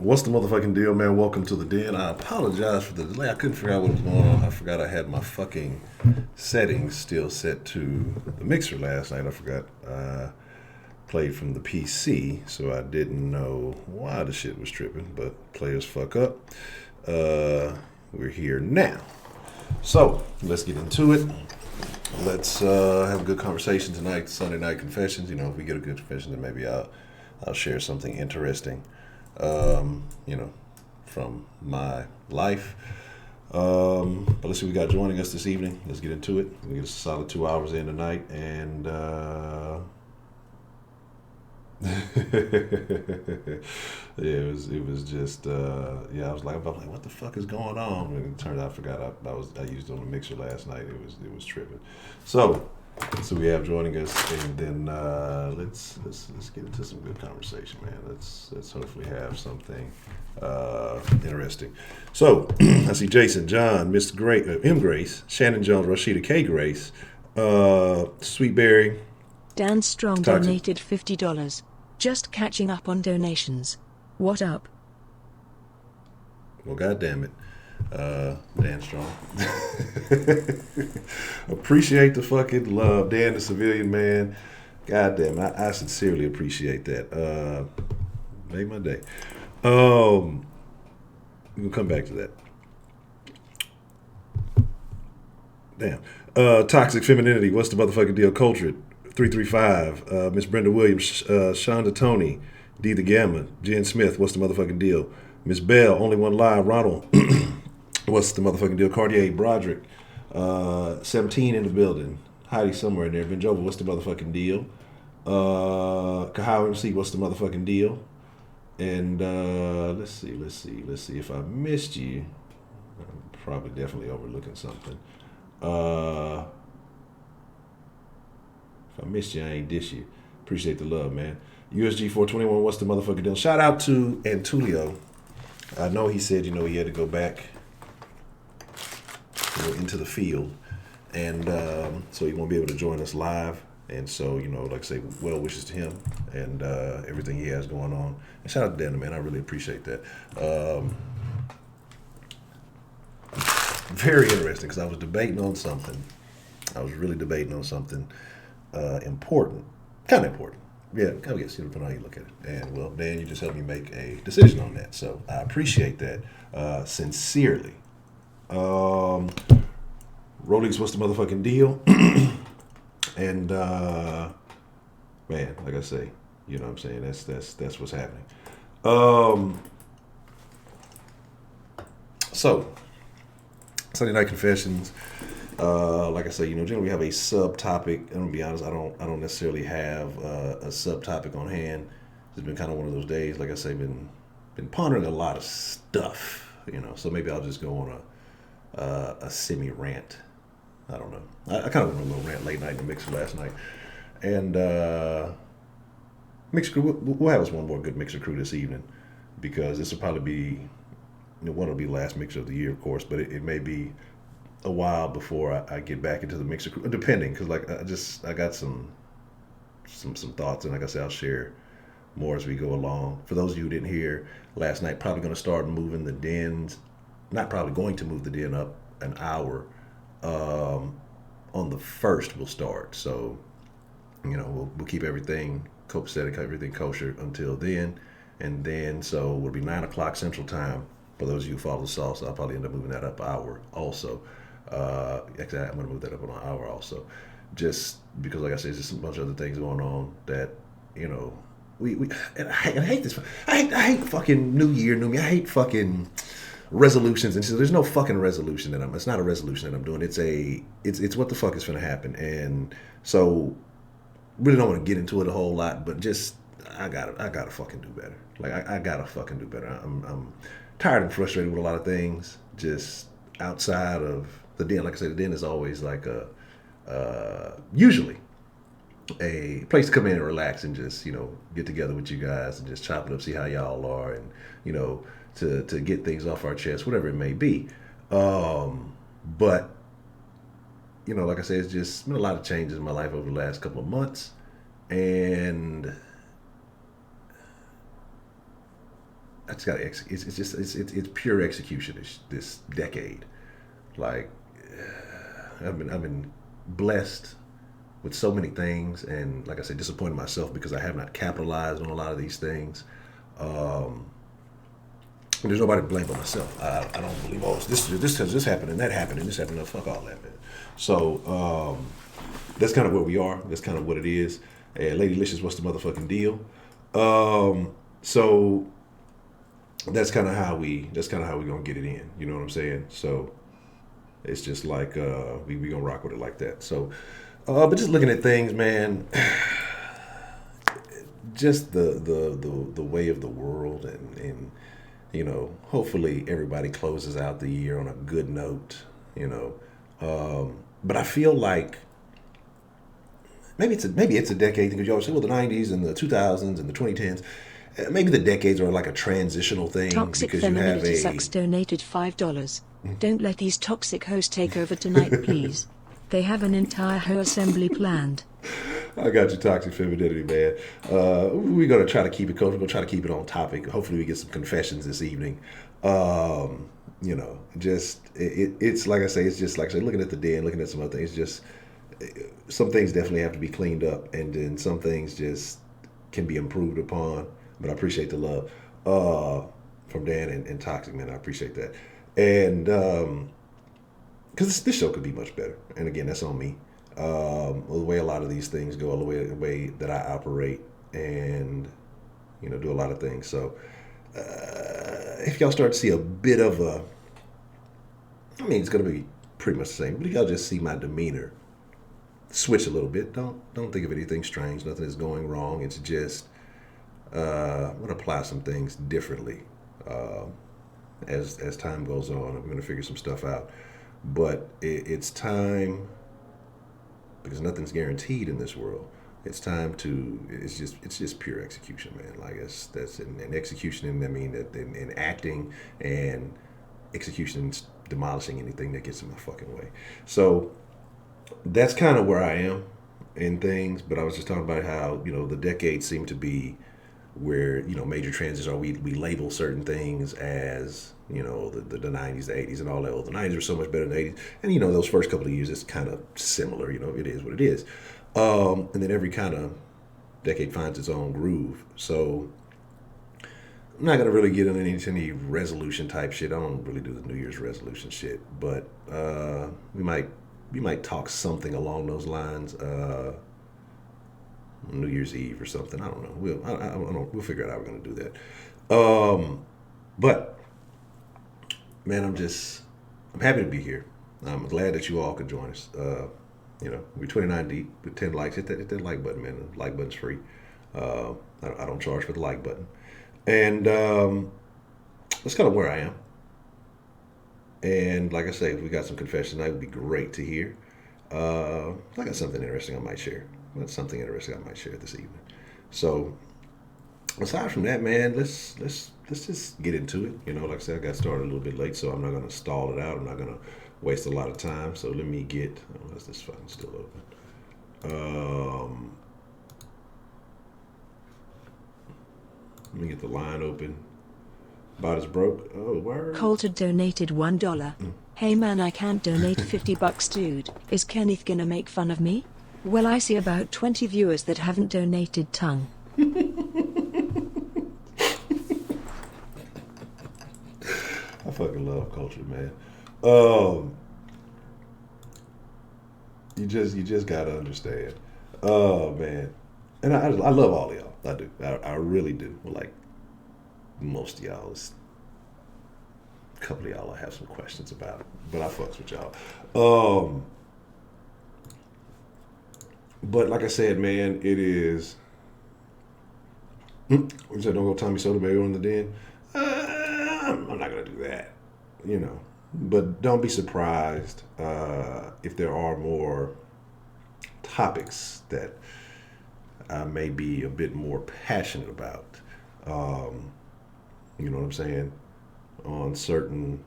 What's the motherfucking deal, man? Welcome to the den. I apologize for the delay. I couldn't figure out what was going on. I forgot I had my fucking settings still set to the mixer last night. I forgot I played from the PC, so I didn't know why the shit was tripping. But players fuck up. We're here now. So let's get into it. Let's have a good conversation tonight. Sunday night confessions. You know, if we get a good confession, then maybe I'll share something interesting. From my life. But let's see what we got joining us this evening. Let's get into it. We get a solid 2 hours in tonight, and yeah, it was just I was like, what the fuck is going on? And it turned out I forgot I used it on the mixer last night. It was tripping. So we have joining us, and then let's get into some good conversation, man. Let's hopefully have something interesting. So I see Jason, John, Miss M Grace, Shannon Jones, Rashida K Grace, Sweetberry. Dan Strong donated $50. Just catching up on donations. What up? Well, goddamn it. Dan Strong. Appreciate the fucking love. Dan, the civilian man. God damn, I sincerely appreciate that. Made my day. We'll come back to that. Damn. Toxic femininity. What's the motherfucking deal? Cultured. 335. Miss Brenda Williams. Shonda Tony. D the Gamma. Jen Smith. What's the motherfucking deal? Miss Bell. Only One Live. Ronald. What's the motherfucking deal? Cartier, Broderick, 17 in the building. Heidi somewhere in there. Benjova, what's the motherfucking deal? Kahau MC, what's the motherfucking deal? And let's see. If I missed you, I'm probably definitely overlooking something. If I missed you, I ain't dish you. Appreciate the love, man. USG 421, what's the motherfucking deal? Shout out to Antulio. I know he said, he had to go back into the field, and so he won't be able to join us live, and so like I say, well wishes to him and everything he has going on, and shout out to Dan, man. I really appreciate that. Very interesting, because I was really debating on something important, kind of important, yeah, I guess, depending on how you look at it. And well, Dan, you just helped me make a decision on that, so I appreciate that sincerely. Rollies, what's the motherfucking deal? And man, like I say, what I'm saying, that's what's happening. So Sunday night confessions. Like I say, generally we have a subtopic. I'm gonna be honest, I don't necessarily have a subtopic on hand. It's been kind of one of those days. Like I say, been pondering a lot of stuff. So maybe I'll just go on a semi-rant. I don't know. I kind of went on a little rant late night in the mixer last night. And mixer crew, we'll have us one more good mixer crew this evening, because this will probably be, one will be the last mixer of the year, of course, but it may be a while before I get back into the mixer crew, depending, because I got some thoughts, and like I said, I'll share more as we go along. For those of you who didn't hear last night, probably going to start moving the dens. Not probably going to move the den up an hour. On the 1st we'll start. So, we'll keep everything copacetic, everything kosher until then. And then, so it'll be 9 o'clock Central Time. For those of you who follow the sauce, I'll probably end up moving that up an hour also. Actually, I'm going to move that up an hour also. Just because, like I said, there's just a bunch of other things going on that, we and I hate this. I hate fucking New Year, New Me. I hate fucking resolutions, and so there's no fucking resolution it's not a resolution that I'm doing. It's what the fuck is gonna happen. And so really don't want to get into it a whole lot, but just I gotta fucking do better. Like I gotta fucking do better. I'm tired and frustrated with a lot of things just outside of the den. Like I said, the den is always like usually a place to come in and relax and just get together with you guys and just chop it up, see how y'all are, and to get things off our chest, whatever it may be. But like I said, it's just been a lot of changes in my life over the last couple of months, and I just got to it's just it's pure execution this decade. Like I've been blessed with so many things, and like I said, disappointed myself because I have not capitalized on a lot of these things. Um, and there's nobody to blame but myself. I don't believe this happened and that happened and this happened. No, fuck all that, man. So that's kind of where we are. That's kind of what it is. And Lady Licious, what's the motherfucking deal? So that's kind of how we gonna get it in. You know what I'm saying? So it's just like we gonna rock with it like that. So, but just looking at things, man, just the way of the world, and hopefully everybody closes out the year on a good note. But I feel like maybe it's a decade thing because you always say, well, the '90s and the 2000s and the 2010s. Maybe the decades are like a transitional thing Toxic because you have Femininity a. Sucks donated $5. Don't let these toxic hoes take over tonight, please. They have an entire hoe assembly planned. I got you, toxic femininity, man. We're gonna try to keep it cool. We're gonna try to keep it on topic. Hopefully, we get some confessions this evening. Just it's like I say, it's just like I say, looking at the den, looking at some other things. Just some things definitely have to be cleaned up, and then some things just can be improved upon. But I appreciate the love from Dan and Toxic, man. I appreciate that, and because this show could be much better. And again, that's on me. The way a lot of these things go, the way that I operate, and do a lot of things. So if y'all start to see a bit of a, I mean, it's gonna be pretty much the same. But if y'all just see my demeanor switch a little bit, don't think of anything strange. Nothing is going wrong. It's just I'm gonna apply some things differently as time goes on. I'm gonna figure some stuff out. But it's time, because nothing's guaranteed in this world. It's time to. It's just pure execution, man. Like that's in execution, and I mean that in acting and execution, demolishing anything that gets in my fucking way. So that's kind of where I am in things. But I was just talking about how the decades seem to be where major transitions are. We label certain things as the 90s, the 80s, and all that. Well, the 90s were so much better than the 80s, and those first couple of years it's kind of similar. It is what it is, and then every kind of decade finds its own groove. So I'm not gonna really get into any resolution type shit. I don't really do the New Year's resolution shit, but we might talk something along those lines. New Year's Eve or something. I don't know. We'll figure out how we're gonna do that. But man, I'm happy to be here. I'm glad that you all could join us. We're 29 deep with 10 likes. Hit that like button, man. The like button's free. I don't charge for the like button, and that's kind of where I am. And like I say, if we got some confessions tonight, it would be great to hear. I got something interesting I might share. That's something interesting I might share this evening. So aside from that, man, let's just get into it. Like I said, I got started a little bit late, so I'm not gonna stall it out. I'm not gonna waste a lot of time. So let me get. Oh, is this fucking still open? Let me get the line open. About as broke. Oh, word. Coulter donated $1. Hey man, I can't donate $50, dude. Is Kenneth gonna make fun of me? Well, I see about 20 viewers that haven't donated tongue. I fucking love culture, man. You just gotta understand. Oh man, and I love all of y'all. I do. I really do. Like most of y'all, a couple of y'all I have some questions about, but I fucks with y'all. But like I said, man, it is. We said don't go Tommy Soda baby on the den. I'm not gonna do that, But don't be surprised if there are more topics that I may be a bit more passionate about. You know what I'm saying? On certain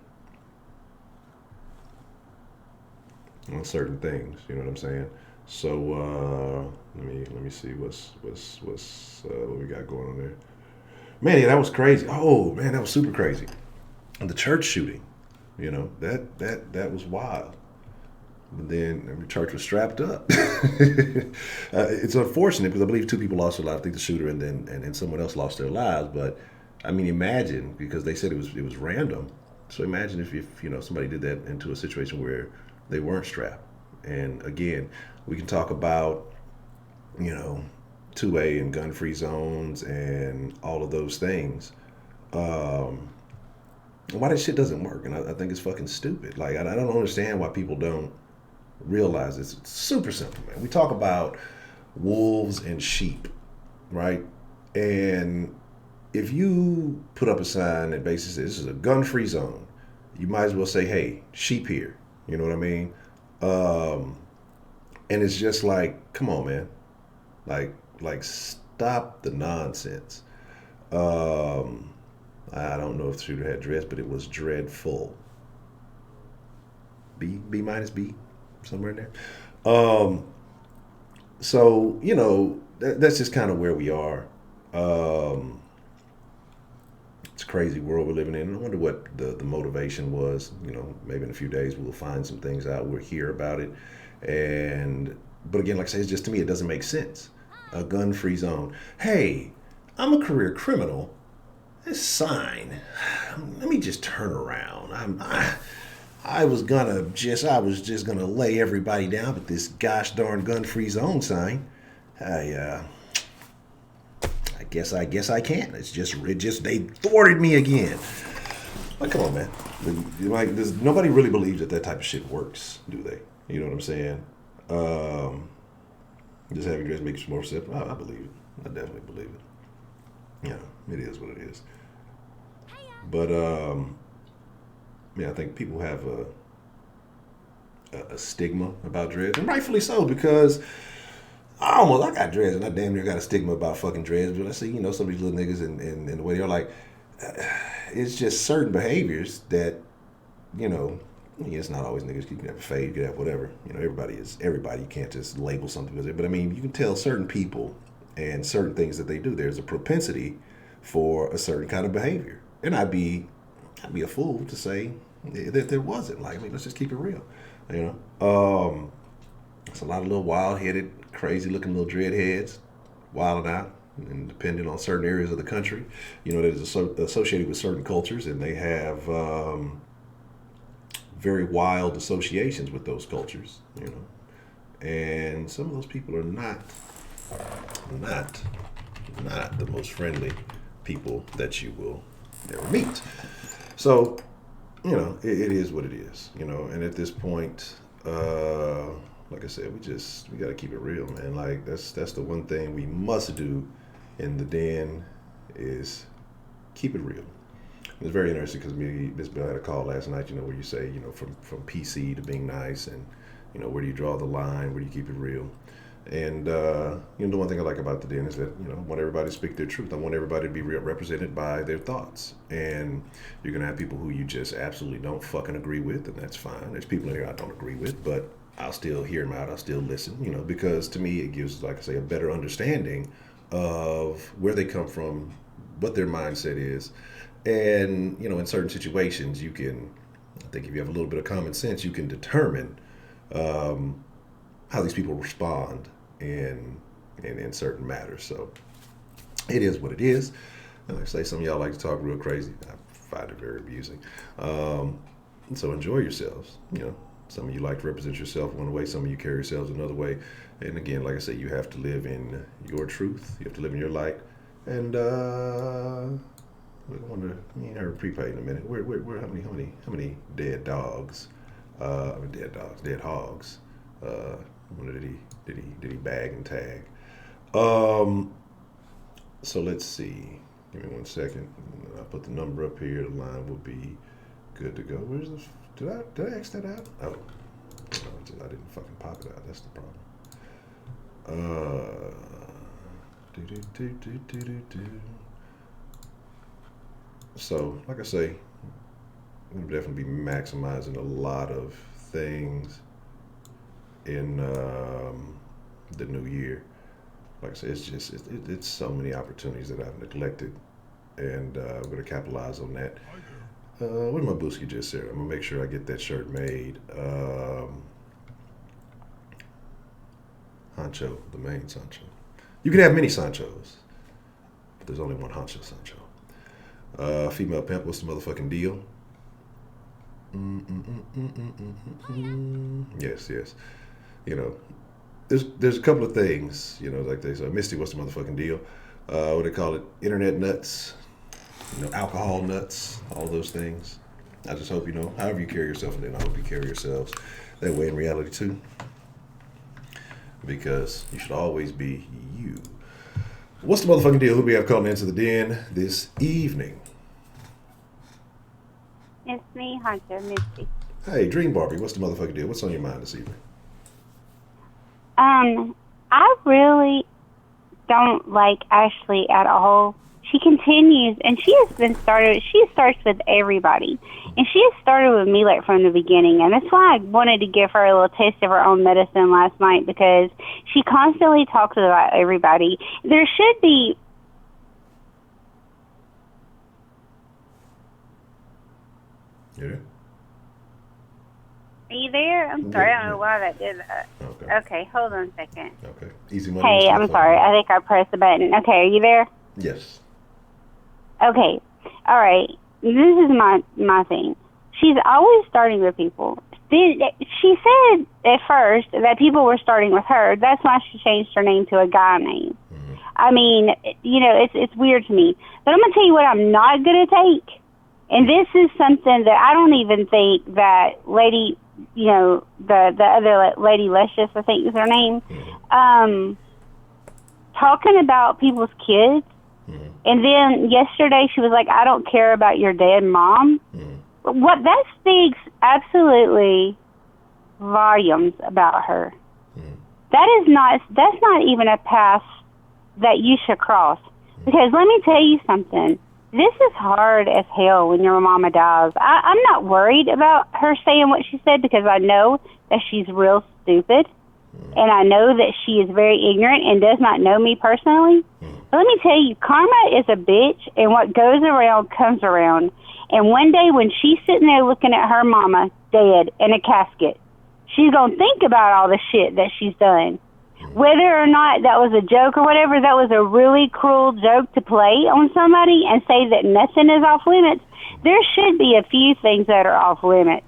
things. You know what I'm saying? So let me see what we got going on there. Man, yeah, that was crazy. Oh man, that was super crazy. And the church shooting, that was wild. But then the church was strapped up. It's unfortunate because I believe two people lost their lives. I think the shooter and then someone else lost their lives. But I mean, imagine because they said it was random. So imagine if somebody did that into a situation where they weren't strapped. And again, we can talk about you know 2A and gun free zones and all of those things. Um, why that shit doesn't work, and I think it's fucking stupid. Like I don't understand why people don't realize this. It's super simple, man. We talk about wolves and sheep, right? And if you put up a sign that basically says this is a gun-free zone, you might as well say, "Hey, sheep here." You know what I mean? Um, and it's just like, come on, man. Like, stop the nonsense. Um, I don't know if the shooter had dreads, but it was dreadful. B minus B, somewhere in there. Um, so that's just kind of where we are. Um, it's a crazy world we're living in. I wonder what the motivation was. Maybe in a few days we'll find some things out. We'll hear about it, and but again, like I say, it's just to me it doesn't make sense. A gun-free zone. Hey, I'm a career criminal. This sign. Let me just turn around. I was just gonna lay everybody down, but this gosh darn gun-free zone sign. I I guess I can't. It just they thwarted me again. Like, come on, man. Like, nobody really believes that type of shit works, do they? You know what I'm saying? Um, just having dress makes you more simple. I believe it. I definitely believe it. It is what it is. But yeah, I think people have a stigma about dreads, and rightfully so because I got dreads, and I damn near got a stigma about fucking dreads. But I see, some of these little niggas and the way they're like, it's just certain behaviors that, you know, it's not always niggas. You can have a fade, you can have whatever. Everybody is everybody. You can't just label something with it. But I mean, you can tell certain people and certain things that they do. There's a propensity for a certain kind of behavior, and I'd be a fool to say that there wasn't. Like, I mean, let's just keep it real. It's a lot of little wild-headed, crazy-looking little dreadheads wilding out, and depending on certain areas of the country, that is associated with certain cultures, and they have very wild associations with those cultures. And some of those people are not, not the most friendly people that you will ever meet. So, it is what it is. And at this point, like I said, we got to keep it real, man. Like that's the one thing we must do in the den is keep it real. It's very interesting because me, Miss Bill had a call last night. Where you say, from PC to being nice, and where do you draw the line? Where do you keep it real? And the one thing I like about the den is that I want everybody to speak their truth. I want everybody to be represented by their thoughts. And you're gonna have people who you just absolutely don't fucking agree with, and that's fine. There's people in here I don't agree with, but I'll still hear them out. I'll still listen. Because to me it gives, like I say, a better understanding of where they come from, what their mindset is, and in certain situations you can. I think if you have a little bit of common sense, you can determine how these people respond in certain matters. So it is what it is. And like I say, some of y'all like to talk real crazy. I find it very amusing. So enjoy yourselves. Some of you like to represent yourself one way. Some of you carry yourselves another way. And again, like I say, you have to live in your truth. You have to live in your light. And I wonder. Me and her prepaid in a minute. Where? How many dead dogs? Dead hogs. I wonder did he bag and tag? Um, so let's see. Give me 1 second. I'll put the number up here. The line will be good to go. Where's the? Did I X that out? Oh, no, I didn't fucking pop it out. That's the problem. Do do do do do do do. So, like I say, we'll definitely be maximizing a lot of things in the new year. Like I said, it's so many opportunities that I've neglected and I'm going to capitalize on that. What did my Booski just said? I'm going to make sure I get that shirt made. Honcho, the main Honcho. You can have many Sanchos, but there's only one Honcho Sancho. Female pimp, what's the motherfucking deal? Yes, yes. You know, there's a couple of things, like they say, Misty, what's the motherfucking deal? What do they call it? Internet nuts, alcohol nuts, all those things. I just hope, however you carry yourself, and then I hope you carry yourselves that way in reality too. Because you should always be you. What's the motherfucking deal? Who do we have calling into the den this evening? It's me, Honcho, Misty. Hey, Dream Barbie, what's the motherfucking deal? What's on your mind this evening? I really don't like Ashley at all. She continues, and she starts with everybody. And she has started with me from the beginning. And that's why I wanted to give her a little taste of her own medicine last night, because she constantly talks about everybody. There should be... Yeah. Are you there? I'm sorry. I don't know why that did that. Okay, hold on a second. Okay. Easy money. Hey, I'm sorry. I think I pressed the button. Okay, are you there? Yes. Okay. All right. This is my thing. She's always starting with people. She said at first that people were starting with her. That's why she changed her name to a guy name. Mm-hmm. I mean, it's weird to me. But I'm going to tell you what I'm not going to take. And this is something that I don't even think that lady, the other lady, Lecious, I think is her name, talking about people's kids. Mm-hmm. And then yesterday she was like, I don't care about your dead mom. Mm-hmm. What that speaks absolutely volumes about her. Mm-hmm. That's not even a path that you should cross. Mm-hmm. Because let me tell you something. This is hard as hell when your mama dies. I'm not worried about her saying what she said, because I know that she's real stupid. Mm-hmm. And I know that she is very ignorant and does not know me personally. Mm-hmm. But let me tell you, karma is a bitch, and what goes around comes around. And one day when she's sitting there looking at her mama dead in a casket, she's going to think about all the shit that she's done. Whether or not that was a joke or whatever, that was a really cruel joke to play on somebody and say that nothing is off limits. There should be a few things that are off limits.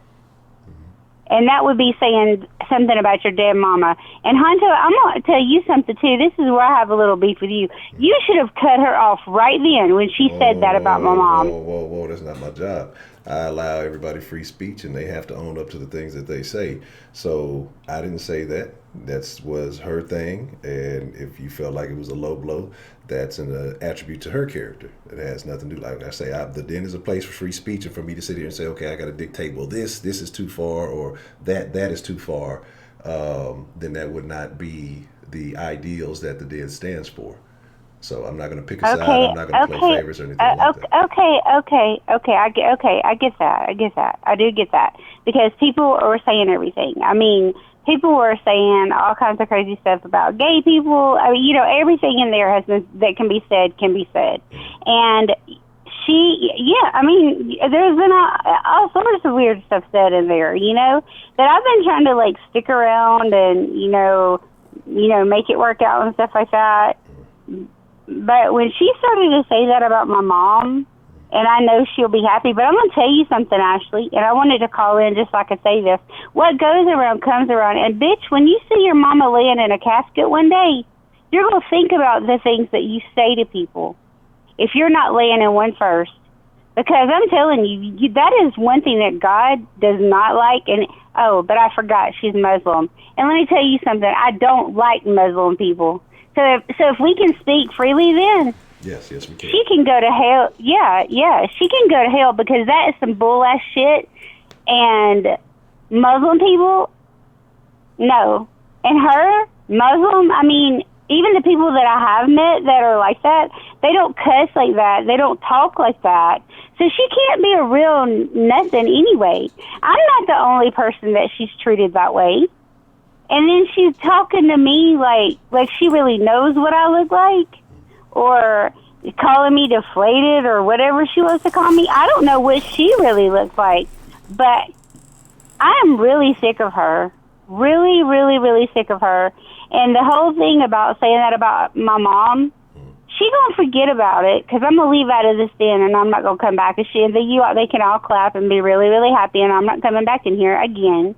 And that would be saying something about your dead mama. And Honcho, I'm going to tell you something too. This is where I have a little beef with you. You should have cut her off right then when she said that about my mom. Whoa, that's not my job. I allow everybody free speech, and they have to own up to the things that they say. So I didn't say that. That was her thing. And if you felt like it was a low blow, that's an attribute to her character. It has nothing to do, like I say, the den is a place for free speech, and for me to sit here and say, okay, I got to dictate, well, this is too far, or that is too far, then that would not be the ideals that the den stands for. So I'm not going to pick a side. I'm not going to play favorites or anything like that. I get that. I do get that, because people were saying everything. I mean, people were saying all kinds of crazy stuff about gay people. I mean, everything in there that can be said. And there's been all sorts of weird stuff said in there, that I've been trying to stick around and, make it work out and stuff like that. But when she started to say that about my mom, and I know she'll be happy, but I'm going to tell you something, Ashley, and I wanted to call in just so I could say this. What goes around comes around. And, bitch, when you see your mama laying in a casket one day, you're going to think about the things that you say to people if you're not laying in one first. Because I'm telling you, that is one thing that God does not like. And, but I forgot, she's Muslim. And let me tell you something. I don't like Muslim people. So if we can speak freely then, yes, we can. She can go to hell. Yeah, she can go to hell, because that is some bull-ass shit. And Muslim people, no. And her, Muslim, I mean, even the people that I have met that are like that, they don't cuss like that. They don't talk like that. So she can't be a real nothing anyway. I'm not the only person that she's treated that way. And then she's talking to me like she really knows what I look like. Or, calling me deflated or whatever she wants to call me. I don't know what she really looks like, but I am really sick of her. Really, really, really sick of her. And the whole thing about saying that about my mom, she gonna forget about it because I'm gonna leave out of this den and I'm not gonna come back. And they can all clap and be really, really happy, and I'm not coming back in here again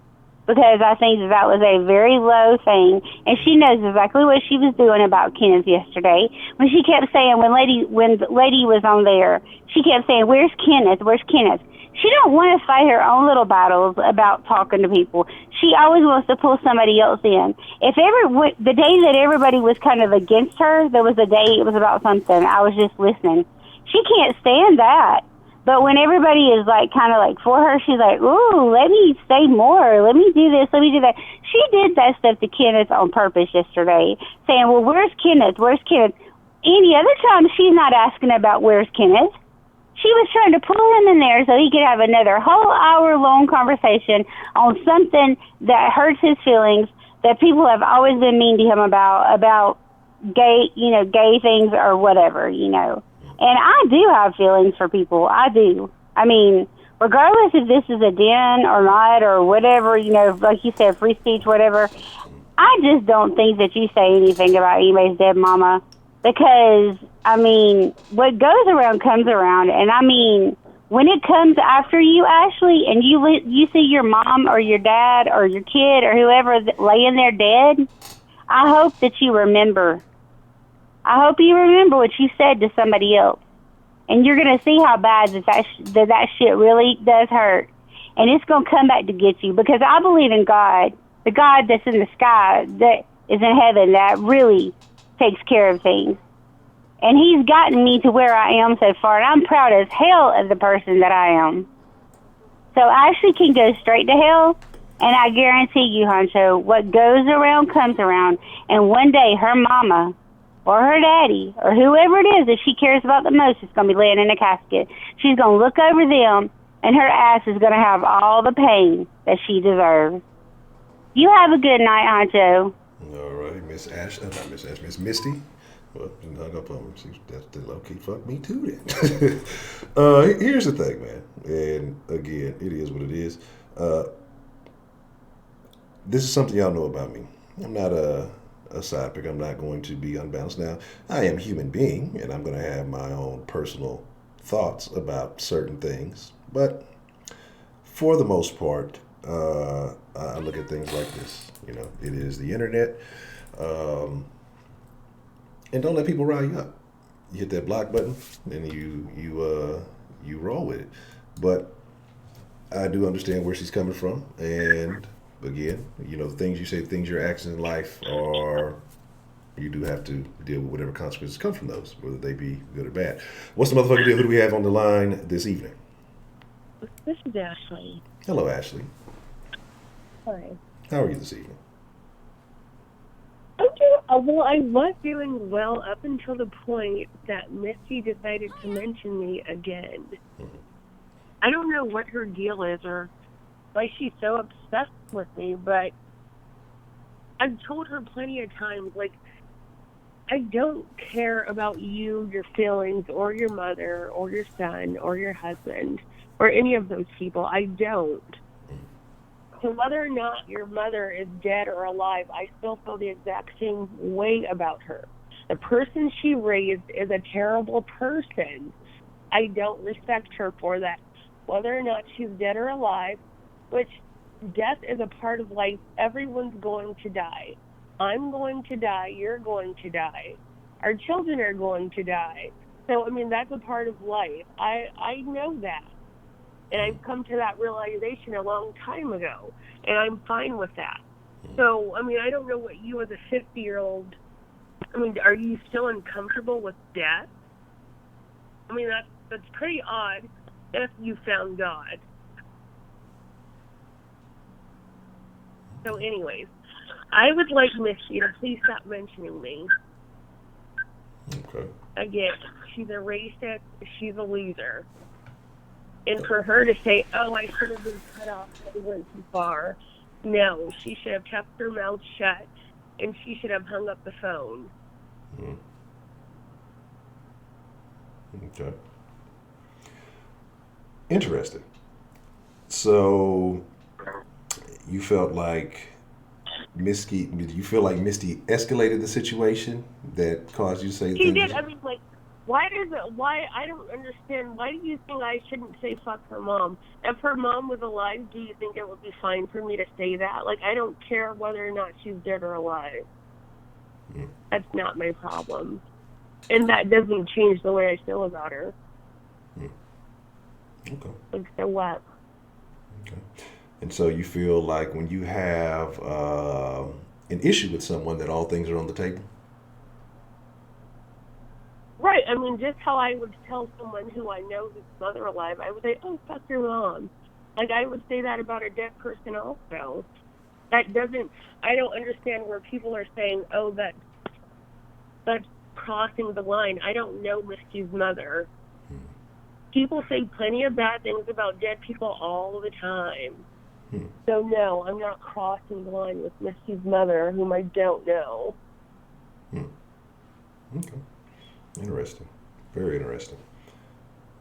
because I think that was a very low thing. And she knows exactly what she was doing about Kenneth yesterday when she kept saying when the lady was on there, she kept saying, "Where's Kenneth? Where's Kenneth?" She don't want to fight her own little battles about talking to people. She always wants to pull somebody else in. The day that everybody was kind of against her, there was a day it was about something. I was just listening. She can't stand that. But when everybody is like kind of like for her, she's like, "Ooh, let me say more. Let me do this. Let me do that." She did that stuff to Kenneth on purpose yesterday, saying, "Well, where's Kenneth? Where's Kenneth?" Any other time, she's not asking about where's Kenneth. She was trying to pull him in there so he could have another whole hour-long conversation on something that hurts his feelings, that people have always been mean to him about gay things or whatever, And I do have feelings for people. I do. I mean, regardless if this is a den or not or whatever, like you said, free speech, whatever, I just don't think that you say anything about anybody's dead mama. Because, I mean, what goes around comes around. And, I mean, when it comes after you, Ashley, and you see your mom or your dad or your kid or whoever laying there dead, I hope that you remember. I hope you remember what you said to somebody else. And you're going to see how bad that shit really does hurt. And it's going to come back to get you. Because I believe in God, the God that's in the sky, that is in heaven, that really takes care of things. And he's gotten me to where I am so far, and I'm proud as hell of the person that I am. So Ashley can go straight to hell, and I guarantee you, Honcho, what goes around comes around, and one day her mama or her daddy or whoever it is that she cares about the most is going to be laying in a casket. She's going to look over them, and her ass is going to have all the pain that she deserves. You have a good night, Honcho. All right, Miss Misty. Well, you hung up on me. That's the low key. Fuck me too. Then. Here's the thing, man. And again, it is what it is. This is something y'all know about me. I'm not a side pick. I'm not going to be unbalanced. Now, I am a human being, and I'm going to have my own personal thoughts about certain things. But for the most part, I look at things like this. It is the internet. And don't let people rile you up. You hit that block button, and you roll with it. But I do understand where she's coming from. And again, things you say, things your actions in life are, you do have to deal with whatever consequences come from those, whether they be good or bad. What's the motherfucking deal? Who do we have on the line this evening? This is Ashley. Hello, Ashley. Hi. How are you this evening? Well, I was doing well up until the point that Misty decided to mention me again. Mm-hmm. I don't know what her deal is or why she's so obsessed with me, but I've told her plenty of times, I don't care about you, your feelings, or your mother, or your son, or your husband, or any of those people. I don't. So whether or not your mother is dead or alive, I still feel the exact same way about her. The person she raised is a terrible person. I don't respect her for that. Whether or not she's dead or alive, which death is a part of life. Everyone's going to die. I'm going to die. You're going to die. Our children are going to die. So, that's a part of life. I know that. And I've come to that realization a long time ago. And I'm fine with that. So, I don't know what you as a 50-year-old, are you still uncomfortable with death? That's pretty odd if you found God. So anyways, I would like Misty to please stop mentioning me. Okay. Again, she's a racist, she's a loser. And for her to say, oh, I should have been cut off, I went too far. No, she should have kept her mouth shut, and she should have hung up the phone. Okay. Interesting. So you felt like did you feel like Misty escalated the situation that caused you to say the She things did. that I mean, like, why does it? Why I don't understand. Why do you think I shouldn't say fuck her mom? If her mom was alive, do you think it would be fine for me to say that? Like, I don't care whether or not she's dead or alive. That's not my problem, and that doesn't change the way I feel about her. Okay. Like, so what? Okay. And so you feel like when you have an issue with someone that all things are on the table? Right. I mean, just how I would tell someone who I know whose mother alive, I would say, "Oh, fuck your mom." Like, I would say that about a dead person also. That doesn't. I don't understand where people are saying, "Oh, that's crossing the line." I don't know Misty's mother. People say plenty of bad things about dead people all the time. So no, I'm not crossing the line with Misty's mother, whom I don't know. Okay. Interesting. Very interesting.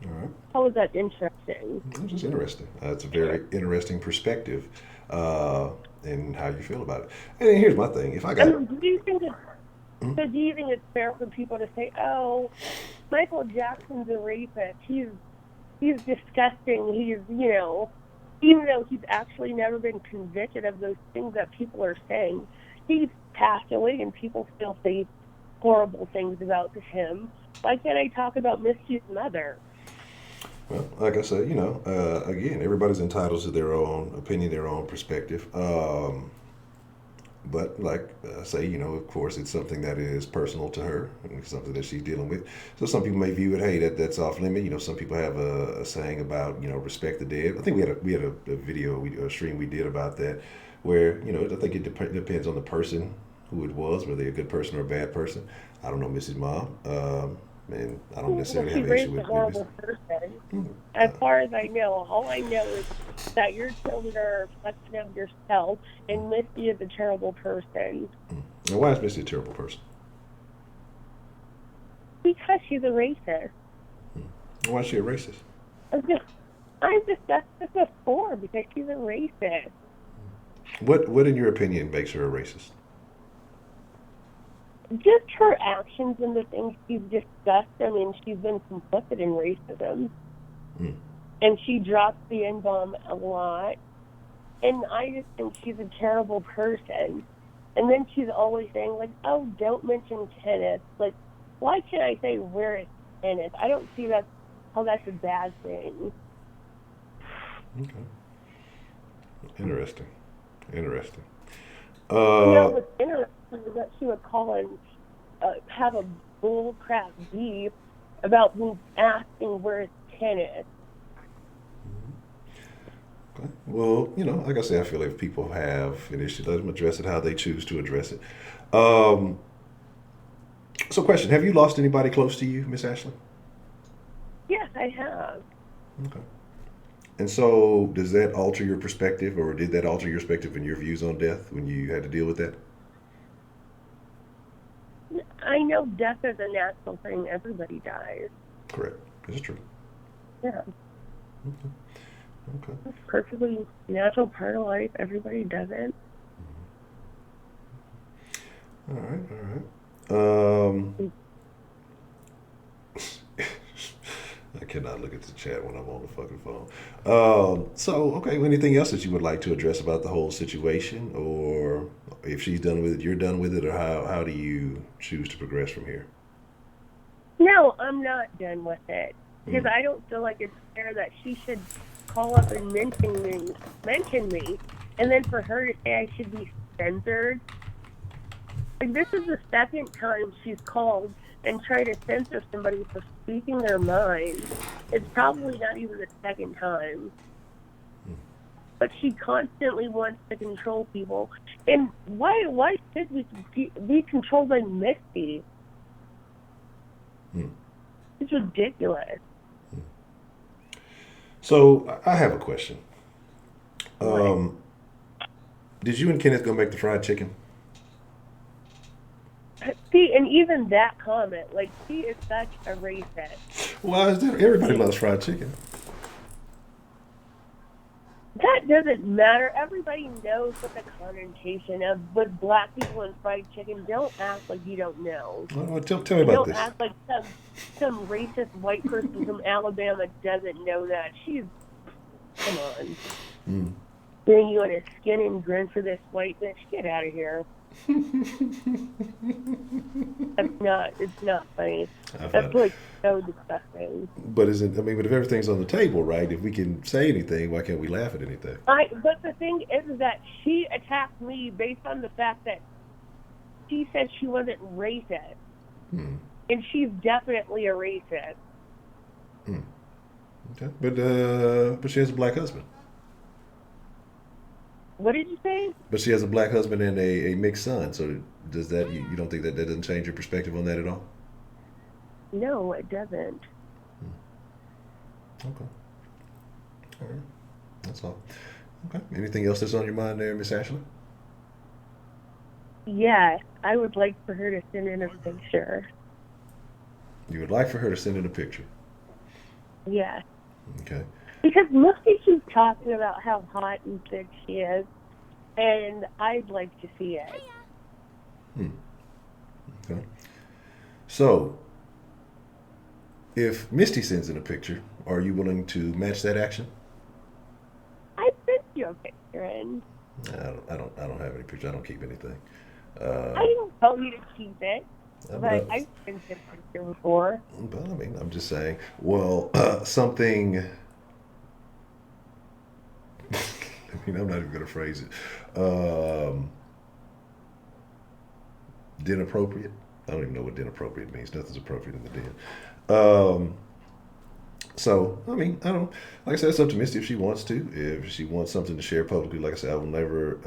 All right. How is that interesting? It's just interesting. It's a very interesting perspective in how you feel about it. And then here's my thing. If I I got... mean, do you think it's fair for people to say, "Oh, Michael Jackson's a rapist. He's disgusting. He's, even though he's actually never been convicted of those things that people are saying, he's passed away and people still say horrible things about him. Why can't I talk about Misty's mother?" Well, like I said, again, everybody's entitled to their own opinion, their own perspective. But like I say, of course, it's something that is personal to her and something that she's dealing with. So some people may view it, hey, that's off limit. Some people have a saying about, respect the dead. I think we had a video, a stream we did about that, where I think it depends on the person who it was, whether they're a good person or a bad person. I don't know Mrs. Mom, and I don't necessarily have an issue with a horrible person. As far as I know, all I know is that your children are a reflection of yourself, and Misty is a terrible person. Now, why is Misty a terrible person? Because she's a racist. Why is she a racist? I've discussed this before, because she's a racist. What in your opinion makes her a racist? Just her actions and the things she's discussed. I mean, she's been complicit in racism. And she drops the N-bomb a lot. And I just think she's a terrible person. And then she's always saying, like, "Oh, don't mention Kenneth." Like, why can't I say, "Where is Kenneth?" I don't see how that's a bad thing. Okay. Interesting. What's interesting is that she would call and have a bull crap beef about me asking where's Kenneth. Okay. Well, like I said, I feel like if people have an issue, let them address it how they choose to address it. So, question: have you lost anybody close to you, Miss Ashley? Yes, I have. Okay. And so, does that alter your perspective, or did that alter your perspective and your views on death when you had to deal with that? I know death is a natural thing. Everybody dies. Correct. This is true. Yeah. Okay. It's a perfectly natural part of life. Everybody does it. All right. I cannot look at the chat when I'm on the fucking phone. So, okay, anything else that you would like to address about the whole situation? Or if she's done with it, you're done with it? Or how do you choose to progress from here? No, I'm not done with it. Because I don't feel like it's fair that she should call up and mention me, and then for her to say I should be censored. Like, this is the second time she's called and tried to censor somebody for speaking their mind. It's probably not even the second time. But she constantly wants to control people. And why should we be controlled by Misty? It's ridiculous. So I have a question. Did you and Kenneth go make the fried chicken? See, and even that comment, like, she is such a racist. Why is that? Everybody loves fried chicken. That doesn't matter. Everybody knows what the connotation of with black people and fried chicken. Don't act like you don't know. Well, tell me about Don't this. act like some racist white person from Alabama doesn't know that. Come on. Bring you on a skin and grin for this white bitch. Get out of here. It's not funny. That's like so disgusting. But but if everything's on the table, right? If we can say anything, why can't we laugh at anything? But the thing is that she attacked me based on the fact that she said she wasn't racist. And she's definitely a racist. Okay. But she has a black husband. What did you say? But she has a black husband and a mixed son. So does that you don't think that doesn't change your perspective on that at all? No, it doesn't. Okay. All right. That's all. Okay. Anything else that's on your mind there, Miss Ashley? Yes, I would like for her to send in a picture. You would like for her to send in a picture? Yes. Okay. Because Misty keeps talking about how hot and thick she is, and I'd like to see it. Okay. So, if Misty sends in a picture, are you willing to match that action? I sent you a picture in. I don't have any pictures. I don't keep anything. I didn't tell you to keep it, but I've sent you a picture before. But I mean, I'm just saying. Well, something. I mean, I'm not even going to phrase it. Den appropriate? I don't even know what den appropriate means. Nothing's appropriate in the den. So, I mean, I don't, like I said, it's up to Misty if she wants to. If she wants something to share publicly, like I said, I will never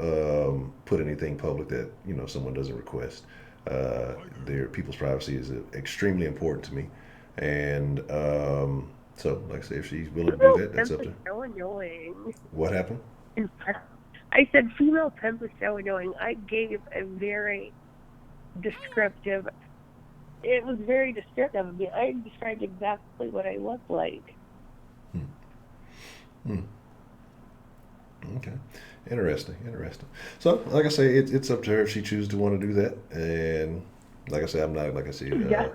put anything public that, someone doesn't request. Their people's privacy is extremely important to me. And so, like I said, if she's willing to do that, that's up to her. So annoying. What happened? I said female pimp is so annoying. I gave a very descriptive. It was very descriptive of me. I described exactly what I looked like. Okay. Interesting. So, like I say, it's up to her if she chooses to want to do that. And like I say, I'm not, like I said,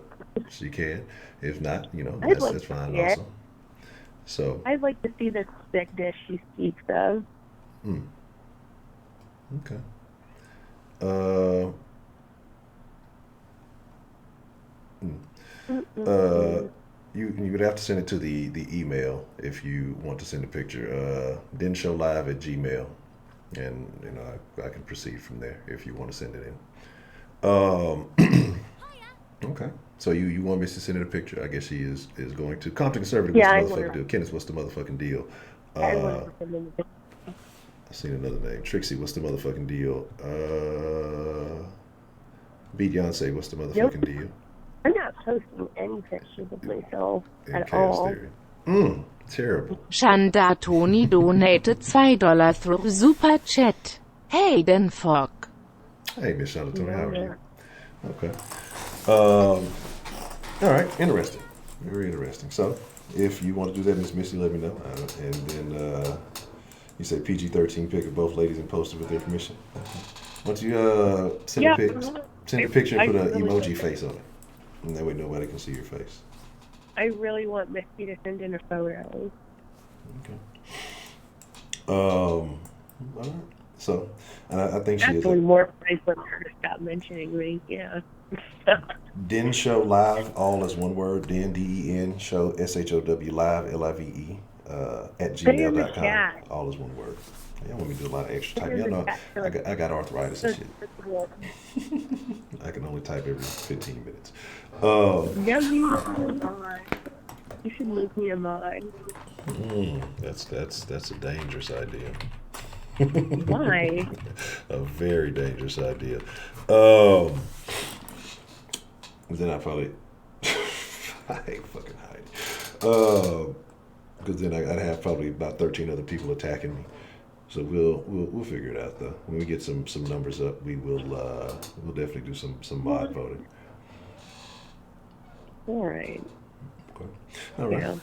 she can. If not, that's fine also. So I'd like to see the thickness she speaks of. Okay. You would have to send it to the email if you want to send a picture. denshowlive@gmail.com, and I can proceed from there if you want to send it in. Okay. So you want me to send in a picture? I guess she is going to. Compton Conservative, what's the motherfucking deal? Kenneth, what's the motherfucking deal? I seen another name. Trixie, what's the motherfucking deal? Beyonce, what's the motherfucking deal? I'm not posting any pictures of myself at all. Terrible. Shanda Tony donated $2 through Super Chat. Hey, den fuck. Hey, Miss Shanda Tony, how are you? Okay. All right, interesting. Very interesting. So, if you want to do that, Miss Missy, let me know. And then you say PG-13 pic of both ladies and post it with their permission. Once you send a picture and put an emoji face on it. And that way nobody can see your face. I really want Misty to send in a photo. Okay. All right. So, I think she is. That's one more place for her to stop mentioning me. Yeah. Den Show Live, all as one word. Den, D-E-N, Show, S-H-O-W, Live, L-I-V-E, at gmail.com. All as one word. Yeah, I want me to do a lot of extra typing. Y'all know, I got arthritis and shit. I can only type every 15 minutes. You should make me a mod. That's a dangerous idea. Why? A very dangerous idea. Then I probably I hate fucking hiding. Because then I'd have probably about 13 other people attacking me. So we'll figure it out though. When we get some numbers up, we'll definitely do some mod voting. All right. Okay. All right. Yeah.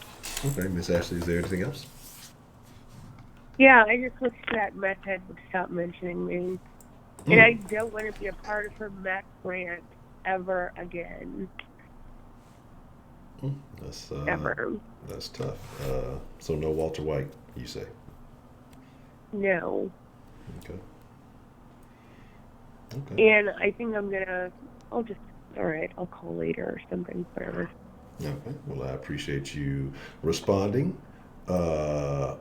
Okay, Miss Ashley, is there anything else? Yeah, I just wish that meth head would stop mentioning me. And I don't want to be a part of her meth rant ever again. Ever. That's tough. So no Walter White, you say? No. Okay. Okay. And I think all right, I'll call later or something, whatever. Okay. Well, I appreciate you responding to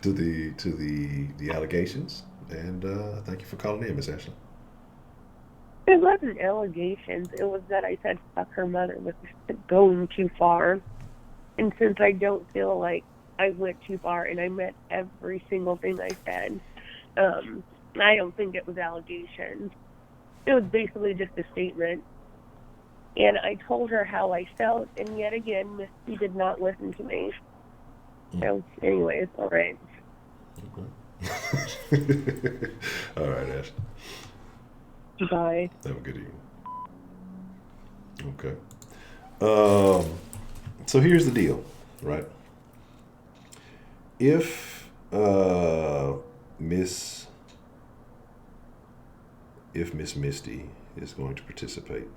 the allegations, and thank you for calling in, Miss Ashley. It wasn't allegations. It was that I said fuck her mother was going too far. And since I don't feel like I went too far and I meant every single thing I said, I don't think it was allegations. It was basically just a statement. And I told her how I felt, and yet again, Misty did not listen to me. So, anyways, all right. Okay. All right, Ashley. Bye. Have a good evening. Okay. So here's the deal, right? If Miss Misty is going to participate,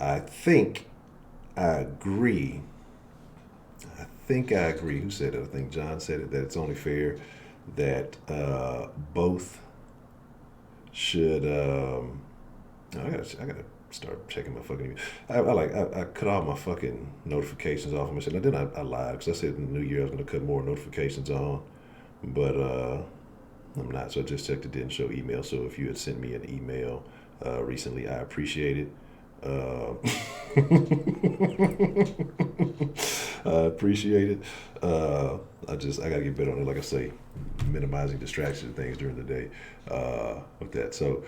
I think I agree. Who said it? I think John said it, that it's only fair that both should. I gotta start checking my fucking. I cut all my fucking notifications off of my shit. And then I lied because I said in the new year I was gonna cut more notifications on, but I'm not. So I just checked, it didn't show email. So if you had sent me an email recently, I appreciate it. I appreciate it. I gotta get better on it. Like I say, minimizing distractions and things during the day with that. So,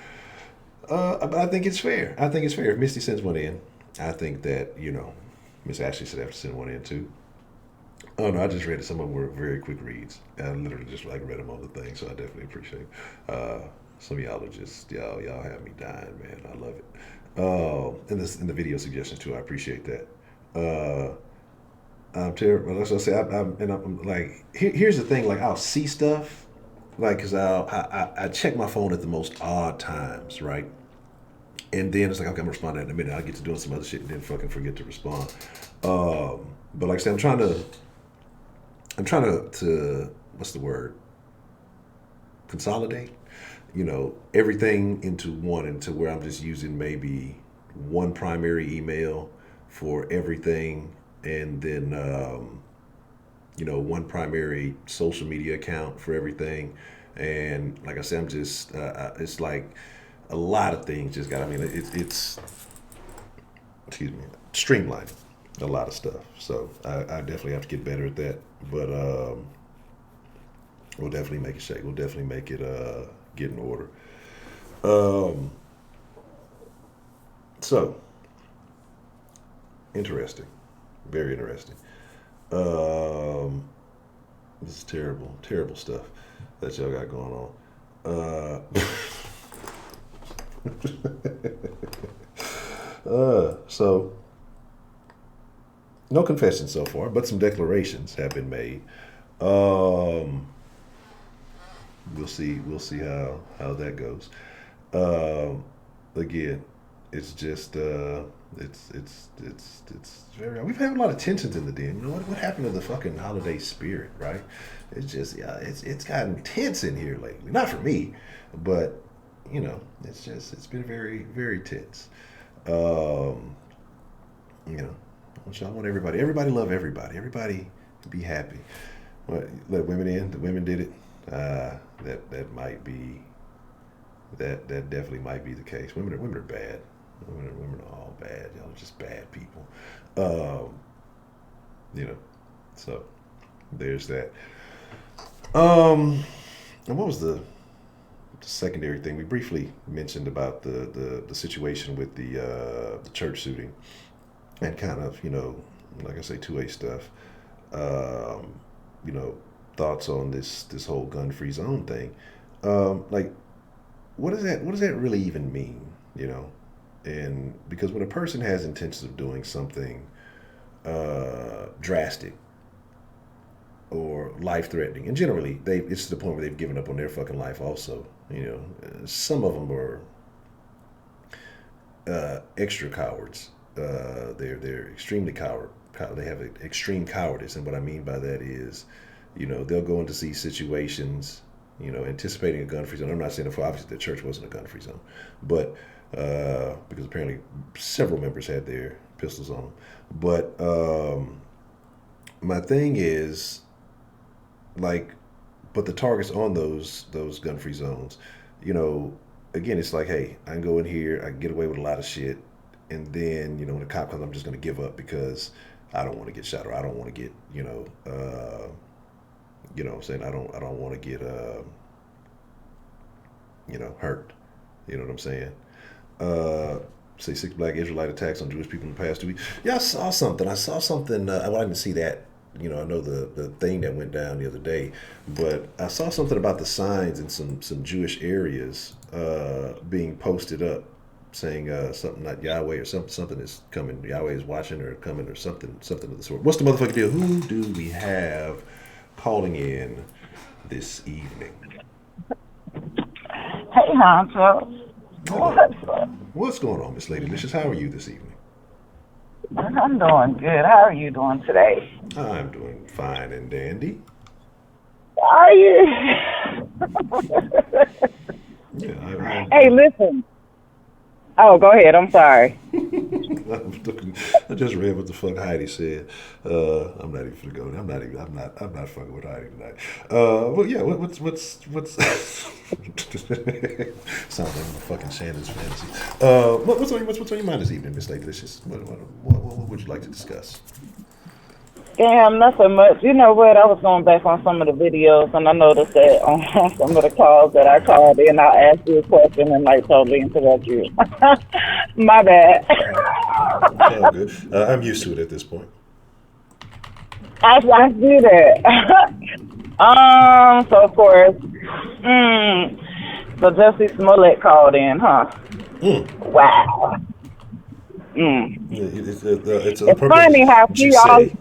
but I think it's fair. If Misty sends one in, I think that Miss Ashley should have to send one in too. Oh no, I just read it. Some of them were very quick reads. I literally just read them on the thing, so I definitely appreciate it. Some of y'all are just y'all have me dying, man. I love it. In the video suggestions too, I appreciate that. I'm terrible. That's what I say. I'm like, here's the thing. Like, I'll see stuff, like, cause I check my phone at the most odd times, right? And then it's like, okay, I'm gonna respond to that in a minute. I'll get to doing some other shit and then fucking forget to respond. But like I said, I'm trying to what's the word? Consolidate, everything into one, into where I'm just using maybe one primary email for everything, and then one primary social media account for everything. And like I said, I'm just it's like a lot of things just got. I mean, it's excuse me, streamlining a lot of stuff. So I definitely have to get better at that. But we'll definitely make it shake. We'll definitely make it get in order. So interesting, very interesting. This is terrible stuff that y'all got going on. So no confessions so far, but some declarations have been made. We'll see how that goes. Again, it's just it's very. We've had a lot of tensions in the den. What happened to the fucking holiday spirit, right? It's just it's gotten tense in here lately. Not for me, but it's been very, very tense. I want everybody love everybody. Everybody be happy. Let women in. The women did it. That might be. That definitely might be the case. Women are bad. Women are all bad. Y'all are just bad people. So there's that. And what was the secondary thing we briefly mentioned about the situation with the church shooting, and kind of like I say, 2A stuff. Thoughts on this whole gun free zone thing. Like, what does that really even mean? And because when a person has intentions of doing something drastic or life-threatening, and generally it's to the point where they've given up on their fucking life. Also, some of them are extra cowards. They're extremely coward. They have extreme cowardice, and what I mean by that is, they'll go into these situations, anticipating a gun-free zone. I'm not saying obviously the church wasn't a gun-free zone, but because apparently several members had their pistols on them. But my thing is, but the targets on those gun-free zones, again, it's like, hey, I can go in here, I can get away with a lot of shit, and then, when the cop comes, I'm just going to give up because I don't want to get shot, or I don't want to get, what I'm saying, I don't want to get, hurt. You know what I'm saying? Say 6 black Israelite attacks on Jewish people in the past 2 weeks. Yeah, I saw something. Well, I didn't see that. I know the thing that went down the other day, but I saw something about the signs in some Jewish areas being posted up saying something like Yahweh or something is coming. Yahweh is watching or coming or something of the sort. What's the motherfucking deal? Who do we have calling in this evening? Hey, Honcho. What's going on, Miss Lady Licious? How are you this evening? I'm doing good. How are you doing today? I'm doing fine and dandy. Are you? Yeah, Hey, listen. Oh, go ahead. I'm sorry. I just read what the fuck Heidi said. I'm not even gonna go. I'm not fucking with Heidi tonight. Well, yeah. What's sounds like a fucking Shannon's fantasy. What's on your mind this evening, Miss Lady Licious? What would you like to discuss? Damn, nothing much. You know what? I was going back on some of the videos, and I noticed that on some of the calls that I called in, I asked you a question and totally interrupt you. My bad. All good. I'm used to it at this point. I see that. So of course, so Jussie Smollett called in, huh? Wow. It's funny how she always,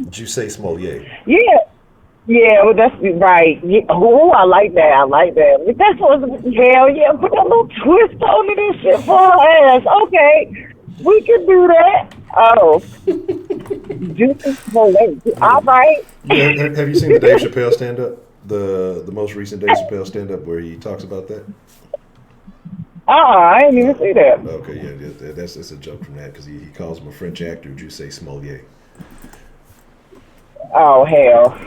Did you say Smollett? Yeah, well, that's right. Yeah. Oh, I like that. But that's what, hell yeah, put a little twist on it and shit for her ass. Okay, we can do that. Oh, Jussie Smollett. All right. Yeah, have you seen the Dave Chappelle stand-up? The most recent Dave Chappelle stand-up where he talks about that? I didn't even see that. Okay, yeah, that's a joke from that because he calls him a French actor, Jussie Smollett. Oh, hell.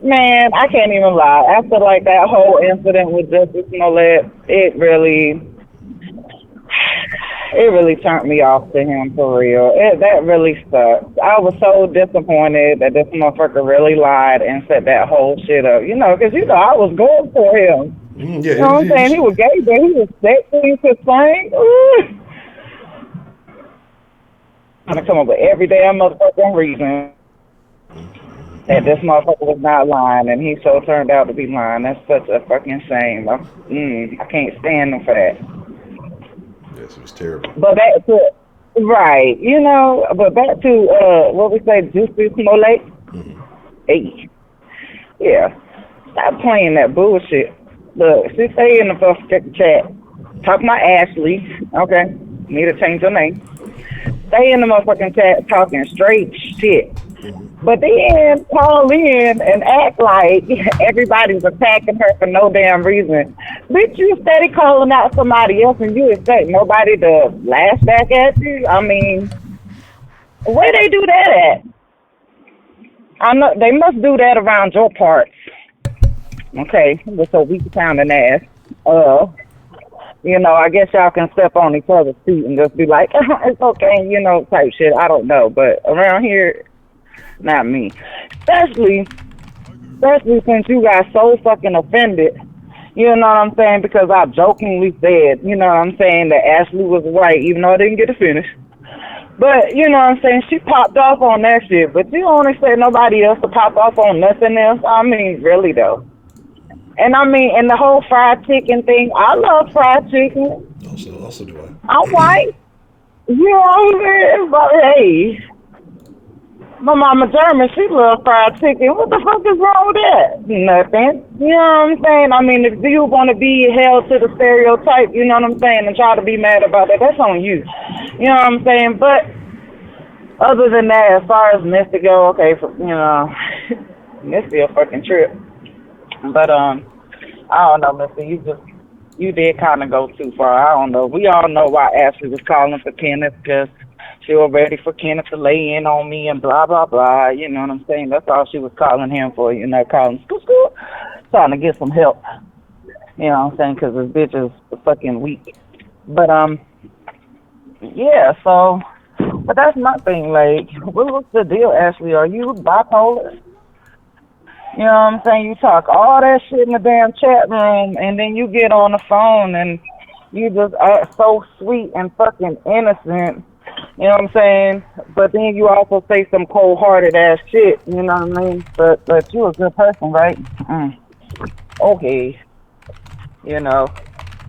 Man, I can't even lie. After that whole incident with Jussie Smollett, it really turned me off to him for real. That really sucked. I was so disappointed that this motherfucker really lied and set that whole shit up. Because I was going for him. Yeah, you know what I'm saying? He was gay, but he was sexy, he could sing. I'm gonna come up with every damn motherfucking reason that this motherfucker was not lying, and he so turned out to be lying. That's such a fucking shame. I can't stand him for that. Yes, it was terrible. But back to, right, but back to, what we say, Jussie Smollett? Hey. Yeah. Stop playing that bullshit. Look, she stay in the fucking chat. Talk about Ashley. Okay. Need to change your name. Stay in the motherfucking chat talking straight shit. But then call in and act like everybody's attacking her for no damn reason. Bitch, you steady calling out somebody else and you expect nobody to lash back at you? I mean, where they do that at? I know they must do that around your parts. Okay, with a weak sounding ass. I guess y'all can step on each other's feet and just be like, it's okay, type shit. I don't know, but around here, not me. Especially since you got so fucking offended. You know what I'm saying? Because I jokingly said, that Ashley was right, even though I didn't get to finish. But, she popped off on that shit. But you don't expect nobody else to pop off on nothing else. I mean, really, though. And and the whole fried chicken thing, I love fried chicken. Also do I. I'm white. You know what I'm saying? But hey, My mama German, she loves fried chicken. What the fuck is wrong with that? Nothing. You know what I'm saying? I mean, if you want to be held to the stereotype, you know what I'm saying, and try to be mad about that, that's on you. You know what I'm saying? But other than that, as far as Misty go, okay, you know, Misty a fucking trip. But I don't know, Misty, you did kind of go too far. I don't know. We all know why Ashley was calling for Kenneth, because she was ready for Kenneth to lay in on me and blah, blah, blah. You know what I'm saying? That's all she was calling him for, you know, calling school, trying to get some help. You know what I'm saying? Because this bitch is fucking weak. But, yeah, so, but that's my thing. Like, what's the deal, Ashley? Are you bipolar? You know what I'm saying? You talk all that shit in the damn chat room, and then you get on the phone and you just act so sweet and fucking innocent. You know what I'm saying? But then you also say some cold-hearted ass shit. You know what I mean? But you a good person, right? Okay. You know.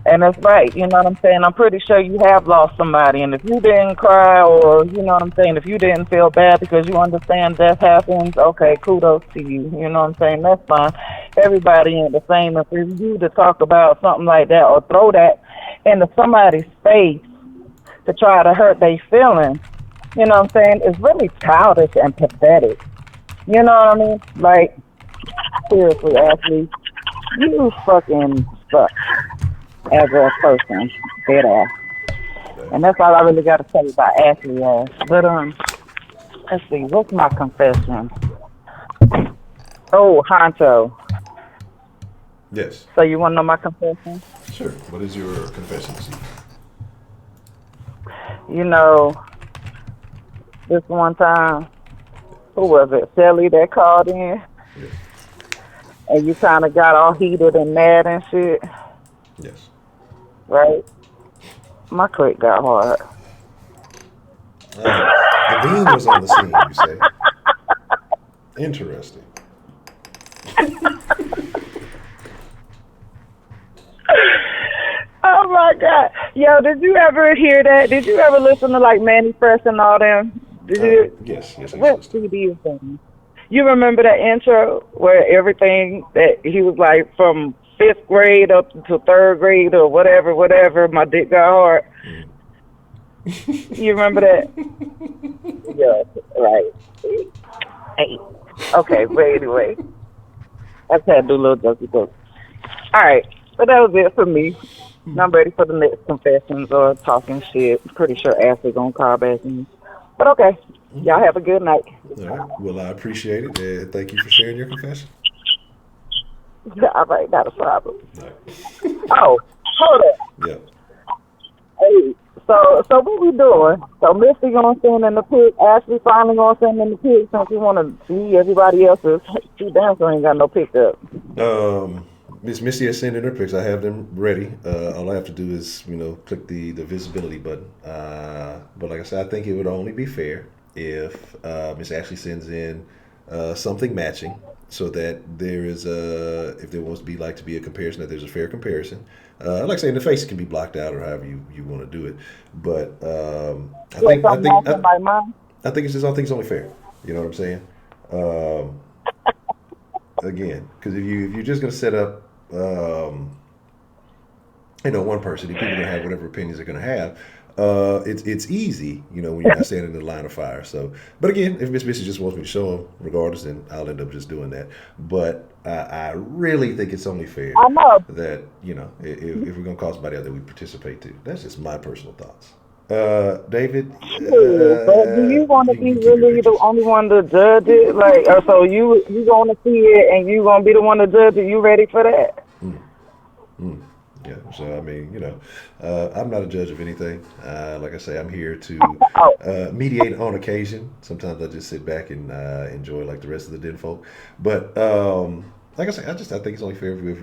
And that's right. You know what I'm saying? I'm pretty sure you have lost somebody. And if you didn't cry, or, you know what I'm saying, if you didn't feel bad because you understand death happens, okay, kudos to you. You know what I'm saying? That's fine. Everybody ain't the same. And for you to talk about something like that or throw that into somebody's face to try to hurt their feelings, you know what I'm saying, it's really childish and pathetic. You know what I mean? Like, seriously, Ashley, you fucking suck as a person, dead ass. And that's all I really got to tell you about Ashley ass. But let's see, what's my confession? Oh, Honcho. Yes. So you want to know my confession? Sure. What is your confession, Steve? You know, this one time, who was it? Shelly that called in? Yes. And you kind of got all heated and mad and shit? Yes. Right? My click got hard. The bean was on the scene, you say? Interesting. Oh my God. Yo, did you ever hear that? Did you ever listen to like Manny Fresh and all them? Did you? Yes. What CD is that? You remember that intro where everything that he was like from 5th grade up to 3rd grade or whatever, my dick got hard. You remember that? Yeah, right. Hey. Okay, but anyway. I just had to do a little jokey joke. All right, but that was it for me. I'm ready for the next confessions or talking shit. Pretty sure Ashley gonna call back in. But okay, y'all have a good night. All right. Well, I appreciate it. Thank you for sharing your confession. All right, not a problem. All right. Oh, hold up. Yeah. Hey, so what we doing? So Misty gonna send in the pic. Ashley finally gonna send in the pic since we want to see everybody else's. She damn sure ain't got no pickup. Miss Missy has sent in her pics. I have them ready. All I have to do is, click the visibility button. But like I said, I think it would only be fair if Miss Ashley sends in something matching, so that there is if there wants to be a comparison, that there's a fair comparison. Like I say, the face can be blocked out or however you want to do it. But I think it's just, I think it's only fair. You know what I'm saying? Again, because if you're just gonna set up, one person, people are gonna have whatever opinions they're gonna have. It's easy, when you're not standing in the line of fire. So, but again, if Miss Missy just wants me to show them, regardless, then I'll end up just doing that. But I really think it's only fair that if we're gonna call somebody out, that we participate too. That's just my personal thoughts. David, but do you want to be really the only one to judge it? Like, so you going to see it and you going to be the one to judge it? You ready for that? Yeah. So I mean, I'm not a judge of anything. Like I say, I'm here to mediate on occasion. Sometimes I just sit back and enjoy like the rest of the den folk. But like I say, I think it's only fair if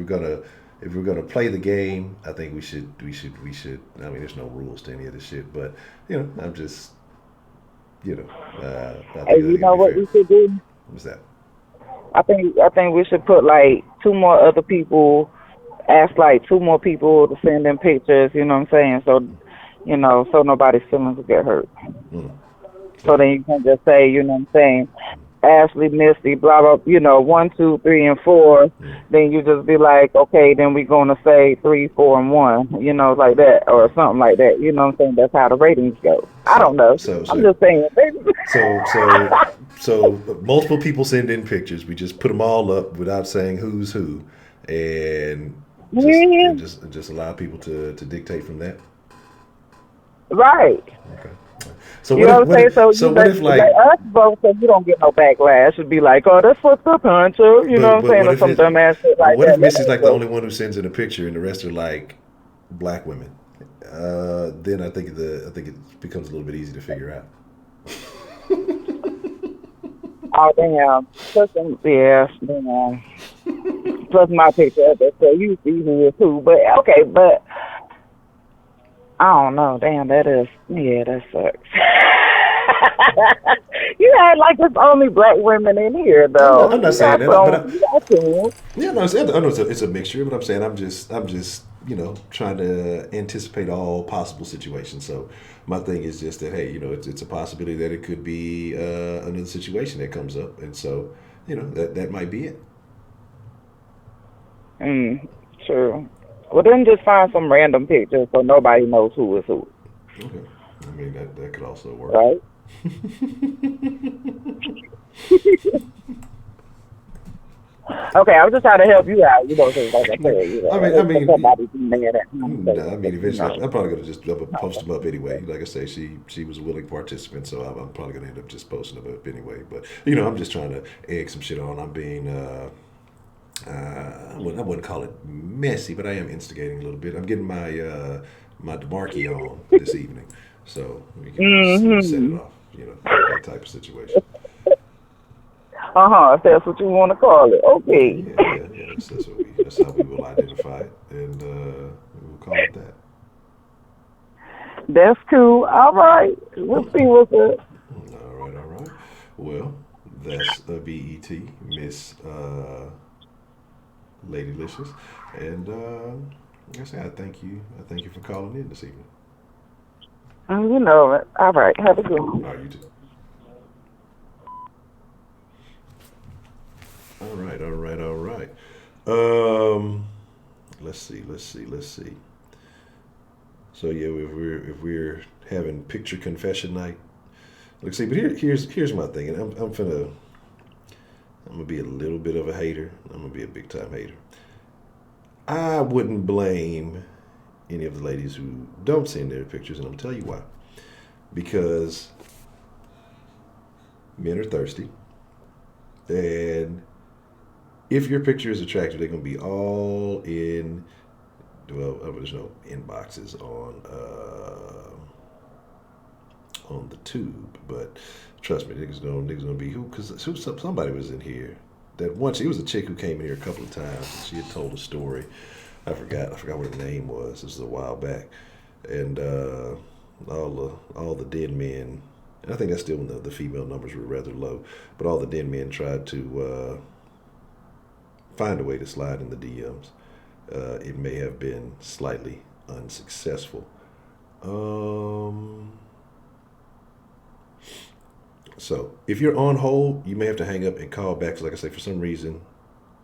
we're gonna play the game. I think we should. I mean, there's no rules to any of this shit, but I'm just, I think hey, you know what we should do? What's that? I think we should put like 2 more other people. Ask like 2 more people to send in pictures. You know what I'm saying? So, so nobody's feelings will get hurt. So then you can just say, you know what I'm saying, Ashley, Misty, blah, blah, 1, 2, 3, and 4. Then you just be like, okay, then we're going to say 3, 4, and 1, like that, or something like that. You know what I'm saying? That's how the ratings go. I don't know. I'm just saying. So multiple people send in pictures. We just put them all up without saying who's who, and just allow people to dictate from that. Right. Okay. So what if like us vote so you don't get no backlash? It'd be like, oh, that's fucked up, Honcho. You know what I'm saying? Or some dumbass shit like that. What if Missy's like the only one who sends in a picture and the rest are like black women? Then I think it becomes a little bit easy to figure out. Oh damn! Plus my picture. So you see me too, but okay, but. I don't know. Damn, that sucks. You act like there's only black women in here, though. I'm not saying that, I know it's a mixture, but I'm saying I'm just trying to anticipate all possible situations. So my thing is just that, hey, it's a possibility that it could be another situation that comes up, and so that might be it. True. Well, then just find some random pictures so nobody knows who is who. Okay. I mean, that could also work. Right? Okay, I was just trying to help you out. Like I said, I mean, eventually, I'm probably going to just post them up anyway. Like I say, she was a willing participant, so I'm probably going to end up just posting them up anyway. But, I'm just trying to egg some shit on. I'm being... I wouldn't call it messy, but I am instigating a little bit. I'm getting my DeMarchy on this evening, so we can set it off. That type of situation. If that's what you want to call it. Okay. Yeah. That's how we will identify it, and we'll call it that. That's cool. All right. We'll see what's up. All right. Well, that's BET, Miss Ladylicious, and like I say, I thank you for calling in this evening. You know it. All right, have a good one. All right, you too. All right. Let's see. So yeah, if we're having picture confession night, let's see. But here's my thing, and I'm gonna be a little bit of a hater. I'm gonna be a big time hater. I wouldn't blame any of the ladies who don't send their pictures, and I'm gonna tell you why. Because men are thirsty, and if your picture is attractive, they're gonna be all in. Well, there's no inboxes on the tube, but trust me, niggas gonna be who? Because somebody was in here. That once it was a chick who came in here a couple of times. And she had told a story. I forgot what her name was. This was a while back, and all the den men. And I think that's still when the female numbers were rather low, but all the den men tried to find a way to slide in the DMs. It may have been slightly unsuccessful. So if you're on hold, you may have to hang up and call back. 'Cause like I say, for some reason,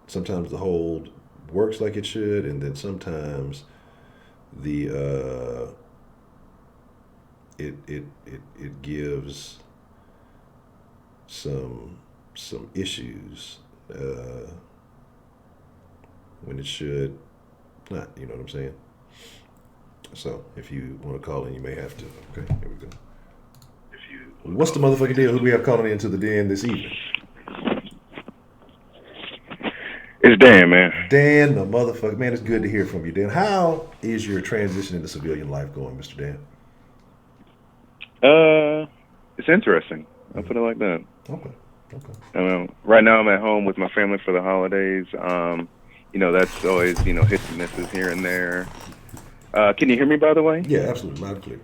sometimes the hold works like it should, and then sometimes the it gives some issues when it should not. You know what I'm saying? So if you want to call in, you may have to. Okay, here we go. What's the motherfucking deal? Who do we have calling into the den this evening? It's Dan, man. Dan, the motherfucker. Man, it's good to hear from you, Dan. How is your transition into civilian life going, Mr. Dan? It's interesting. I'll put it like that. Okay. Right now I'm at home with my family for the holidays. That's always, hits and misses here and there. Can you hear me, by the way? Yeah, absolutely. Loud and clear.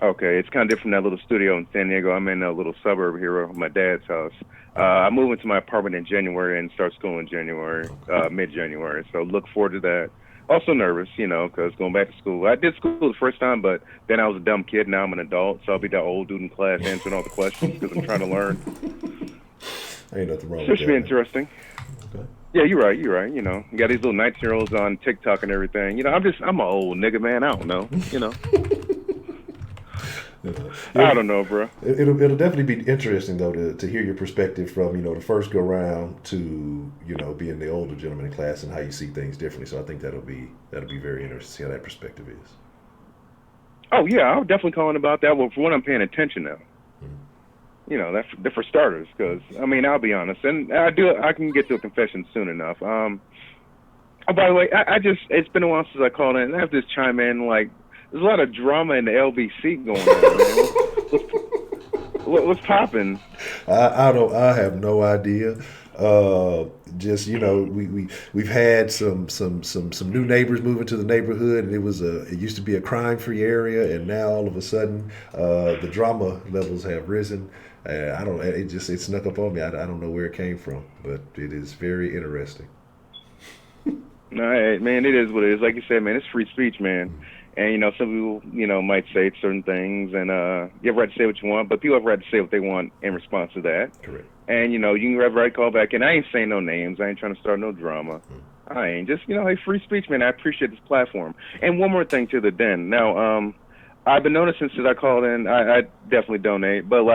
Okay, it's kind of different from that little studio in San Diego. I'm in a little suburb here at my dad's house. I move into my apartment in January and start school in January, mid-January. So look forward to that. Also nervous, because going back to school. I did school the first time, but then I was a dumb kid. Now I'm an adult, so I'll be that old dude in class answering all the questions because I'm trying to learn. Ain't nothing wrong So with it should that. be interesting. Okay. Yeah, you're right. You got these little 19-year-olds on TikTok and everything. I'm an old nigga, man. I don't know. I don't know, bro. It'll definitely be interesting though to hear your perspective from the first go round to being the older gentleman in class and how you see things differently. So I think that'll be very interesting to see how that perspective is. Oh yeah, I'll definitely call in about that. Well, for one, I'm paying attention now. That's for starters. Because I'll be honest, and I can get to a confession soon enough. Oh, by the way, it's been a while since I called in. I have to just chime in. Like, there's a lot of drama in the LBC going on. What's popping? I have no idea. Just we've had some new neighbors move into the neighborhood, and it used to be a crime-free area, and now all of a sudden the drama levels have risen. It snuck up on me. I don't know where it came from, but it is very interesting. No, man, it is what it is. Like you said, man, it's free speech, man. And some people might say certain things, and you have right to say what you want, but people have right to say what they want in response to that. Correct. And you can have right to call back. And I ain't saying no names. I ain't trying to start no drama. I ain't just hey, free speech, man. I appreciate this platform. And one more thing to the den. Now, I've been noticing since I called in, I definitely donate, but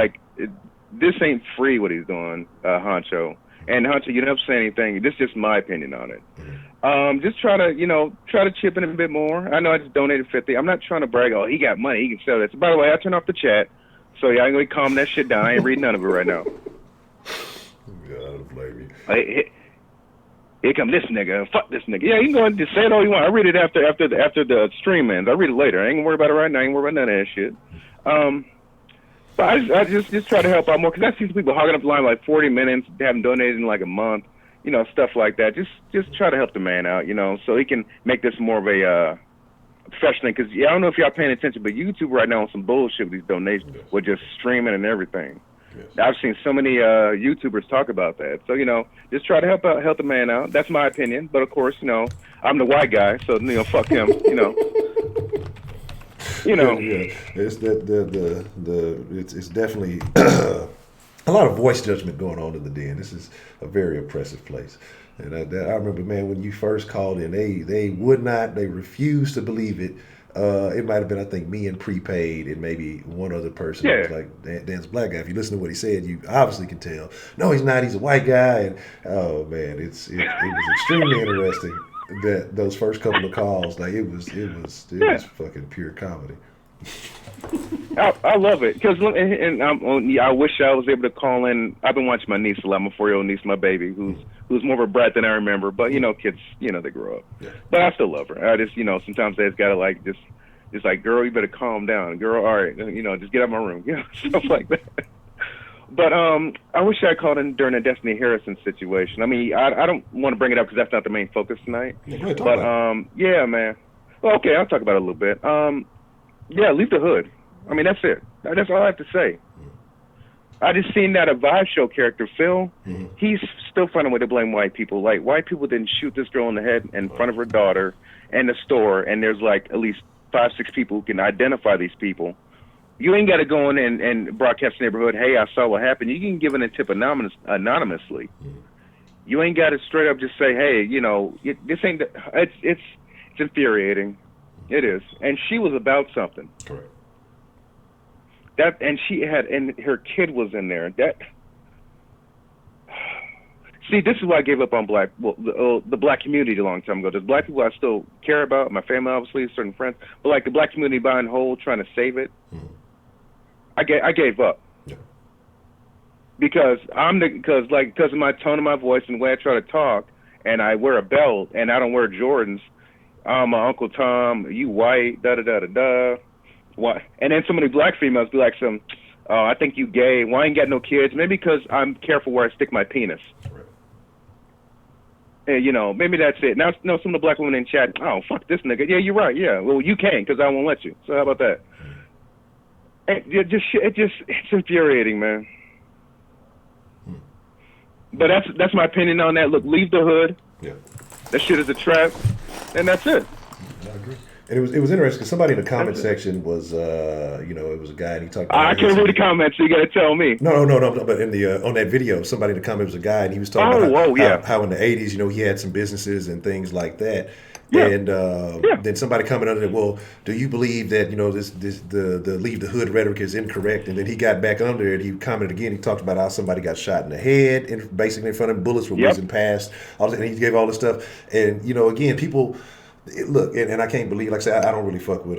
this ain't free what he's doing, Honcho. And Honcho, you don't have to say anything. This is just my opinion on it. Just try to chip in a bit more. I know I just donated 50. I'm not trying to brag. Oh, he got money. He can sell this. By the way, I turned off the chat, so y'all can calm that shit down. I ain't reading none of it right now. Yeah, I don't blame you. Here come this nigga. Fuck this nigga. Yeah, you can go and just say it all you want. I read it after the stream ends. I read it later. I ain't gonna worry about it right now. I ain't worry about none of that shit. But I just try to help out more because I see some people hogging up the line like 40 minutes, haven't donated in like a month. Stuff like that. Just try to help the man out, so he can make this more of a professional. Because I don't know if y'all paying attention, but YouTube right now on some bullshit with these donations, with just streaming and everything. Yes. I've seen so many YouTubers talk about that. So just try to help the man out. That's my opinion. But of course, I'm the white guy, so fuck him. Yeah, it's it's definitely a lot of voice judgment going on in the den. This is a very oppressive place. And I remember, man, when you first called in, they refused to believe it. It might have been, I think, me and Prepaid and maybe one other person. Yeah. It was like, Dan's a black guy. If you listen to what he said, you obviously can tell. No, he's not. He's a white guy. And oh man, it was extremely interesting that those first couple of calls, like it was fucking pure comedy. I love it because I wish I was able to call in. I've been watching my niece a lot, my 4-year-old niece, my baby, who's more of a brat than I remember. But kids, they grow up. Yeah. But I still love her. I just, sometimes they just gotta just like, girl, you better calm down, girl. All right, just get out of my room, stuff like that. But I wish I called in during the Destiny Harrison situation. I don't want to bring it up because that's not the main focus tonight. Yeah, but yeah, man. Well, okay, I'll talk about it a little bit. Yeah, leave the hood. That's it. That's all I have to say. I just seen that a Vibe show character, Phil. Mm-hmm. He's still finding a way to blame white people. Like, white people didn't shoot this girl in the head in front of her daughter in the store, and there's like at least 5-6 people who can identify these people. You ain't got to go in and broadcast the neighborhood, hey, I saw what happened. You can give it a tip anonymously. Mm-hmm. You ain't got to straight up just say, hey, this ain't, it's infuriating. It is. And she was about something. Correct. And she had, and her kid was in there. See, this is why I gave up on the black community a long time ago. There's black people I still care about, my family, obviously, certain friends, but like the black community by and whole, trying to save it, I gave up. Yeah. Because of my tone of my voice and the way I try to talk, and I wear a belt and I don't wear Jordans. My Uncle Tom, you white, da-da-da-da-da. Why? And then so many black females be like, I think you gay. Why ain't got no kids? Maybe because I'm careful where I stick my penis. Right. And, maybe that's it. Now, some of the black women in chat, oh, fuck this nigga. Yeah, you're right. Yeah, well, you can't because I won't let you. So how about that? And it's infuriating, man. But that's my opinion on that. Look, leave the hood. Yeah. That shit is a trap. and that's it. I agree. And it was interesting because somebody in the comment section was, it was a guy and he talked about. I can't read the comments, so you got to tell me. No. But in the on that video, somebody in the comment was a guy and he was talking about how in the 80s, he had some businesses and things like that. Yeah. And then somebody commented under it, well, do you believe that the leave the hood rhetoric is incorrect? And then he got back under it. He commented again. He talked about how somebody got shot in the head, and basically in front of him, bullets were whizzing past. And he gave all this stuff. And again, people. Look, and I can't believe, like I said, I don't really fuck with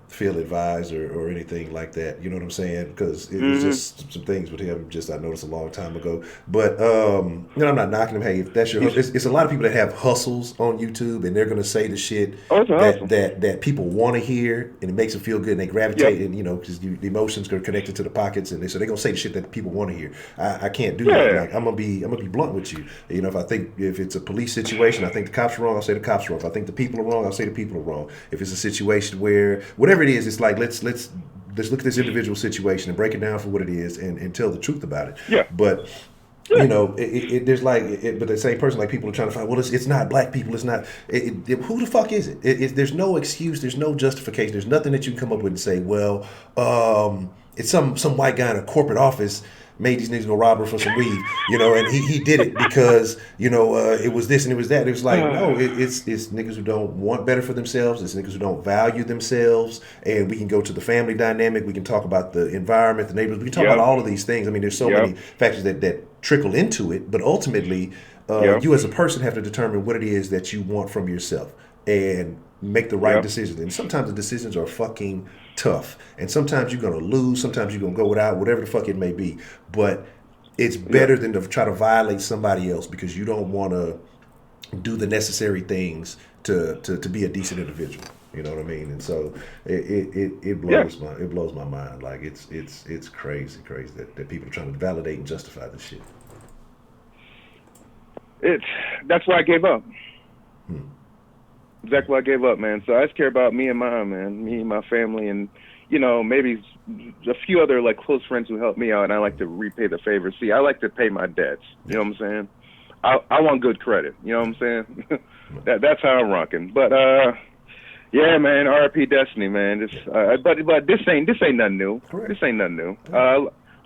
Phil Advise or anything like that. You know what I'm saying? Because it was just some things with him I noticed a long time ago. But, I'm not knocking him. Hey, if that's your it's a lot of people that have hustles on YouTube, and they're going to say the shit that people want to hear, and it makes them feel good, and they gravitate, and, because the emotions are connected to the pockets, and so they're going to say the shit that people want to hear. I can't do that. Like, I'm gonna be blunt with you. If it's a police situation, I think the cops are wrong, I'll say the cops are wrong. If I think the people are wrong, I'll say the people are wrong. If it's a situation where whatever it is, it's like let's look at this individual situation and break it down for what it is and tell the truth about it. Yeah. But there's but the same person, like, people are trying to find, well, it's not black people, it's not who the fuck is it? There's no excuse, there's no justification, there's nothing that you can come up with and say, well, it's some white guy in a corporate office made these niggas go rob her for some weed, and he did it because, it was this and it was that. It was like, no, it's niggas who don't want better for themselves. It's niggas who don't value themselves. And we can go to the family dynamic. We can talk about the environment, the neighborhoods. We can talk about all of these things. I mean, there's so many factors that trickle into it. But ultimately, you as a person have to determine what it is that you want from yourself and make the right decisions. And sometimes the decisions are fucking tough. And sometimes you're going to lose. Sometimes you're going to go without, whatever the fuck it may be. But it's better than to try to violate somebody else because you don't want to do the necessary things to be a decent individual. You know what I mean? And so it blows my mind. Like, it's crazy that people are trying to validate and justify this shit. That's why I gave up. Exactly why I gave up, man. So I just care about me and mine, man. Me and my family, and maybe a few other close friends who help me out, and I like to repay the favor. See, I like to pay my debts. You know what I'm saying? I want good credit. You know what I'm saying? That's how I'm rocking. But yeah, man. R.I.P. Destiny, man. But this ain't nothing new. Correct. This ain't nothing new.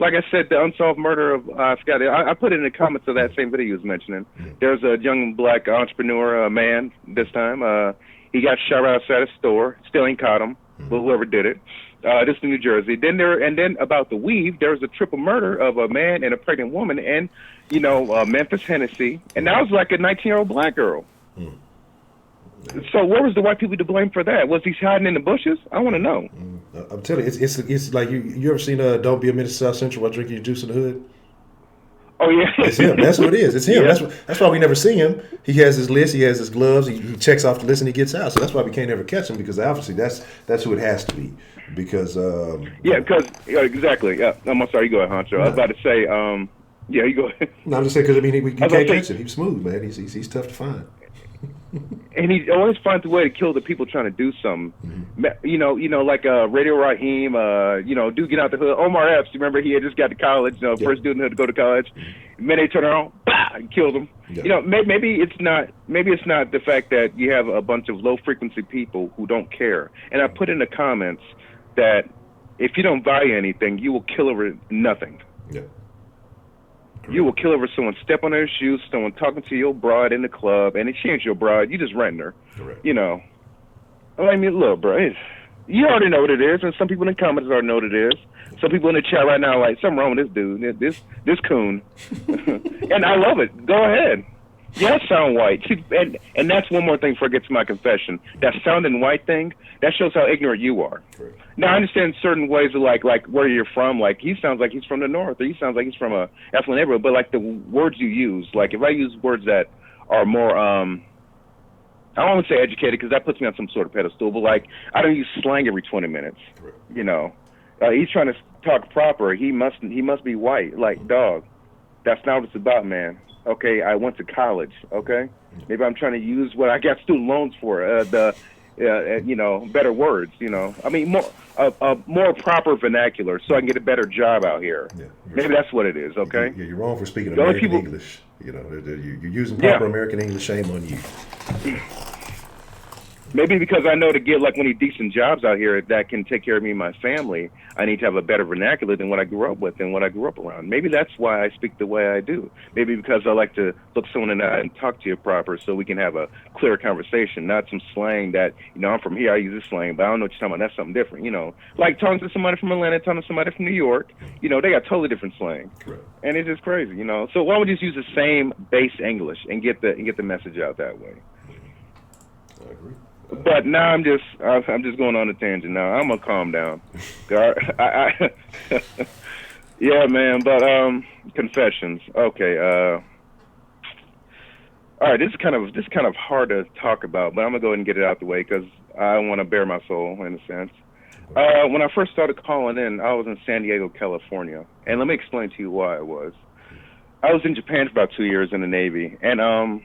Like I said, the unsolved murder of Scott. I put it in the comments of that same video he was mentioning. There's a young black entrepreneur, man. This time, he got shot right outside a store. Still ain't caught him. But whoever did it. This is New Jersey. Then about the weave, there was a triple murder of a man and a pregnant woman, and Memphis, Tennessee, and that was like a 19-year-old black girl. So where was the white people to blame for that? Was he hiding in the bushes? I want to know. I'm telling you, it's like you ever seen Don't Be a Menace to South Central while drinking your juice in the hood? Oh yeah, it's him. That's what it is. It's him. Yeah. That's why we never see him. He has his list. He has his gloves. He checks off the list and he gets out. So that's why we can't ever catch him, because obviously that's who it has to be. Because exactly. Yeah, I'm sorry. You go ahead, Honcho. No. I was about to say. Yeah, you go ahead. No, I'm just saying because we can't catch him. He's smooth, man. He's tough to find. And he always finds a way to kill the people trying to do something. Mm-hmm. Like Radio Raheem, dude get out the hood. Omar Epps, you remember he had just got to college, first dude in the hood to go to college. And then they turn around, and killed him. Yeah. Maybe it's not the fact that you have a bunch of low frequency people who don't care. And I put in the comments that if you don't value anything, you will kill over nothing. Yeah. You will kill over someone step on their shoes, someone talking to your broad in the club, and she ain't your broad. You just renting her. Correct. I mean, look, bro, you already know what it is, and some people in the comments already know what it is. Some people in the chat right now are like, something wrong with this dude, this coon. And I love it. Go ahead. Yeah, sound white. And that's one more thing before I get to my confession. That sounding white thing, that shows how ignorant you are. Right. Now, I understand certain ways of like where you're from. Like, he sounds like he's from the north, or he sounds like he's from a affluent neighborhood. But like the words you use, like if I use words that are more, I don't want to say educated because that puts me on some sort of pedestal. But like, I don't use slang every 20 minutes. Right. He's trying to talk proper. He must be white. Like, dog, that's not what it's about, man. Okay, I went to college. Okay, maybe I'm trying to use what I got student loans for. Better words. I mean, more proper vernacular, so I can get a better job out here. Yeah, maybe that's what it is. Okay. Yeah, you're wrong for speaking American English. You're using proper American English. Shame on you. Maybe because I know to get like many decent jobs out here that can take care of me and my family, I need to have a better vernacular than what I grew up with and what I grew up around. Maybe that's why I speak the way I do. Maybe because I like to look someone in the eye and talk to you proper so we can have a clear conversation, not some slang that, I'm from here, I use this slang, but I don't know what you're talking about. That's something different, Like talking to somebody from Atlanta, talking to somebody from New York, they got totally different slang. Correct. And it's just crazy, So why don't we just use the same base English and get the message out that way? I agree. But now I'm just going on a tangent now. I'm gonna calm down. Yeah, man. But confessions. Okay. All right. This is kind of hard to talk about, but I'm gonna go ahead and get it out the way because I want to bare my soul in a sense. When I first started calling in, I was in San Diego, California, and let me explain to you why I was. I was in Japan for about 2 years in the Navy, and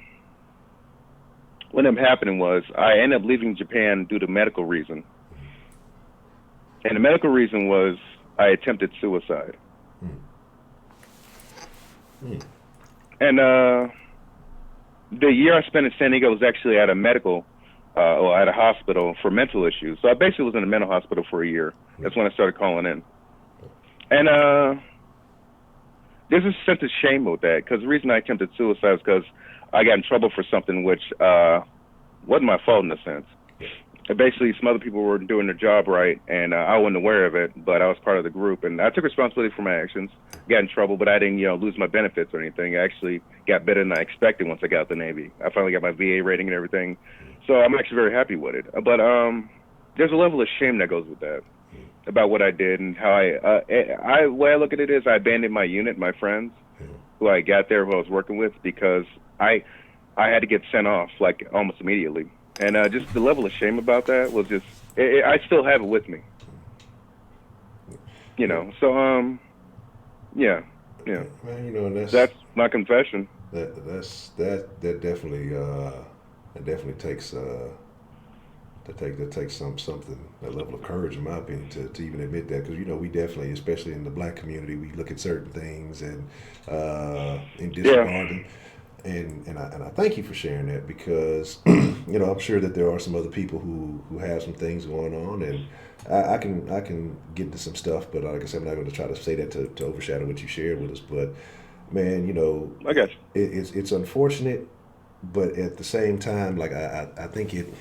what ended up happening was I ended up leaving Japan due to medical reason. And the medical reason was I attempted suicide. And the year I spent in San Diego was actually at a medical, or at a hospital for mental issues. So I basically was in a mental hospital for a year. That's when I started calling in. And there's a sense of shame with that, because the reason I attempted suicide is because I got in trouble for something which wasn't my fault in a sense. Basically, some other people were doing their job right, and I wasn't aware of it, but I was part of the group, and I took responsibility for my actions. Got in trouble, but I didn't, lose my benefits or anything. I actually got better than I expected once I got out the Navy. I finally got my VA rating and everything, so I'm actually very happy with it. But there's a level of shame that goes with that about what I did and how the way I look at it is I abandoned my unit, my friends, who I got there, who I was working with, because I had to get sent off like almost immediately. And just the level of shame about that was just, I still have it with me. So, yeah. Man, and that's my confession. That definitely takes that takes something, a level of courage, in my opinion, to even admit that, because we definitely, especially in the Black community, we look at certain things and in disregard them. And I thank you for sharing that, because I'm sure that there are some other people who have some things going on, and I can get into some stuff, but like I said, I'm not going to try to say that to overshadow what you shared with us. But man, I got you. It's unfortunate, but at the same time, like I think it.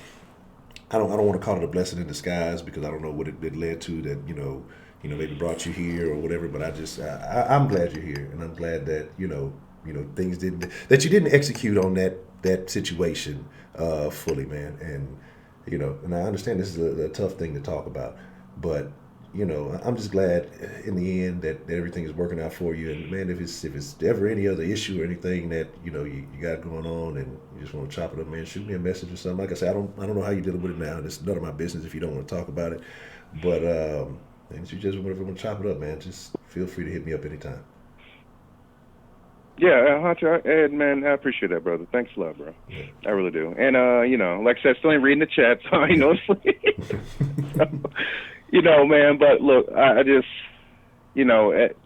I don't want to call it a blessing in disguise, because I don't know what it led to, that maybe brought you here or whatever. But I'm glad you're here, and I'm glad that things that you didn't execute on that situation fully, man. And and I understand this is a tough thing to talk about, but I'm just glad in the end that everything is working out for you. And man, if it's ever any other issue or anything that you got going on and you just want to chop it up, man, shoot me a message or something. Like I said, I don't know how you're dealing with it now. It's none of my business if you don't want to talk about it. But and if you just want to chop it up, man, just feel free to hit me up anytime. Yeah, Honcho, Ed, man, I appreciate that, brother. Thanks a lot, bro. Yeah. I really do. And, like I said, still ain't reading the chat, so I know so, man, but look, I just,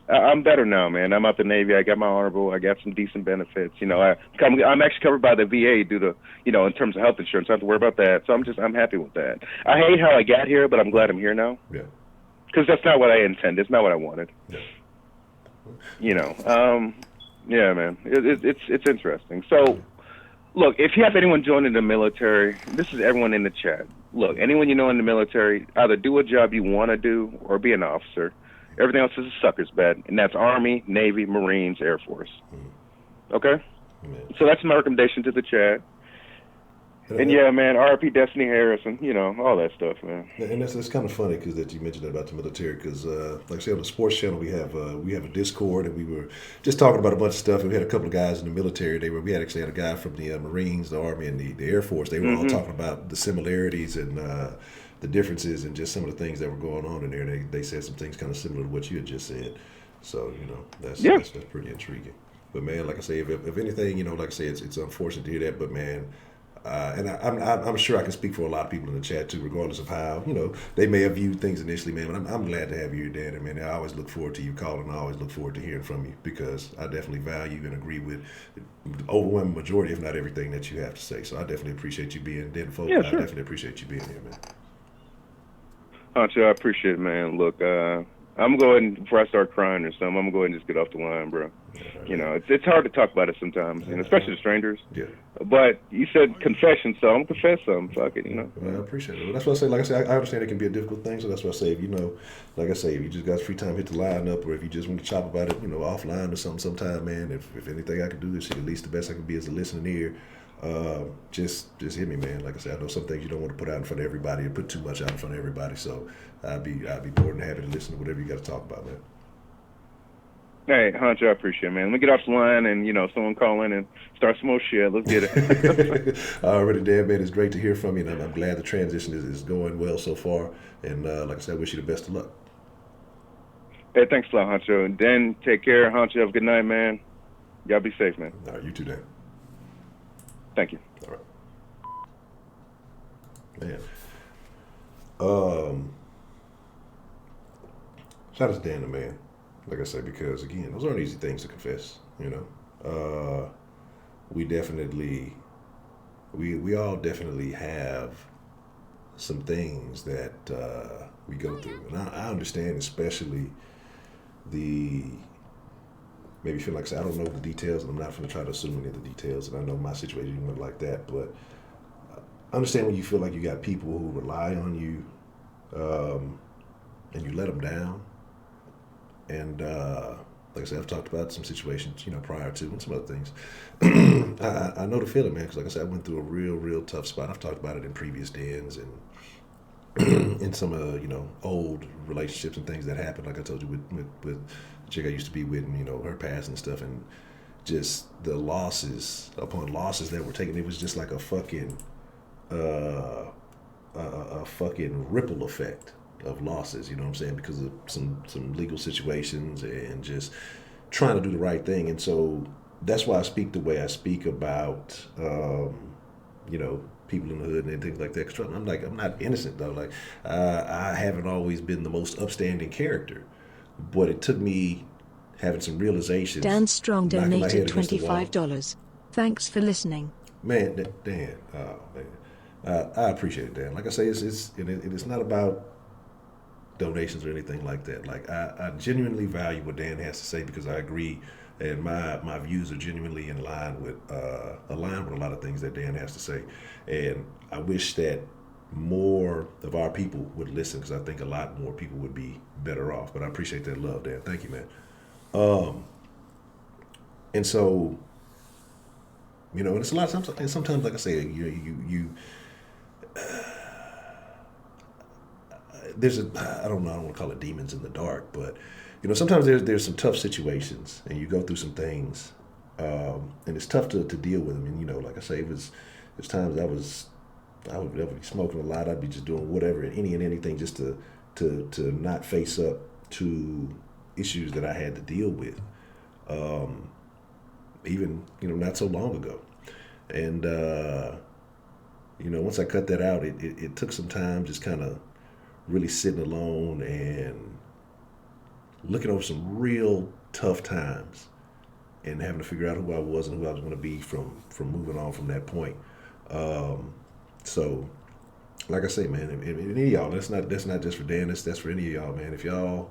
I'm better now, man. I'm out the Navy. I got my honorable. I got some decent benefits. I'm actually covered by the VA due to, in terms of health insurance. I don't have to worry about that. So I'm happy with that. I hate how I got here, but I'm glad I'm here now. Yeah. Because that's not what I intended. It's not what I wanted. Yeah. Yeah, man, it's interesting. So, look, if you have anyone joining the military, this is everyone in the chat. Look, anyone in the military, either do a job you want to do or be an officer. Everything else is a sucker's bed, and that's Army, Navy, Marines, Air Force. Okay? So that's my recommendation to the chat. And yeah, man, RIP Destiny Harris, and all that stuff, man. And that's kind of funny because that you mentioned that about the military, because like I said, on the sports channel we have a Discord, and we were just talking about a bunch of stuff, and we had a couple of guys in the military. We actually had a guy from the Marines, the Army, and the Air Force. They were all talking about the similarities and the differences and just some of the things that were going on in there. They said some things kind of similar to what you had just said. So that's pretty intriguing. But man, like I say, if anything, like I say, it's unfortunate to hear that. But man, And I'm sure I can speak for a lot of people in the chat too, regardless of how they may have viewed things initially, man. But I'm glad to have you here, Dan. Man, I always look forward to you calling. I always look forward to hearing from you because I definitely value and agree with the overwhelming majority, if not everything, that you have to say. So I definitely appreciate you being there, folks. Yeah, I sure. definitely appreciate you being here, man. Honcho, I appreciate it, man. Look, I'm going to go ahead and, before I start crying or something, I'm going to go ahead and just get off the line, bro. It's hard to talk about it sometimes, especially to strangers. Yeah. But you said confession, so I'm going to confess something. Fuck it, Well, I appreciate it. Well, that's what I say. Like I said, I understand it can be a difficult thing, so that's why I say, like I say, if you just got free time, hit the line up, or if you just want to chop about it, offline or something sometime, man, if anything I can do this shit, at least the best I can be is a listening ear. Just hit me, man. Like I said, I know some things you don't want to put out in front of everybody or put too much out in front of everybody, so I'd be more than happy to listen to whatever you got to talk about, man. Hey, Honcho, I appreciate it, man. Let me get off the line and, someone call in and start some more shit. Let's get it. Already, Dan, man. It's great to hear from you, and I'm glad the transition is going well so far. And like I said, I wish you the best of luck. Hey, thanks a lot, Honcho. And Dan, take care. Honcho, have a good night, man. Y'all be safe, man. All right, you too, Dan. Thank you. All right. Man. Shout out to Dan, the man. Like I said, because again, those aren't easy things to confess. We definitely, we all definitely have some things that we go through, and I understand, especially maybe feel like I don't know the details, and I'm not going to try to assume any of the details, and I know my situation went like that, but I understand when you feel like you got people who rely on you, and you let them down. And like I said, I've talked about some situations, prior to, and some other things. I know the feeling, man, because like I said, I went through a real tough spot. I've talked about it in previous dens and in some old relationships and things that happened, like I told you, with the chick I used to be with, and her past and stuff, and just the losses upon losses that were taken. It was just like a fucking ripple effect of losses, you know what I'm saying, because of some legal situations and just trying to do the right thing. And so that's why I speak the way I speak about people in the hood and things like that, because I'm not innocent though. Like I haven't always been the most upstanding character, but it took me having some realizations. Dan Strong donated $25. Thanks for listening. Man, Dan, oh man, I appreciate it, Dan. Like I say, it's not about donations or anything like that. Like I genuinely value what Dan has to say, because I agree, and my views are genuinely in line with a lot of things that Dan has to say. And I wish that more of our people would listen, because I think a lot more people would be better off. But I appreciate that love, Dan. Thank you, man. And so, and it's a lot of times, and sometimes, like I say, there's I don't want to call it demons in the dark, but sometimes there's some tough situations, and you go through some things, and it's tough to deal with them. And like I say, there's times I would be smoking a lot. I'd be just doing whatever, anything, just to not face up to issues that I had to deal with, even not so long ago. And once I cut that out, it took some time, just kind of really sitting alone and looking over some real tough times and having to figure out who I was and who I was going to be from moving on from that point. So, like I say, man, and any of y'all, that's not just for Dan, that's for any of y'all, man. If y'all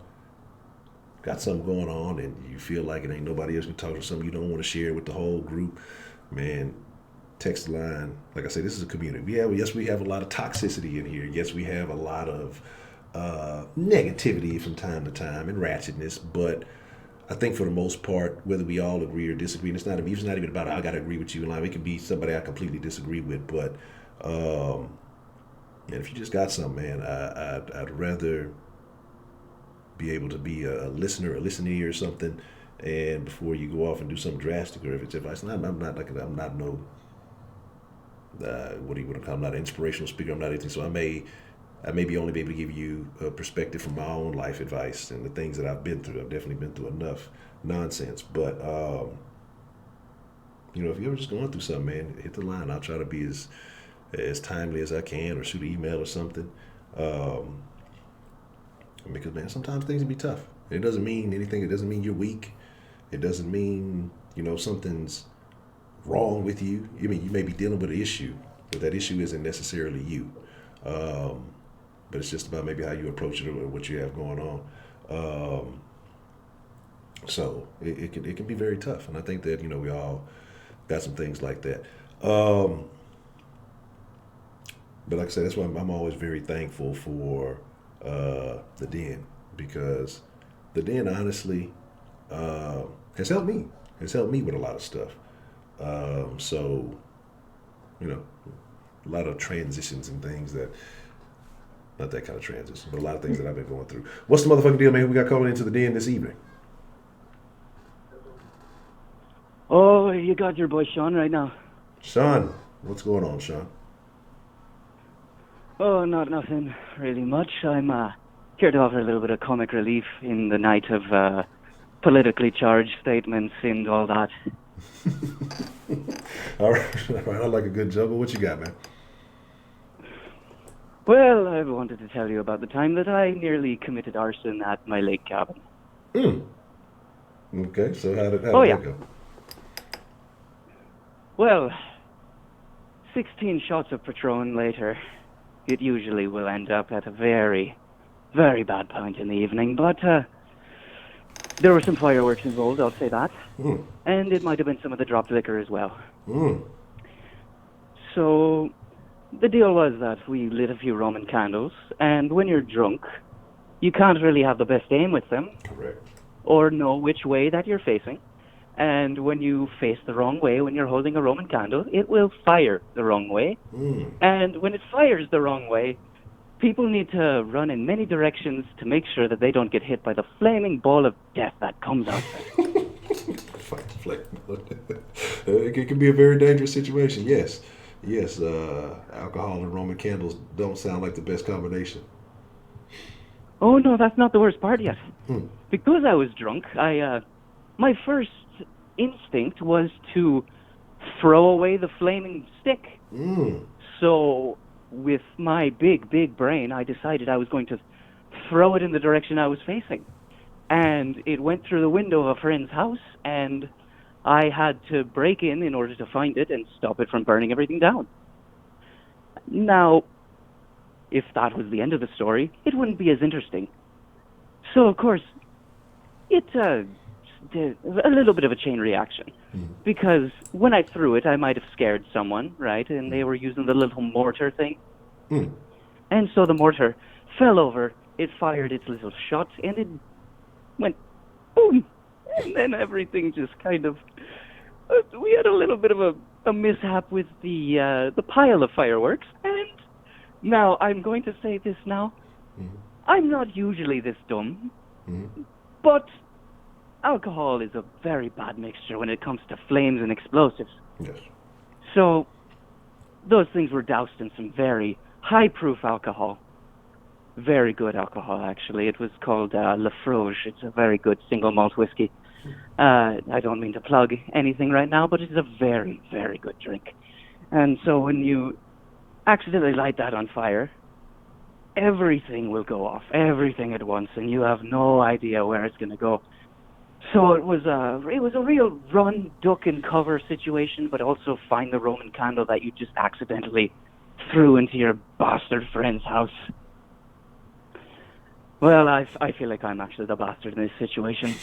got something going on and you feel like it ain't nobody else can talk to, something you don't want to share with the whole group, man, text the line. Like I say, this is a community. We have a lot of toxicity in here. Yes, we have a lot of negativity from time to time and ratchetness, but I think for the most part, whether we all agree or disagree, and it's not even about I gotta agree with you in line. It can be somebody I completely disagree with, but and if you just got something, man, I'd rather be able to be a listener, a listening ear or something, and before you go off and do something drastic, or if it's advice, I'm not no what do you want to call? I'm not an inspirational speaker. I'm not anything. So I may be only be able to give you a perspective from my own life advice and the things that I've been through. I've definitely been through enough nonsense. But if you're just going through something, man, hit the line. I'll try to be as timely as I can, or shoot an email or something. Because man, sometimes things can be tough. It doesn't mean anything. It doesn't mean you're weak. It doesn't mean something's wrong with you. I mean, you may be dealing with an issue, but that issue isn't necessarily you. But it's just about maybe how you approach it or what you have going on. So it can be very tough, and I think that we all got some things like that. But like I said, that's why I'm always very thankful for the Den, because the Den honestly has helped me. Has helped me with a lot of stuff. So a lot of transitions and things that. Not that kind of transition, but a lot of things that I've been going through. What's the motherfucking deal, man? Who we got calling into the Den this evening? Oh, you got your boy Sean right now. Sean, what's going on, Sean? Oh, nothing really much. I'm here to offer a little bit of comic relief in the night of politically charged statements and all that. All right, I like a good juggle. What you got, man? Well, I wanted to tell you about the time that I nearly committed arson at my lake cabin. Okay, so how did that go? Well, 16 shots of Patron later, it usually will end up at a very, very bad point in the evening, but there were some fireworks involved, I'll say that. And it might have been some of the dropped liquor as well. So the deal was that we lit a few Roman candles, and when you're drunk, you can't really have the best aim with them. Correct. Or know which way that you're facing. And when you face the wrong way, when you're holding a Roman candle, it will fire the wrong way. And when it fires the wrong way, people need to run in many directions to make sure that they don't get hit by the flaming ball of death that comes out. It can be a very dangerous situation, yes. Yes, alcohol and Roman candles don't sound like the best combination. Oh, no, that's not the worst part yet. Because I was drunk, my first instinct was to throw away the flaming stick. So with my big brain, I decided I was going to throw it in the direction I was facing. And it went through the window of a friend's house, and I had to break in order to find it and stop it from burning everything down. Now, if that was the end of the story, it wouldn't be as interesting. So, of course, it did a little bit of a chain reaction. Because when I threw it, I might have scared someone, right? And they were using the little mortar thing. And so the mortar fell over, it fired its little shot, and it went boom. And then everything just kind of... we had a little bit of a mishap with the pile of fireworks. And now, I'm going to say this now. I'm not usually this dumb. But alcohol is a very bad mixture when it comes to flames and explosives. Yes. So, those things were doused in some very high-proof alcohol. Very good alcohol, actually. It was called Lafroige. It's a very good single malt whiskey. I don't mean to plug anything right now, but it's a very, very good drink. And so when you accidentally light that on fire, everything will go off, everything at once, and you have no idea where it's going to go. So it was a real run, duck, and cover situation, but also find the Roman candle that you just accidentally threw into your bastard friend's house. Well, I feel like I'm actually the bastard in this situation.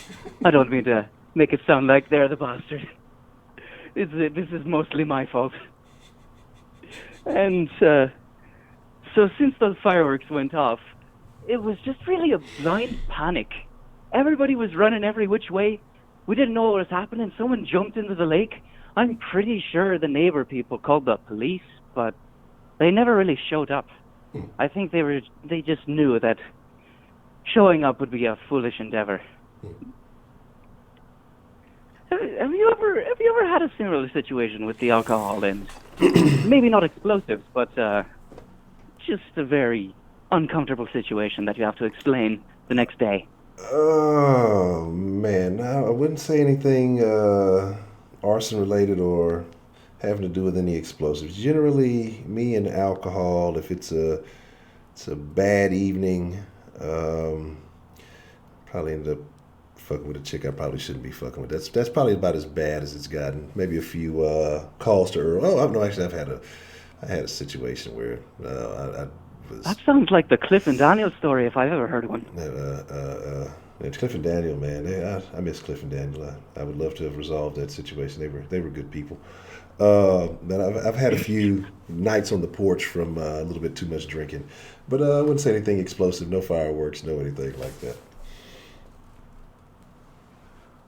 I don't mean to make it sound like they're the bastard. This is mostly my fault. And so since those fireworks went off, it was just really a blind panic. Everybody was running every which way. We didn't know what was happening. Someone jumped into the lake. I'm pretty sure the neighbor people called the police, but they never really showed up. I think they just knew that showing up would be a foolish endeavor. Have you ever had a similar situation with the alcohol and maybe not explosives, but just a very uncomfortable situation that you have to explain the next day? Oh man, I wouldn't say anything arson related or having to do with any explosives. Generally, me and alcohol. If it's a bad evening, probably end up fucking with a chick I probably shouldn't be fucking with. That's probably about as bad as it's gotten. Maybe a few calls to her. Oh, no, actually, I had a situation where I was. That sounds like the Cliff and Daniel story if I've ever heard one. It's Cliff and Daniel, man. I miss Cliff and Daniel. I would love to have resolved that situation. They were good people. But I've had a few nights on the porch from a little bit too much drinking. But I wouldn't say anything explosive. No fireworks. No anything like that.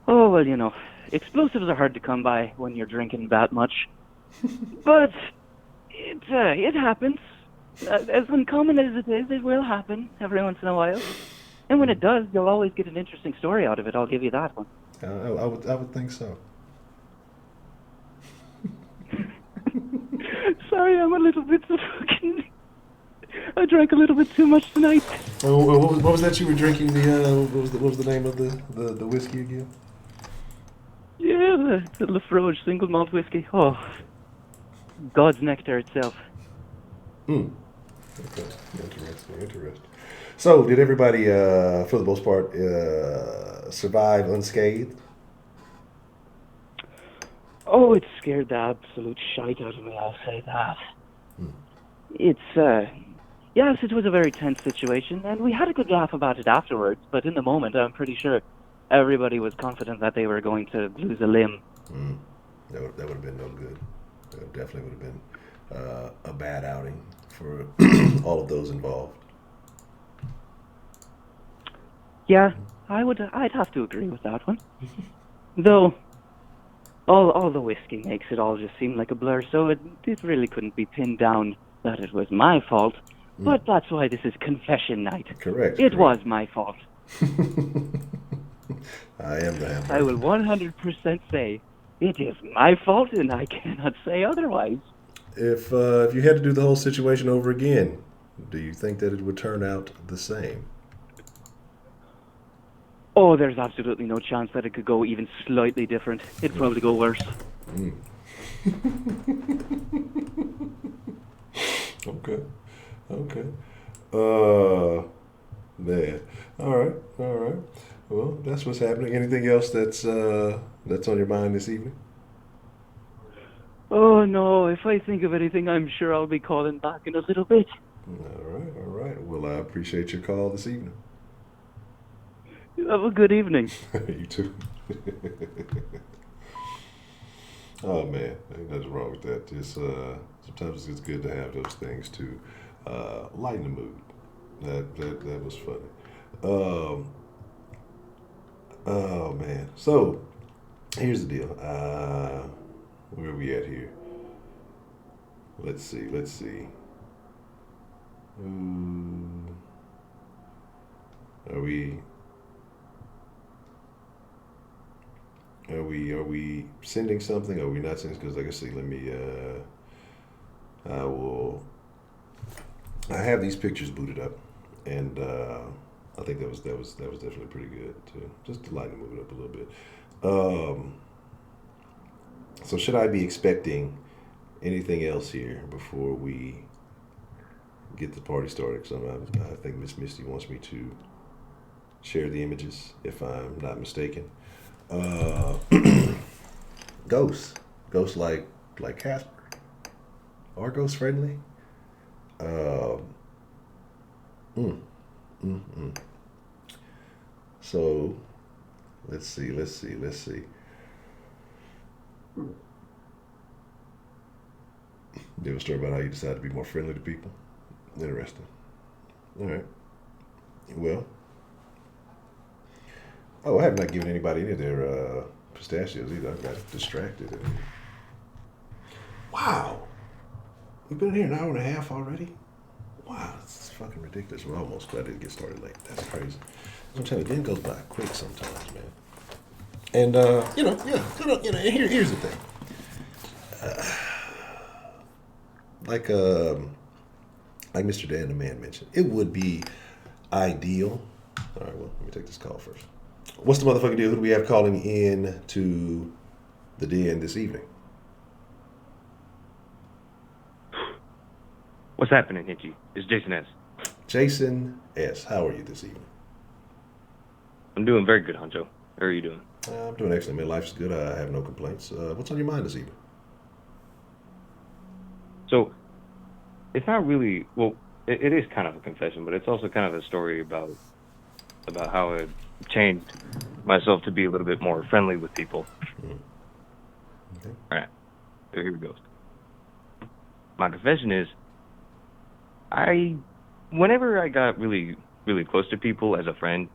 Oh, well, you know, explosives are hard to come by when you're drinking that much. But it happens. As uncommon as it is, it will happen every once in a while. And when it does, you'll always get an interesting story out of it. I'll give you that one. I would think so. Sorry, I'm a little bit fucking... I drank a little bit too much tonight. Oh, what was that you were drinking? What was the name of the whiskey again? Yeah, the Lafroige single malt whiskey. Oh, God's nectar itself. Okay, interesting. So, did everybody, for the most part, survive unscathed? Oh, it scared the absolute shite out of me, I'll say that. It's, yes, it was a very tense situation, and we had a good laugh about it afterwards, but in the moment, I'm pretty sure everybody was confident that they were going to lose a limb. That would have been no good. That definitely would have been a bad outing for all of those involved. Yeah, I'd have to agree with that one. Though, all the whiskey makes it all just seem like a blur, so it really couldn't be pinned down that it was my fault. But that's why this is confession night. Correct. It was my fault. I am the hammer. I will 100% say it is my fault, and I cannot say otherwise. If you had to do the whole situation over again, do you think that it would turn out the same? Oh, there's absolutely no chance that it could go even slightly different. It'd probably go worse. Okay. Man. All right. Well, that's what's happening. Anything else that's on your mind this evening? Oh, no. If I think of anything, I'm sure I'll be calling back in a little bit. All right. Well, I appreciate your call this evening. You have a good evening. You too. Oh, man. Ain't nothing wrong with that. Just sometimes it's good to have those things to lighten the mood. That was funny. Oh, man. So, here's the deal. Where are we at here? Let's see. Are we sending something? Are we not sending? Because like I say, let me. I have these pictures booted up, and I think that was definitely pretty good too. Just to lighten the mood up a little bit. So should I be expecting anything else here before we get the party started? Because I think Miss Misty wants me to share the images, if I'm not mistaken. Ghosts like Casper, or ghost friendly. So let's see. You have a story about how you decided to be more friendly to people? Interesting. All right. Well. Oh, I have not given anybody any of their pistachios either. I got distracted. Wow. We've been in here an hour and a half already? Wow, this is fucking ridiculous. We're almost glad to get started late. That's crazy. I'm telling you, it goes by quick sometimes, man. And, here's the thing. Like Mr. Dan the Man mentioned, it would be ideal. All right, well, let me take this call first. What's the motherfucking deal? Who do we have calling in to the den this evening. What's happening, Hitchy? It's Jason S. Jason S., how are you this evening? I'm doing very good, Honcho. How are you doing? I'm doing excellent, man. Life's good. I have no complaints. What's on your mind this evening? So, it's not really, well, it is kind of a confession, but it's also kind of a story about how I changed myself to be a little bit more friendly with people. Okay. All right, so here we go. My confession is, whenever I got really, really close to people as a friend,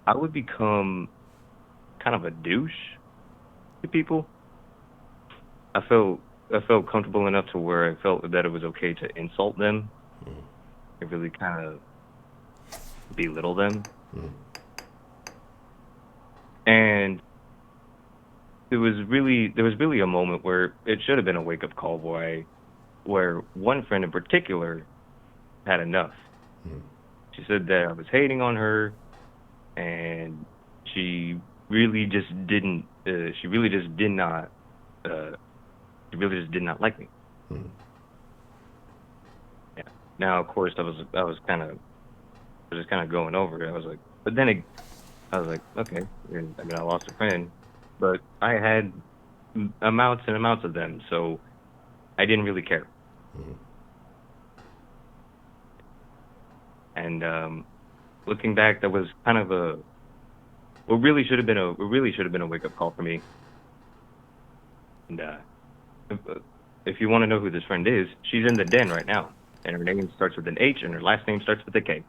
I would become kind of a douche to people. I felt comfortable enough to where I felt that it was okay to insult them. And really kind of belittle them. And there was really a moment where it should have been a wake up call where one friend in particular had enough. She said that I was hating on her, and she really just did not like me. Now, of course, I was just kind of going over it. I was like, but then I was like, okay, I mean, I lost a friend, but I had amounts and amounts of them, so I didn't really care. And looking back, that was kind of what really should have been a wake up call for me. And if you want to know who this friend is, she's in the den right now. And her name starts with an H, and her last name starts with a K.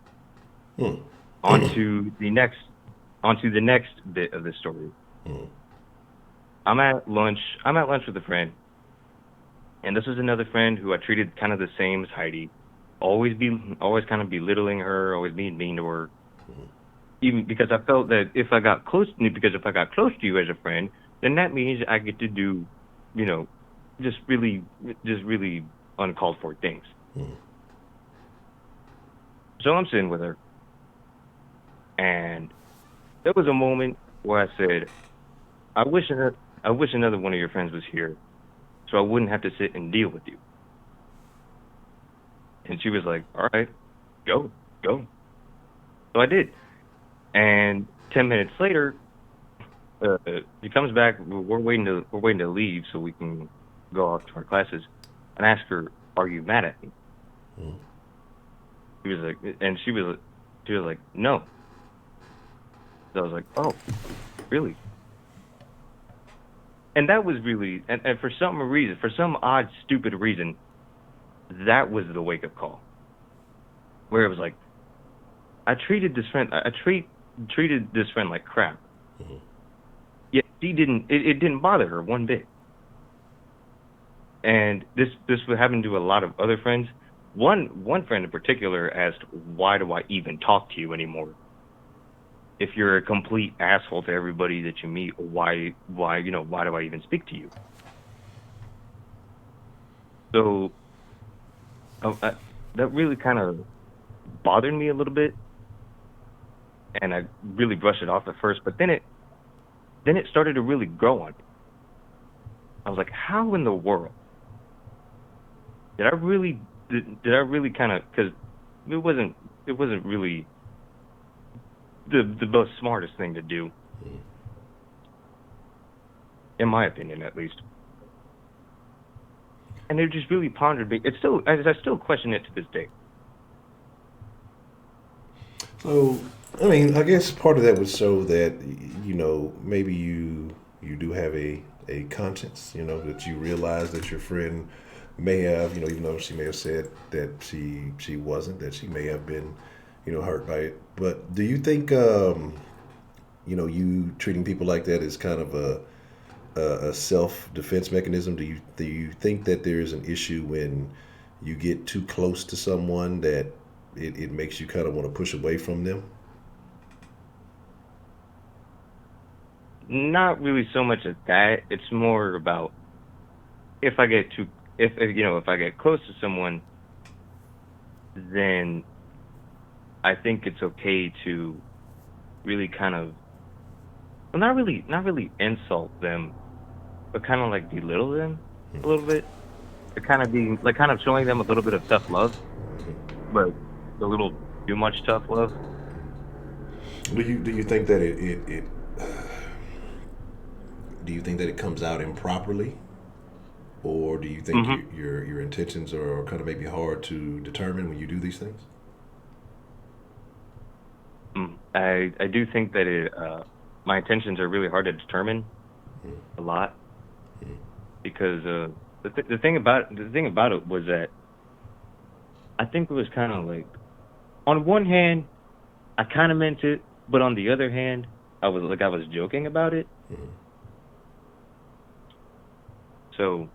On to the next bit of this story. I'm at lunch with a friend, and this is another friend who I treated kind of the same as Heidi. Always kind of belittling her, always being mean to her. Even because I felt that if I got close to you as a friend, then that means I get to do, just really uncalled for things. So I'm sitting with her, and there was a moment where I said, I wish another one of your friends was here, so I wouldn't have to sit and deal with you. And she was like, all right, go. So I did. And 10 minutes later, he comes back. We're waiting to leave so we can go off to our classes. And I asked her, are you mad at me? She was like, no. So I was like, oh, really? And that was really, and for some odd, stupid reason, that was the wake-up call. Where it was like, I treated this friend like crap. Yet it didn't bother her one bit. And this would happen to a lot of other friends. One friend in particular asked, why do I even talk to you anymore? If you're a complete asshole to everybody that you meet, why do I even speak to you? So that really kind of bothered me a little bit, and I really brushed it off at first, but then it started to really grow on me. I was like, how in the world did I really kind of, because it wasn't really the most smartest thing to do, in my opinion, at least. And it just really pondered me. I still question it to this day. So, I mean, I guess part of that was so that, maybe you do have a conscience, that you realize that your friend may have, even though she may have said that she wasn't, that she may have been, hurt by it. But do you think, you treating people like that is kind of a self-defense mechanism? Do you think that there is an issue when you get too close to someone that it makes you kind of want to push away from them? Not really so much as that. It's more about if I get close to someone, then I think it's okay to really kind of, well, not really insult them, kind of like belittle them a little bit. To kind of be like kind of showing them a little bit of tough love, but a little too much tough love. Do you think that it do you think that it comes out improperly, or do you think hmm your intentions are kind of maybe hard to determine when you do these things? I do think that my intentions are really hard to determine a lot because the thing about it was that I think it was kind of like on one hand I kind of meant it, but on the other hand I was joking about it. So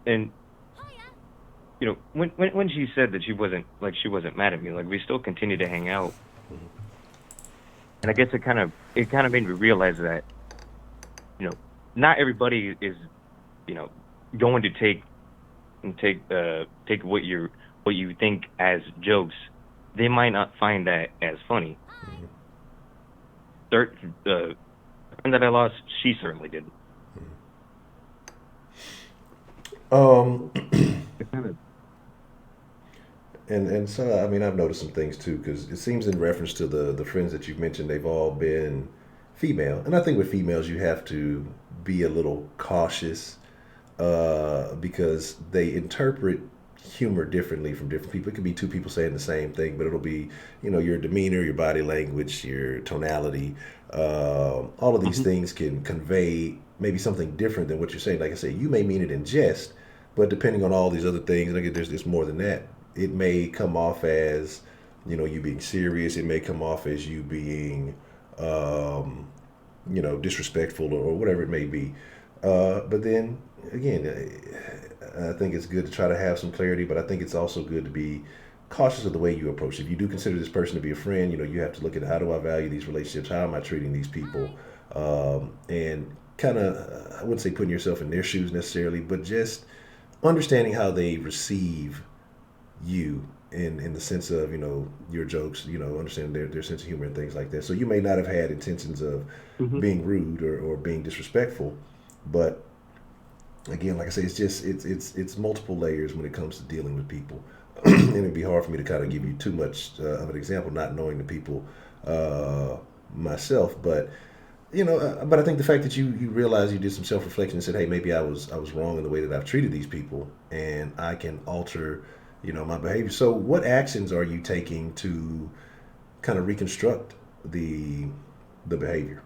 and when she said that she wasn't mad at me, like we still continued to hang out, and I guess it kind of made me realize that not everybody is going to take what you think as jokes. They might not find that as funny. The friend that I lost, she certainly did. Um, and so I mean I've noticed some things too because it seems in reference to the friends that you've mentioned they've all been female, and I think with females you have to be a little cautious because they interpret humor differently from different people. It could be two people saying the same thing, but it'll be, your demeanor, your body language, your tonality. All of these things can convey maybe something different than what you're saying. Like I said, you may mean it in jest, but depending on all these other things, and again, there's more than that. It may come off as, you being serious. It may come off as you being, disrespectful or whatever it may be. But then again, I think it's good to try to have some clarity, but I think it's also good to be cautious of the way you approach it. If you do consider this person to be a friend, you have to look at how do I value these relationships? How am I treating these people? And kind of, I wouldn't say putting yourself in their shoes necessarily, but just understanding how they receive you in the sense of, your jokes, understanding their sense of humor and things like that. So you may not have had intentions of being rude or being disrespectful, but again, like I say, it's multiple layers when it comes to dealing with people. And it'd be hard for me to kind of give you too much of an example, not knowing the people myself. But but I think the fact that you realize you did some self reflection and said, hey, maybe I was wrong in the way that I've treated these people, and I can alter my behavior. So what actions are you taking to kind of reconstruct the behavior?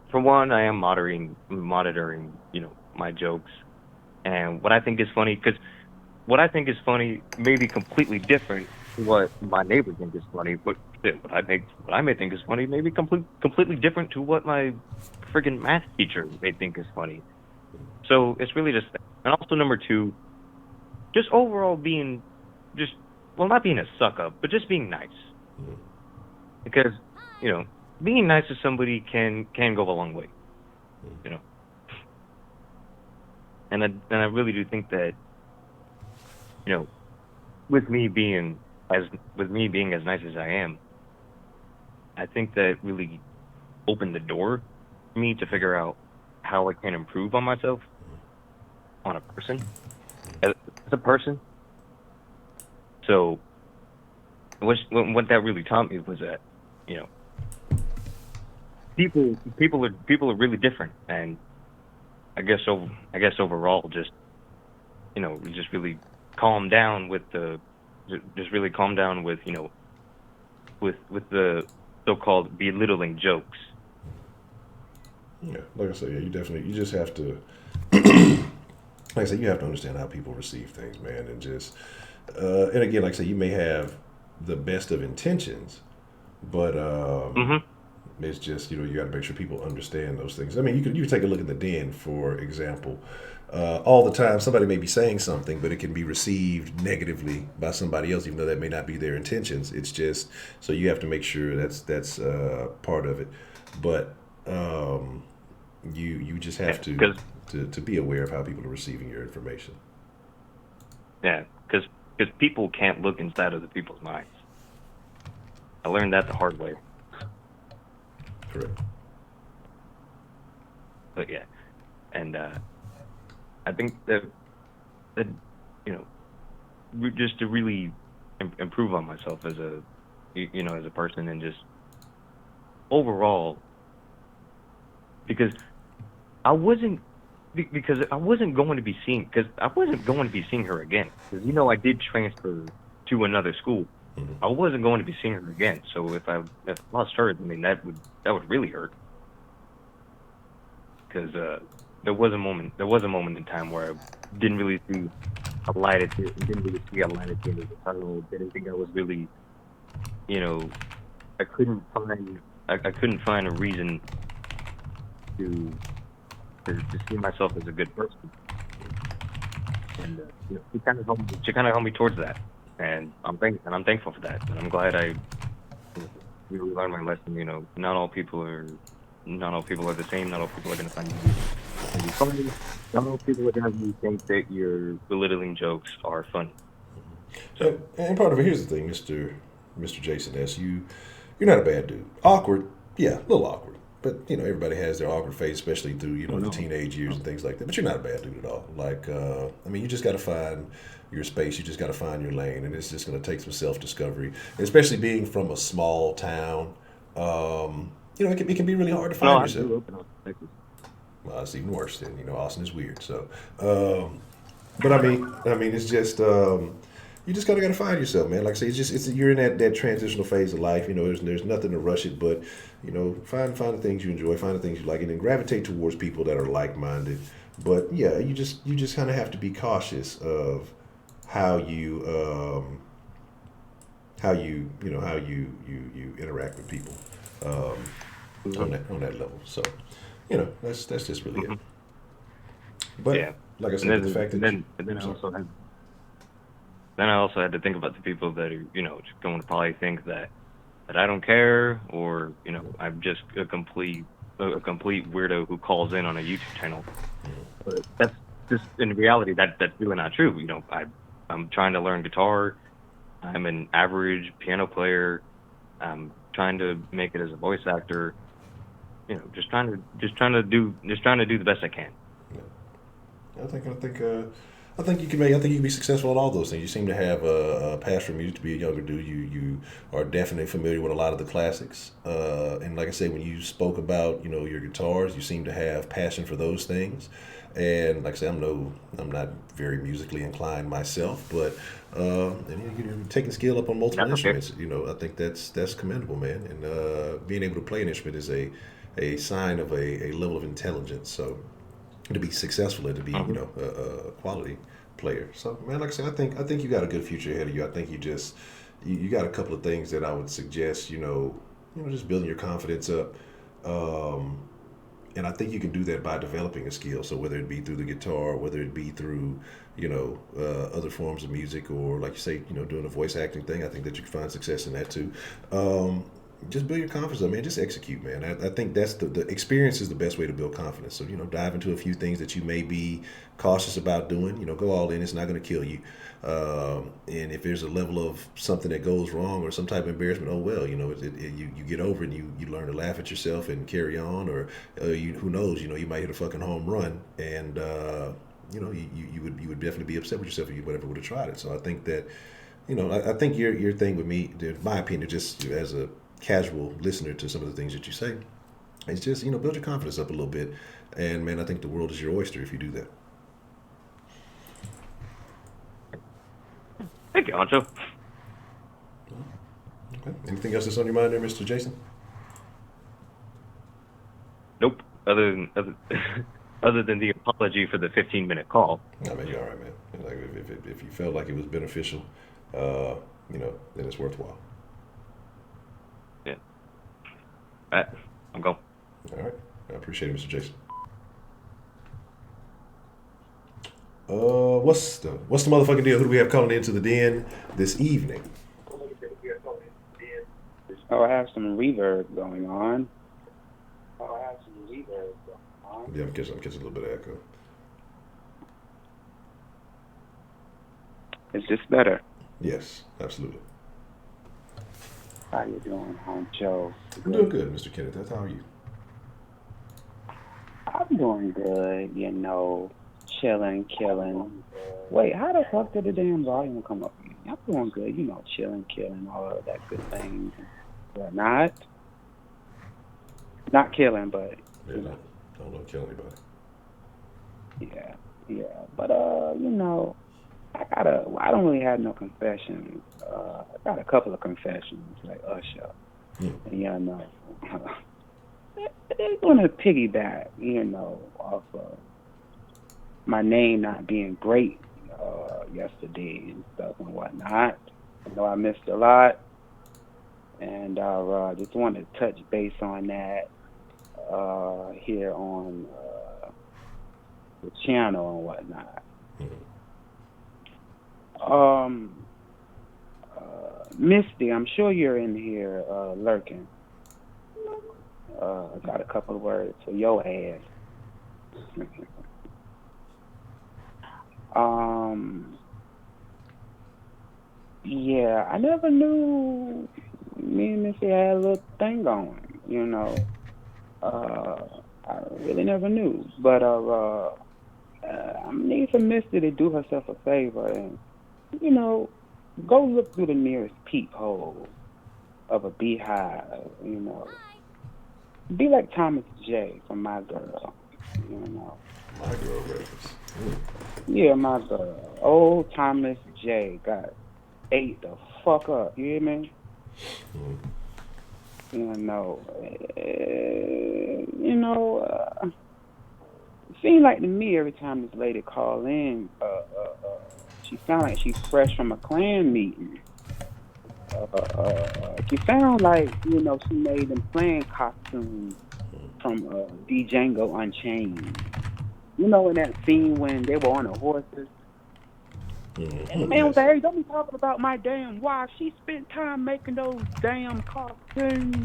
For one, I am monitoring, my jokes and what I think is funny, because what I think is funny may be completely different to what my neighbor think is funny, but shit, what I may think is funny may be completely different to what my friggin' math teacher may think is funny. So it's really just that. And also number two, just overall being not being a suck up, but just being nice. Because, being nice to somebody can go a long way. And I really do think that, with me being as nice as I am, I think that really opened the door for me to figure out how I can improve on myself on a person as a person. So what that really taught me was that, people are really different, and I guess overall just just really calm down with with the so-called belittling jokes. Yeah, like I said, yeah, you just have to, like I said, you have to understand how people receive things, man, and just, and again, like I said, you may have the best of intentions, but it's just, you got to make sure people understand those things. I mean, you take a look at the Den, for example. All the time, somebody may be saying something, but it can be received negatively by somebody else, even though that may not be their intentions. It's just, so you have to make sure that's part of it. But you just have to be aware of how people are receiving your information. Yeah, because people can't look inside of the people's minds. I learned that the hard way. Correct. But yeah, and I think that you know, just to really improve on myself as a as a person, and just overall, because I wasn't because I wasn't going to be seeing her again, because I did transfer to another school. I wasn't going to be seeing her again. So if I lost her, I mean, that would really hurt, because there was a moment in time where I didn't really see a light at the end of the tunnel. Didn't think I was really, I couldn't find a reason to see myself as a good person, and she kind of helped me towards that, and I'm thankful for that, and I'm glad I really learned my lesson. Not all people are the same. Not all people are going to find you funny. Not all people are going to think that your belittling jokes are funny. So, and part of it, here's the thing, Mr. Jason S. You're not a bad dude. Awkward, yeah, a little awkward. But everybody has their awkward phase, especially through the teenage years and things like that. But you're not a bad dude at all. Like, you just got to find your space. You just got to find your lane, and it's just going to take some self-discovery. And especially being from a small town, it can be really hard to find yourself. I grew up in Texas. Well, it's even worse. Then Austin is weird. So, but I mean, it's just. You just gotta find yourself, man. Like I say, you're in that transitional phase of life. There's nothing to rush it, but find the things you enjoy, find the things you like, and then gravitate towards people that are like-minded. But yeah, you just kind of have to be cautious of how you interact with people on that level. So that's just really it. But yeah, like I said, the fact that then I also had to think about the people that are, just going to probably think that I don't care, or I'm just a complete weirdo who calls in on a YouTube channel. But that's just, in reality, that's really not true. I'm trying to learn guitar. I'm an average piano player. I'm trying to make it as a voice actor. Just trying to do the best I can. Yeah. I think you can be successful in all those things. You seem to have a passion for music. To be a younger dude, you are definitely familiar with a lot of the classics. And like I said, when you spoke about your guitars, you seem to have passion for those things. And like I said, I'm not very musically inclined myself, but you're taking skill up on multiple instruments. I think that's commendable, man. And being able to play an instrument is a sign of a level of intelligence. So to be successful and to be a quality player. So man, like I said, I think you got a good future ahead of you. I think you got a couple of things that I would suggest. Just building your confidence up. And I think you can do that by developing a skill. So whether it be through the guitar, whether it be through other forms of music, or like you say, doing a voice acting thing, I think that you can find success in that too. Just build your confidence up, man. Just execute, man. I think that's the experience is the best way to build confidence. So, dive into a few things that you may be cautious about doing. Go all in. It's not going to kill you. And if there's a level of something that goes wrong or some type of embarrassment, oh well, you get over it, and you learn to laugh at yourself and carry on. Or who knows, you might hit a fucking home run, and you would definitely be upset with yourself if you would have tried it. So I think that I think your thing with me, in my opinion, just as a casual listener to some of the things that you say, it's just build your confidence up a little bit, and man, I think the world is your oyster if you do that. Thank you, Honcho. Okay. Anything else that's on your mind there, Mr. Jason? Nope. Other than the apology for the 15-minute call. I mean, you're all right, man. Like if you felt like it was beneficial, then it's worthwhile. Yeah. All right. I'm going. All right. I appreciate it, Mr. Jason. What's the motherfucking deal? Who do we have calling into the den this evening? Oh, I have some reverb going on. Yeah, I'm catching a little bit of echo. Is this better? Yes, absolutely. How you doing, Honcho? I'm doing good, Mr. Kenneth. How are you? I'm doing good, you know, chilling, killing. Wait, how the fuck did the damn volume come up again? I'm doing good, you know, chilling, killing, all of that good things. But not killing, but Yeah, you know, don't kill anybody. yeah. But you know, I don't really have no confessions. I got a couple of confessions, like Usher. And, you know, they're gonna piggyback, you know, off of my name not being great yesterday and stuff and whatnot. I know I missed a lot, and I just wanted to touch base on that here on the channel and whatnot. Misty, I'm sure you're in here lurking. I got a couple of words for your ass. Yeah, I never knew me and Missy had a little thing going, you know. I really never knew. But I need for Misty to do herself a favor and, you know, go look through the nearest peephole of a beehive, you know. Be like Thomas J from My Girl, you know. My Girl records. Yeah, My Girl. Old Thomas J got ate the fuck up, you hear me? You know, it seems like to me every time this lady call in, she sound like she's fresh from a Klan meeting. She sound like, you know, she made them Klan costumes from Django Unchained. You know, in that scene when they were on the horses. And the man was like, hey, don't be talking about my damn wife. She spent time making those damn costumes.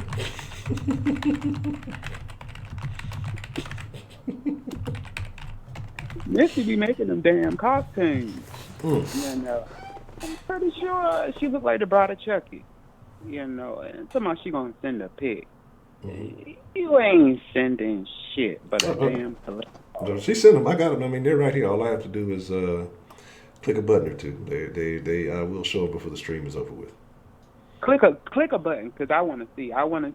Missy be making them damn costumes. You know, I'm pretty sure she looked like the bride of Chucky. You know, and somehow she gonna send a pic. You ain't sending shit but a damn telephone. She sent them. I got them. I mean, they're right here. All I have to do is click a button or two. They will show up before the stream is over with. Click a button because I want to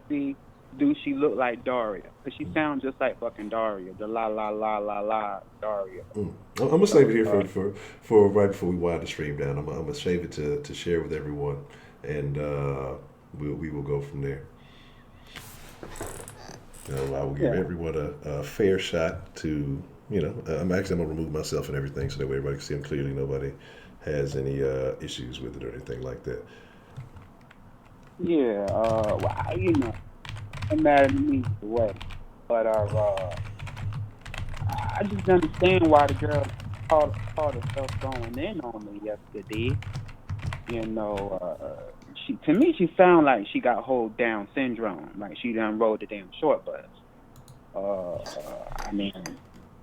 see. Do she look like Daria? Because she sounds just like fucking Daria. The la la la la la Daria. I'm gonna save it here for right before we wind the stream down. I'm gonna save it to share with everyone, and we will go from there. I will give everyone a fair shot to, you know, I'm gonna remove myself and everything so that way everybody can see them clearly. Nobody has any issues with it or anything like that. Yeah, well, you know, I'm mad at me either way, but I just understand why the girl called herself going in on me yesterday. You know, to me she sound like she got whole Down syndrome, like she done rode the damn short bus. I mean,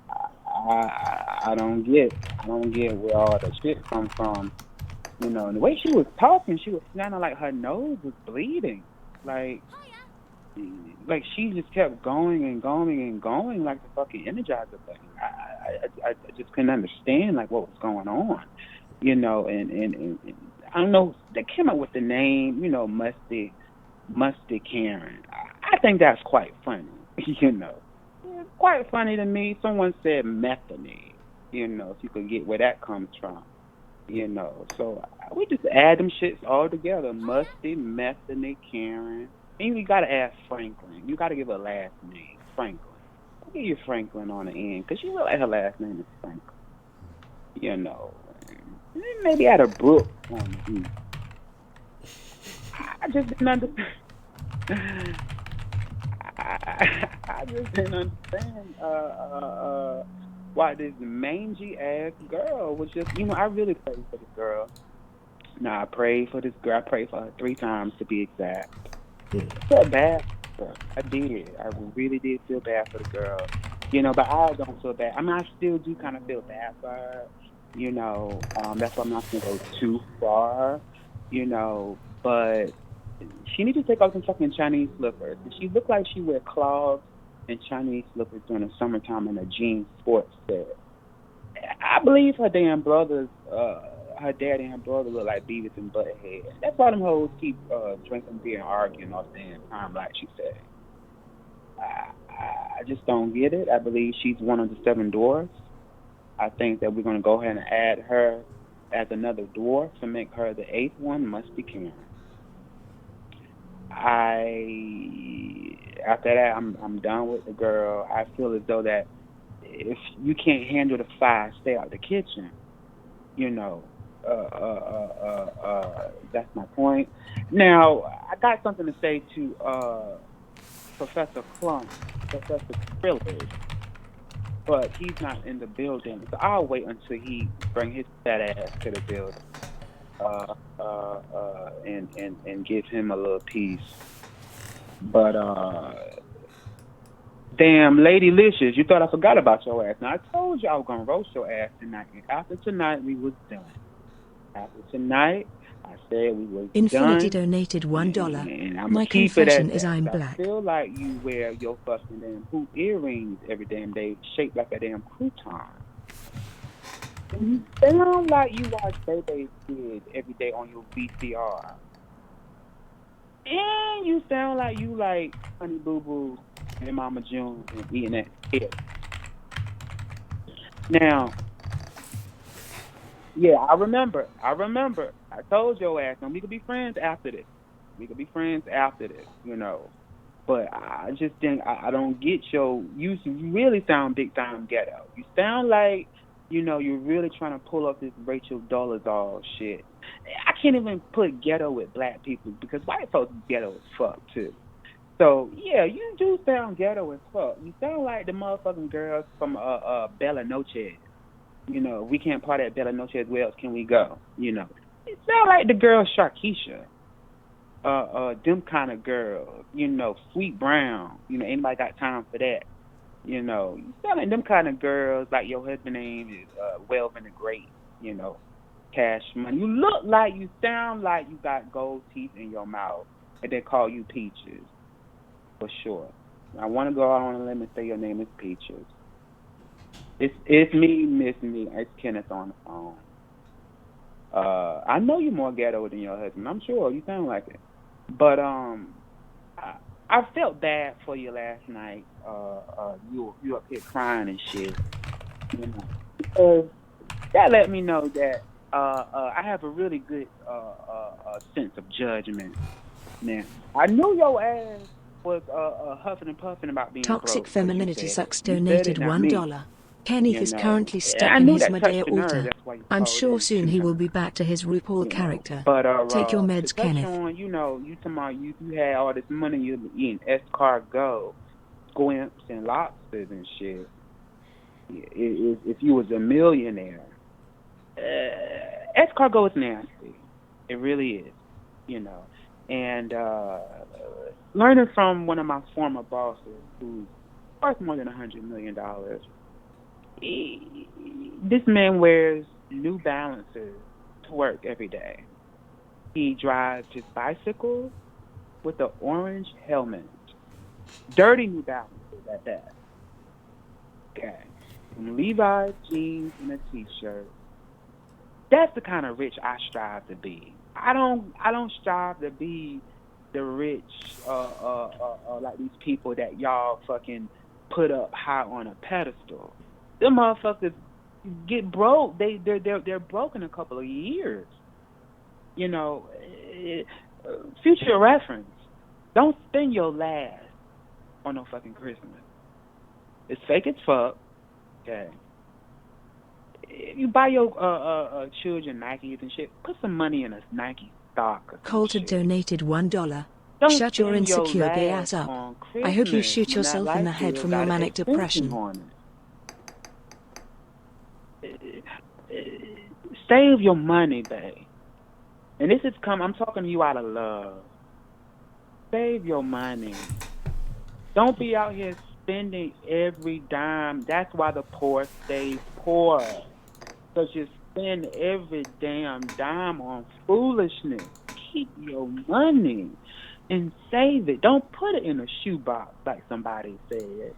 I don't get where all the shit come from. You know, and the way she was talking, she was sounding like her nose was bleeding, like she just kept going and going and going like the fucking Energizer thing. I just couldn't understand like what was going on, you know, and I don't know, they came up with the name, you know, Musty Karen. I think that's quite funny, you know. It's quite funny to me. Someone said Methany, you know, if you could get where that comes from, you know. So we just add them shits all together. Musty, Methany, Karen. And you got to add Franklin. You got to give her a last name, Franklin. I'll give you Franklin on the end, because she look like her last name is Franklin. You know. Maybe add a Brooke on the end. I just didn't understand. I just didn't understand why this mangy ass girl was just, you know, I really prayed for this girl. Now I prayed for this girl. I prayed for her 3 times to be exact. I felt bad for her. I did. I really did feel bad for the girl. You know, but I don't feel bad. I mean, I still do kind of feel bad for her. You know, that's why I'm not going to go too far. You know, but she needs to take off some fucking Chinese slippers. She looked like she wear clogs in Chinese slippers during the summertime and a jean sports set. I believe her damn brothers, her daddy and her brother look like Beavis and Butthead. That's why them hoes keep drinking beer and arguing all the damn time, like she said. I just don't get it. I believe she's one of the 7 dwarfs. I think that we're going to go ahead and add her as another dwarf to make her the 8th one. Must be Karen. After that, I'm done with the girl. I feel as though that if you can't handle the fire, stay out the kitchen. You know, that's my point. Now, I got something to say to Professor Clump, Professor Thrillers, but he's not in the building, so I'll wait until he bring his fat ass to the building, and give him a little piece. But damn, Lady Licious, you thought I forgot about your ass. Now I told you I was gonna roast your ass tonight. And after tonight, we was done. After tonight, I said we was Infinity done. donated $1. And I'm My keep confession it at is that. I'm I black. feel like you wear your fucking damn hoop earrings every damn day, shaped like a damn crouton. And you sound like you watch Baby's Kids every day on your VCR. And you sound like you like Honey Boo Boo and Mama June and eating that shit. Now, yeah, I remember. I told your ass, and we could be friends after this. You know. But I just think I don't get you really sound big time ghetto. You sound like, you know, you're really trying to pull up this Rachel Dolezal shit. I can't even put ghetto with black people because white folks ghetto as fuck too. So yeah, you do sound ghetto as fuck. You sound like the motherfucking girls from Bella Noche. You know, we can't party at Bella Noche. Where else can we go? You know, it sound like the girl Sharkeisha. Them kind of girls. You know, Sweet Brown. You know, anybody got time for that? You know, you sound like them kind of girls. Like your husband name is Welvin the Great. You know, Cash Money. You sound like you got gold teeth in your mouth, and they call you Peaches. For sure. I want to go out on a limb and say your name is Peaches. It's me, Miss Me. It's Kenneth on the phone. I know you're more ghetto than your husband. I'm sure you sound like it. But I felt bad for you last night. You up here crying and shit. You know, because that let me know that I have a really good sense of judgment. Now, I knew your ass was huffing and puffing about being Toxic broke. Femininity Sucks You said donated it, not me. $1. Kenneth is currently stuck I in knew his that Medea touched the nerve. altar. That's why you I'm called sure in soon to he her. will be back to his RuPaul character. But Take your meds, to touch Kenneth. on, you talking about you had all this money, you were eating escargot, squimps, and lobsters and shit. If you was a millionaire, escargot is nasty. It really is, you know. And learning from one of my former bosses, who's worth more than $100 million, this man wears New Balances to work every day. He drives his bicycle with an orange helmet. Dirty New Balances at that. Okay. Some Levi's jeans and a t-shirt. That's the kind of rich I strive to be. I don't strive to be the rich like these people that y'all fucking put up high on a pedestal. Them motherfuckers get broke. They're broke in a couple of years. You know, future reference. Don't spend your last on no fucking Christmas. It's fake as fuck. Okay. If you buy your children Nikes and shit, put some money in a Nike stock. Coulter donated $1. Don't Shut your spend insecure gay last ass up. on I hope you Christmas shoot when yourself that in the light head bill from your got an manic extension depression. on it. Save your money, babe. And this is I'm talking to you out of love. Save your money. Don't be out here spending every dime. That's why the poor stay poor. Because you spend every damn dime on foolishness. Keep your money. and save it. Don't put it in a shoebox like somebody said.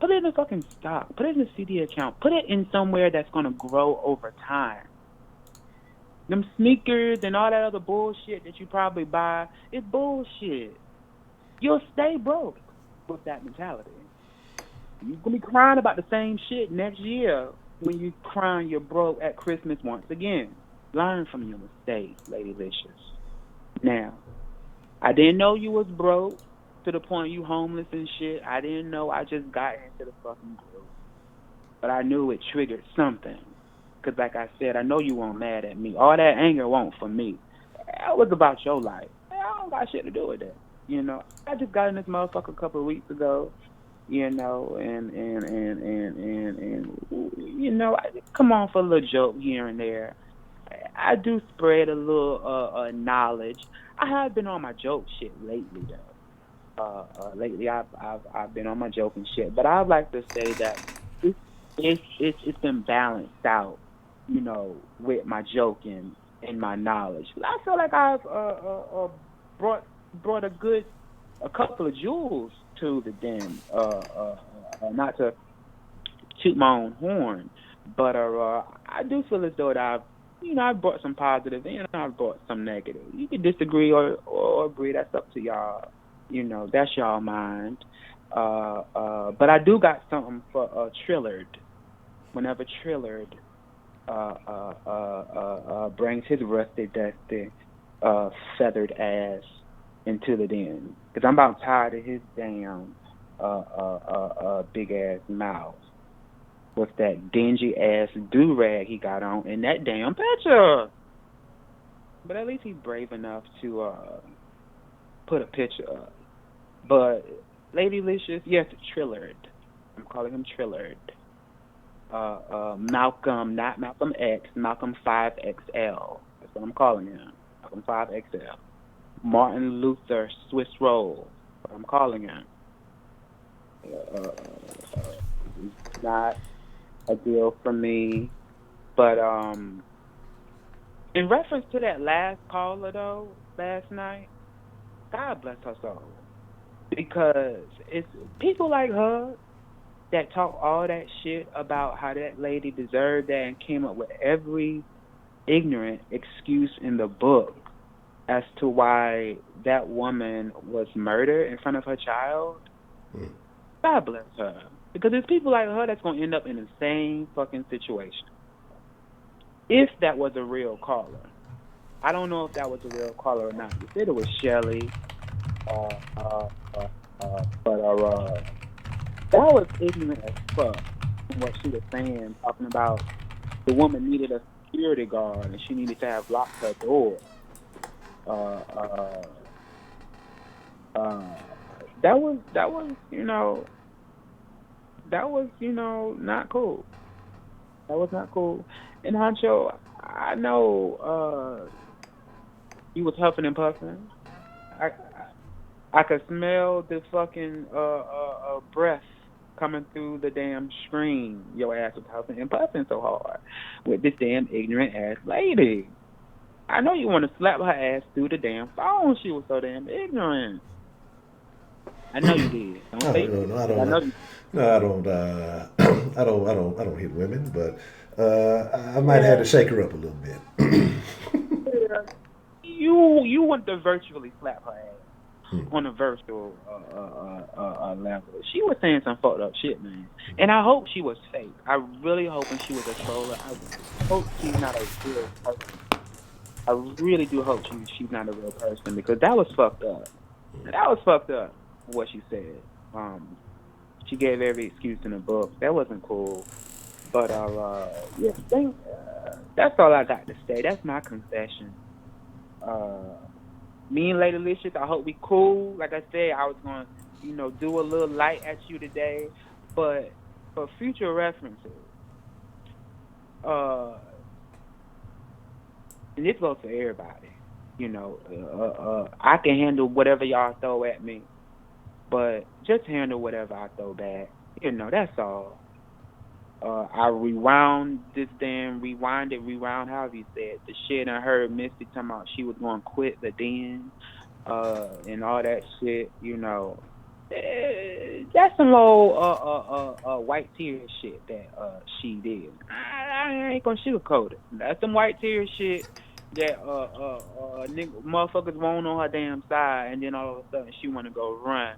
Put it in a fucking stock. Put it in a CD account. Put it in somewhere that's going to grow over time. Them sneakers and all that other bullshit that you probably buy, it's bullshit. You'll stay broke with that mentality. You're going to be crying about the same shit next year when you crying you're broke at Christmas once again. Learn from your mistakes, Lady Licious. Now, I didn't know you was broke to the point you homeless and shit. I didn't know. I just got into the fucking group. But I knew it triggered something. Because like I said, I know you weren't mad at me. All that anger won't for me. That was about your life. I don't got shit to do with that. You know, I just got in this motherfucker a couple of weeks ago. You know, and you know, I come on for a little joke here and there. I do spread a little knowledge. I have been on my joke shit lately though. Lately I've been on my joking shit, but I'd like to say that it's been balanced out, you know, with my joking and my knowledge. I feel like I've brought a couple of jewels to the den. Not to toot my own horn, but I do feel as though that I've brought some positive and I've brought some negative. You can disagree or agree. That's up to y'all. You know, that's y'all mind. But I do got something for Trillard. Whenever Trillard brings his rusty, dusty, feathered ass into the den, because I'm about tired of his damn big ass mouth with that dingy ass do rag he got on in that damn picture. But at least he's brave enough to put a picture up. But Lady Licious, yes, Trillard. I'm calling him Trillard. Malcolm, not Malcolm X, Malcolm 5XL. That's what I'm calling him. Malcolm 5XL. Martin Luther Swiss Roll. That's what I'm calling him. It's not a deal for me. But in reference to that last caller though, last night, God bless her soul. Because it's people like her that talk all that shit about how that lady deserved that and came up with every ignorant excuse in the book as to why that woman was murdered in front of her child. God bless her. Because there's people like her that's going to end up in the same fucking situation. If that was a real caller. I don't know if that was a real caller or not. You said it was Shelley. But that was ignorant as fuck from what she was saying, talking about the woman needed a security guard and she needed to have locked her door. That was not cool. That was not cool. And Honcho, I know you was huffing and puffing. I could smell the fucking breath coming through the damn screen. Your ass was huffing and puffing so hard with this damn ignorant ass lady. I know you want to slap her ass through the damn phone. She was so damn ignorant. I know you did. I don't hit women, but I might have to shake her up a little bit. You want to virtually slap her ass on a virtual level. She was saying some fucked up shit, man. And I hope she was fake. I really hoping she was a troller. I hope she's not a real person. I really do hope she's not a real person, because that was fucked up. That was fucked up, what she said. She gave every excuse in the book. That wasn't cool. But that's all I got to say. That's my confession. Me and Lady Licious, I hope we cool. Like I said, I was going to, do a little light at you today. But for future references, and this goes for everybody, I can handle whatever y'all throw at me, but just handle whatever I throw back. That's all. I rewound, however you said, the shit I heard Misty talking about she was going to quit the den. and all that shit, that's some old white tear shit that she did. I ain't gonna sugarcoat it. That's some white tear shit that motherfuckers won't on her damn side, and then all of a sudden she wanna go run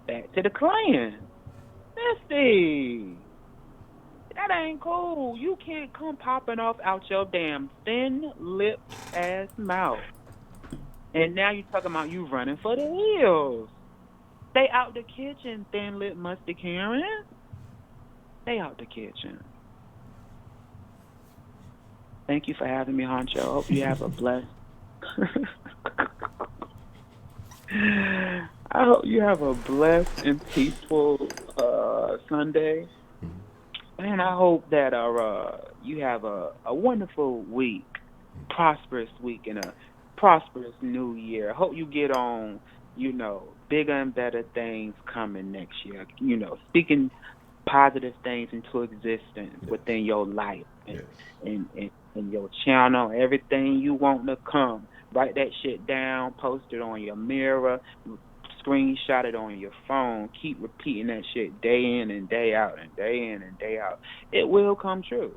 back to the clan. Misty, that ain't cool. You can't come popping off out your damn thin lipped ass mouth. And now you talking about you running for the hills. Stay out the kitchen, thin lip musty Karen. Stay out the kitchen. Thank you for having me, Honcho. Hope you have a blessed I hope you have a blessed and peaceful Sunday. And I hope that you have a wonderful week, prosperous week, and a prosperous new year. I hope you get on, bigger and better things coming next year. Speaking positive things into existence within your life and your channel, everything you want to come. Write that shit down, post it on your mirror, screenshot it on your phone. Keep repeating that shit day in and day out and day in and day out. It will come true,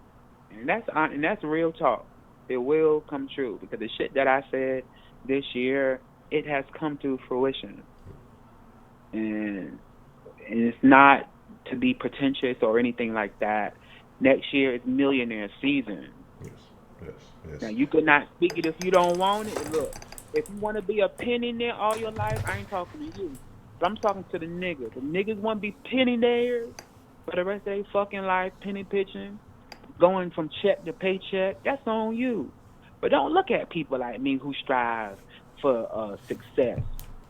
and that's real talk. It will come true because the shit that I said this year, it has come to fruition, and it's not to be pretentious or anything like that. Next year is millionaire season. Yes. Now you could not speak it if you don't want it. Look, if you want to be a pensionaire all your life, I ain't talking to you. But I'm talking to the niggas. The niggas want to be pensionaires for the rest of their fucking life, penny pitching, going from check to paycheck. That's on you. But don't look at people like me who strive for success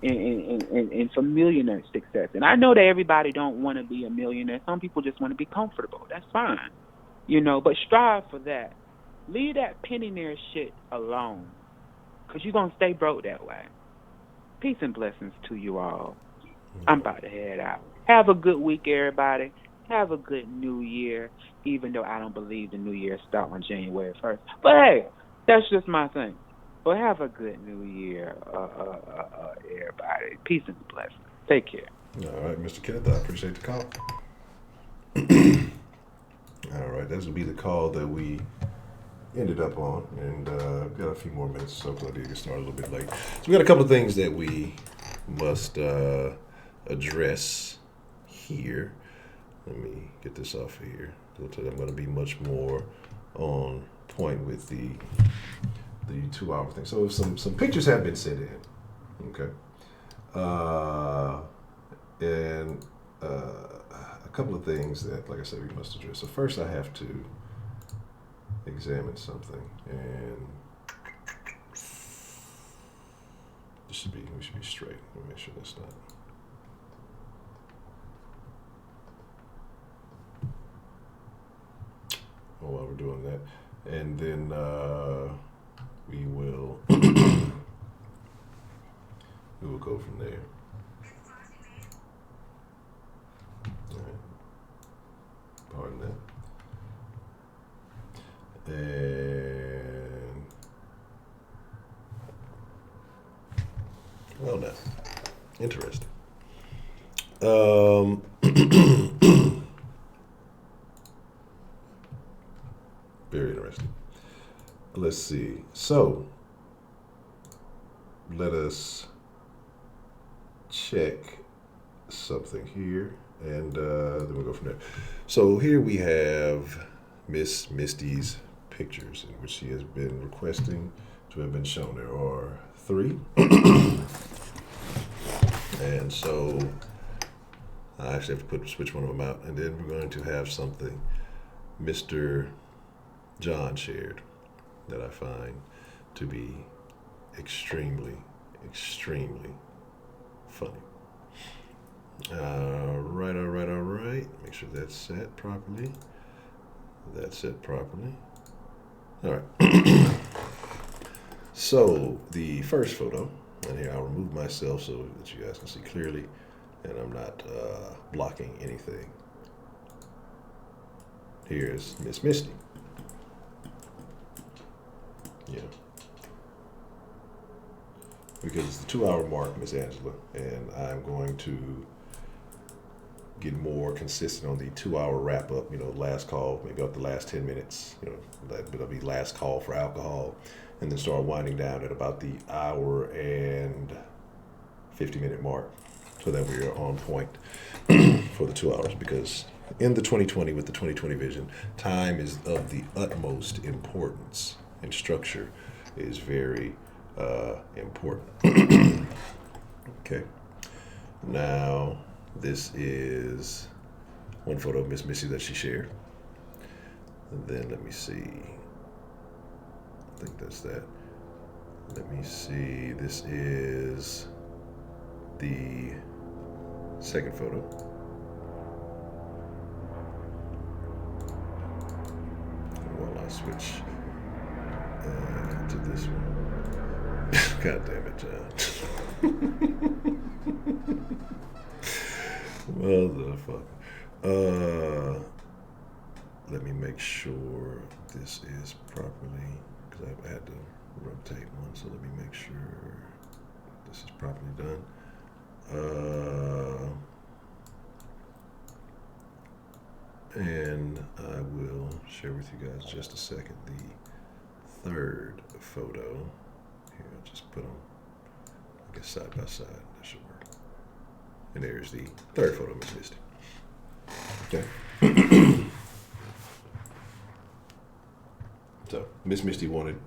and for millionaire success. And I know that everybody don't want to be a millionaire. Some people just want to be comfortable. That's fine. But strive for that. Leave that pensionaire shit alone. Because you're going to stay broke that way. Peace and blessings to you all. I'm about to head out. Have a good week, everybody. Have a good new year, even though I don't believe the new year starts on January 1st. But hey, that's just my thing. But have a good new year, everybody. Peace and blessings. Take care. All right, Mr. Kenneth, I appreciate the call. All right, this will be the call that we ended up on, and got a few more minutes, so I did get started a little bit late. So we got a couple of things that we must address here. Let me get this off of here. I'm going to be much more on point with the 2 hour thing. So some pictures have been sent in, okay, and a couple of things that, like I said, we must address. So first, I have to examine something, and we should be straight. Let me make sure that's not. While we're doing that, and then we will go from there. All right. Pardon that. And well, now, interesting. Very interesting. Let's see. So, let us check something here, and then we'll go from there. So here we have Miss Misty's pictures, in which she has been requesting to have been shown. There are 3. And so I actually have to switch one of them out, and then we're going to have something Mr. John shared that I find to be extremely, extremely funny. All right. Make sure that's set properly. All right. So the first photo, and here I'll remove myself so that you guys can see clearly, and I'm not blocking anything. Here's Miss Misty. Yeah. because it's the 2-hour mark, Miss Angela, and I'm going to get more consistent on the 2-hour wrap up. Last call, maybe up the last 10 minutes. That'll be last call for alcohol, and then start winding down at about the hour and 50-minute mark, so that we are on point for the 2 hours. Because in the 2020, with the 2020 vision, time is of the utmost importance, and structure is very important. Okay. Now, this is one photo of Miss Missy that she shared. And then let me see. I think that's that. Let me see. This is the second photo. While I switch to this one. God damn it, John. Motherfucker. Let me make sure this is properly, because I've had to rotate one, so let me make sure this is properly done. And I will share with you guys just a second the third photo. Here, I'll just put them, I guess, side by side. That should work. And there's the third photo, Miss Misty. Okay. So, Miss Misty wanted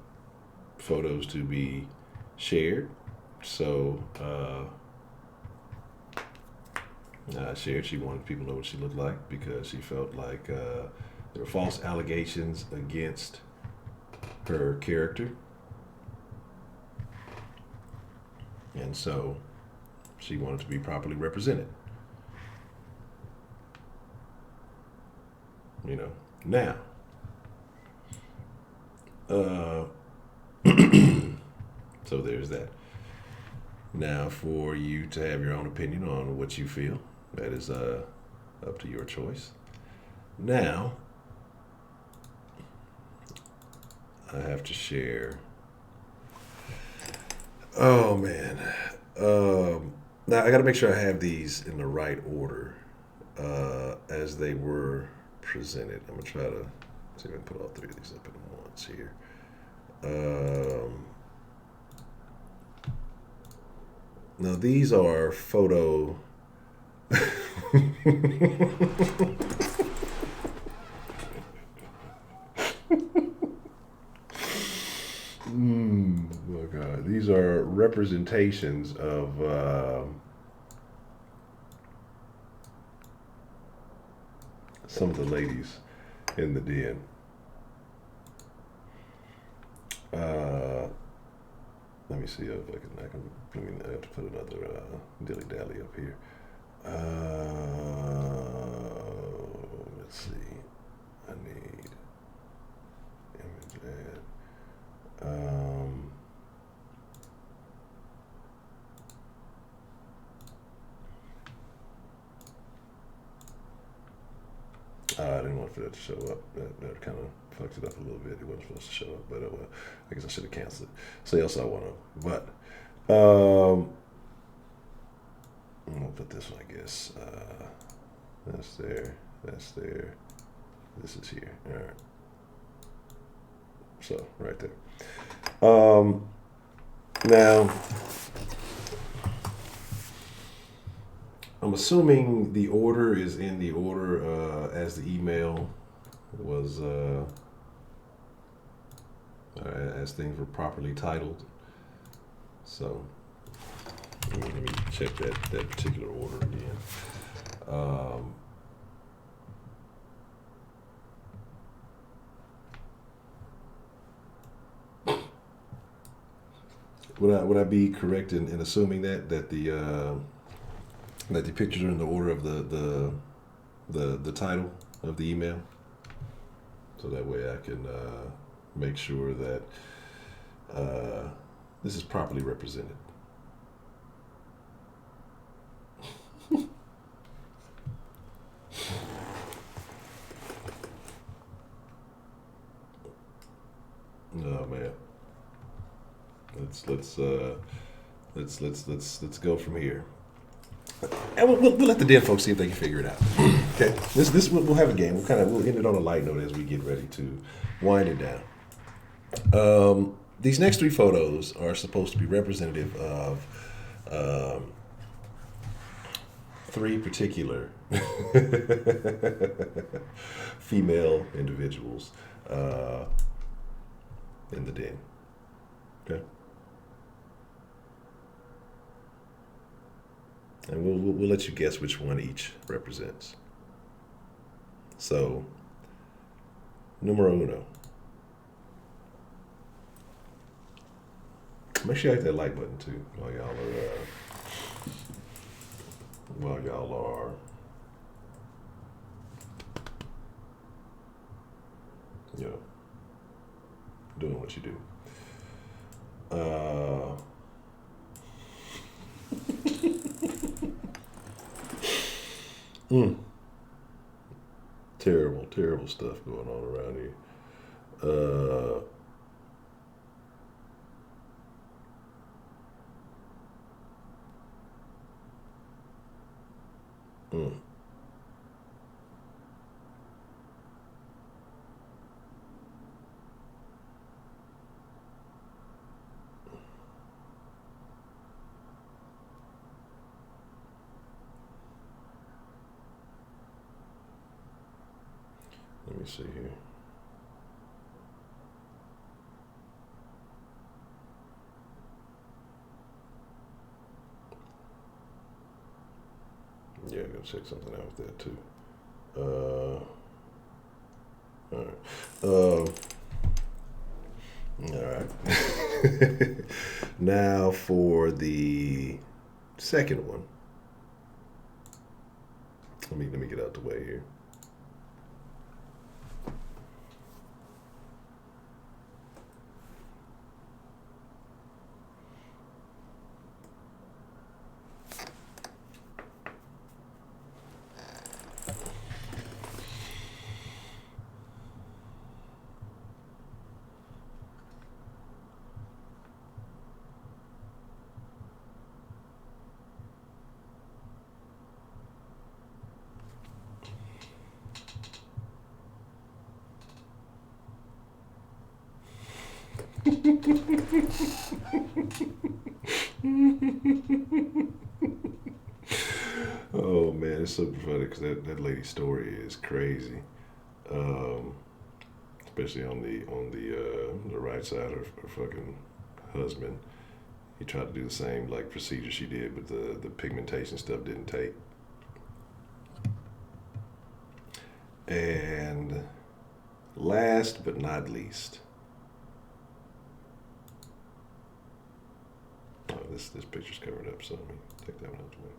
photos to be shared. So, I shared. She wanted people to know what she looked like, because she felt like there were false allegations against her character. And so she wanted to be properly represented. Now, so there's that. Now, for you to have your own opinion on what you feel, that is up to your choice. Now, I have to share. Oh, man. Now, I got to make sure I have these in the right order as they were presented. I'm going to try to see if I can put all three of these up at once here. Now, these are photo... Oh God, these are representations of some of the ladies in the den. Let me see if I can I have to put another dilly dally up here. Let's see. I need image add. I didn't want for that to show up. That kind of fucked it up a little bit. It wasn't supposed to show up, but well, I guess I should have canceled it. So else I want to. But I'm gonna put this one, I guess. That's there. That's there. This is here. All right. So right there. Now, I'm assuming the order is in the order as the email was, as things were properly titled. So let me check that particular order again. Would I be correct in assuming that the pictures are in the order of the title of the email, so that way I can make sure that this is properly represented. Oh man. Let's Let's go from here. And we'll let the dead folks see if they can figure it out. Okay, this we'll have a game. We'll end it on a light note as we get ready to wind it down. These next 3 photos are supposed to be representative of 3 particular female individuals in the den. Okay. And we'll let you guess which one each represents. So, numero uno. Make sure you hit that like button too while y'all are doing what you do. Terrible stuff going on around here. Let me see here. Yeah, I'm gonna check something out with that too. All right. Now for the second one. Let me get out the way here. Oh man, it's super funny because that lady's story is crazy, especially on the right side of her fucking husband. He tried to do the same like procedure she did, but the pigmentation stuff didn't take. And last but not least. Oh, this picture's covered up, so let me take that one out the way.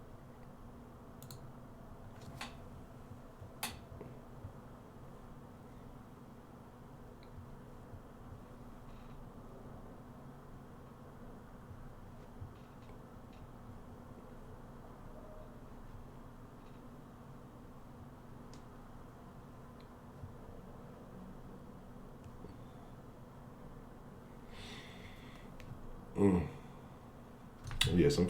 Yes, as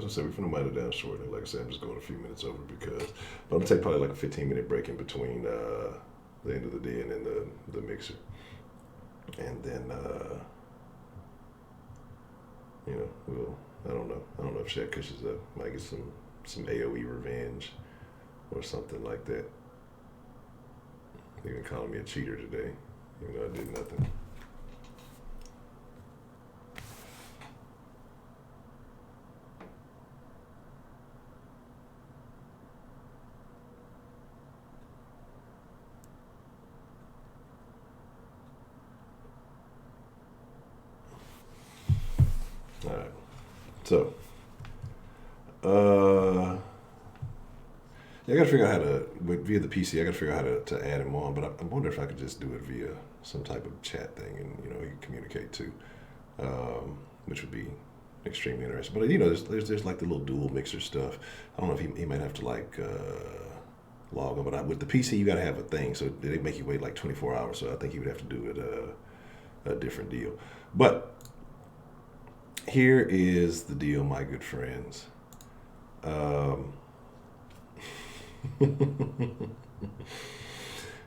I said, we're finna wind it down shortly. Like I said, I'm just going a few minutes over but I'm gonna take probably like a 15-minute break in between the end of the day and then the mixer. And then, I don't know if Shaq Cush might get some AOE revenge or something like that. They're gonna call me a cheater today, even though I did nothing. All right. So, I gotta figure out how to, via the PC, I gotta figure out how to add him on, but I wonder if I could just do it via some type of chat thing and, he can communicate too, which would be extremely interesting. But, there's like the little dual mixer stuff. I don't know if he might have to log on, but with the PC, you gotta have a thing, so they make you wait like 24 hours, so I think he would have to do it a different deal. But here is the deal, my good friends.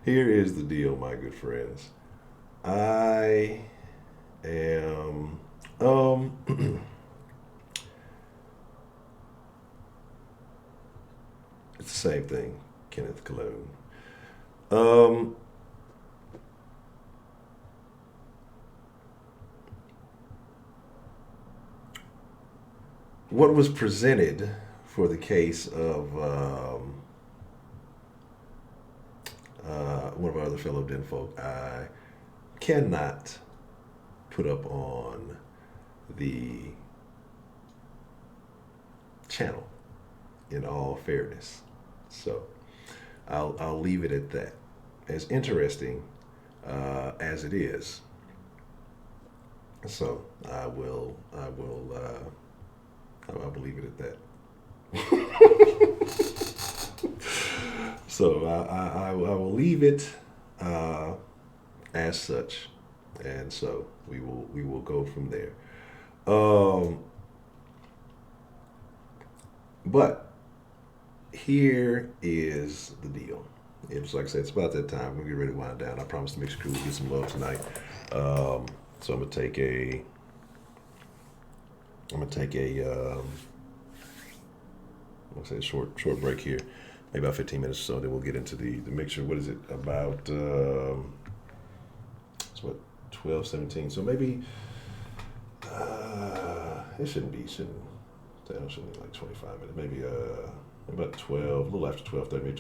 Here is the deal, my good friends. I am it's the same thing, Kenneth Cologne. What was presented for the case of one of our other fellow den folk, I cannot put up on the channel, in all fairness. So I'll leave it at that. As interesting as it is, so I will leave it at that. So I will leave it as such, and so we will go from there. But here is the deal. It's like I said, it's about that time. We're gonna get ready to wind down. I promised the mixed crew will get some love tonight. So I'm gonna take a short break here, maybe about 15 minutes or so. Then we'll get into the mixture. What is it about? It's what, 12:17. So maybe it shouldn't be like 25 minutes. Maybe about 12, a little after 12:30, maybe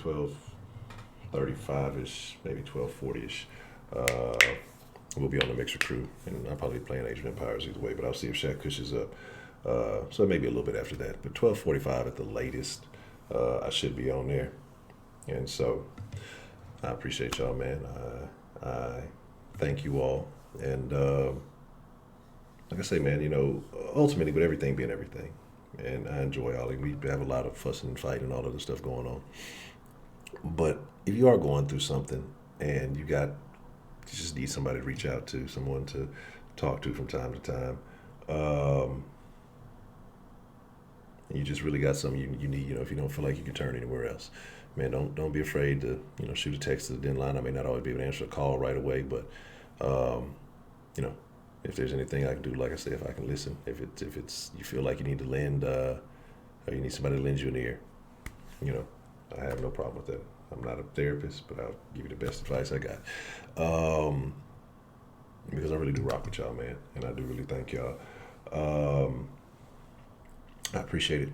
12:35ish, maybe 12:40ish. We'll be on the mixer crew, and I'll probably be playing Age of Empires either way. But I'll see if Shaq Kush is up. So maybe a little bit after that, but 12:45 at the latest, I should be on there. And so I appreciate y'all, man. I thank you all. And like I say, man, ultimately with everything being everything, and I enjoy all of it. We have a lot of fussing and fighting and all other stuff going on. But if you are going through something and you just need somebody to reach out to, someone to talk to from time to time, and you just really got something you need, if you don't feel like you can turn anywhere else, man, don't be afraid to, shoot a text to the den line. I may not always be able to answer a call right away, but, if there's anything I can do, like I say, if I can listen, if it's you feel like you need to lend, or you need somebody to lend you an ear, I have no problem with that. I'm not a therapist, but I'll give you the best advice I got. Because I really do rock with y'all, man, and I do really thank y'all. I appreciate it.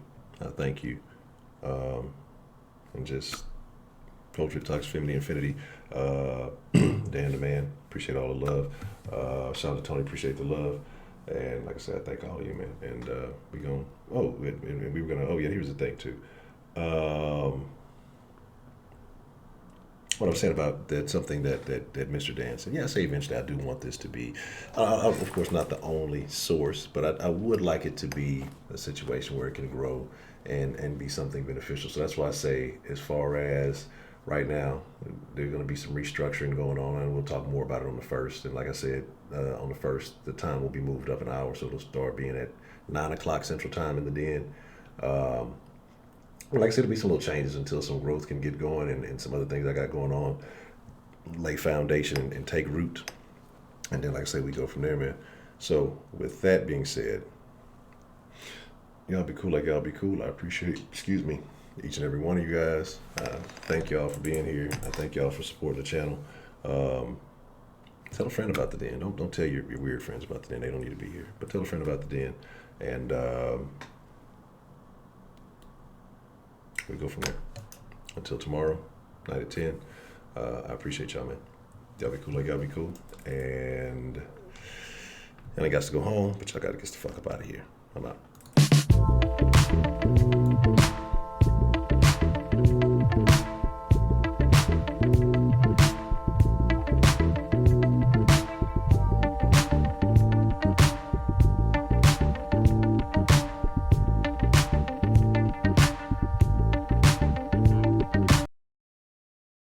Thank you. And just Poetry Talks Feminine Infinity. Dan the man, appreciate all the love. Shout out to Tony, appreciate the love. And like I said, I thank all of you, man. And we were gonna, here's the thing too. What I was saying about that, something that Mr. Dan said. Yeah, I say eventually I do want this to be, of course, not the only source, but I would like it to be a situation where it can grow and be something beneficial. So that's why I say, as far as right now, there's going to be some restructuring going on, and we'll talk more about it on the 1st. And like I said, on the 1st, the time will be moved up an hour, so it'll start being at 9 o'clock Central Time in the den. Like I said, there'll be some little changes until some growth can get going, and some other things I got going on, lay foundation and take root. And then, like I say, we go from there, man. So with that being said, y'all be cool like y'all be cool. I appreciate, each and every one of you guys. Thank y'all for being here. I thank y'all for supporting the channel. Tell a friend about the den. Don't tell your weird friends about the den. They don't need to be here. But tell a friend about the den. And we go from there. Until tomorrow, night at 10. I appreciate y'all, man. Y'all be cool like y'all be cool. And I got to go home, but y'all got to get the fuck up out of here. I'm out.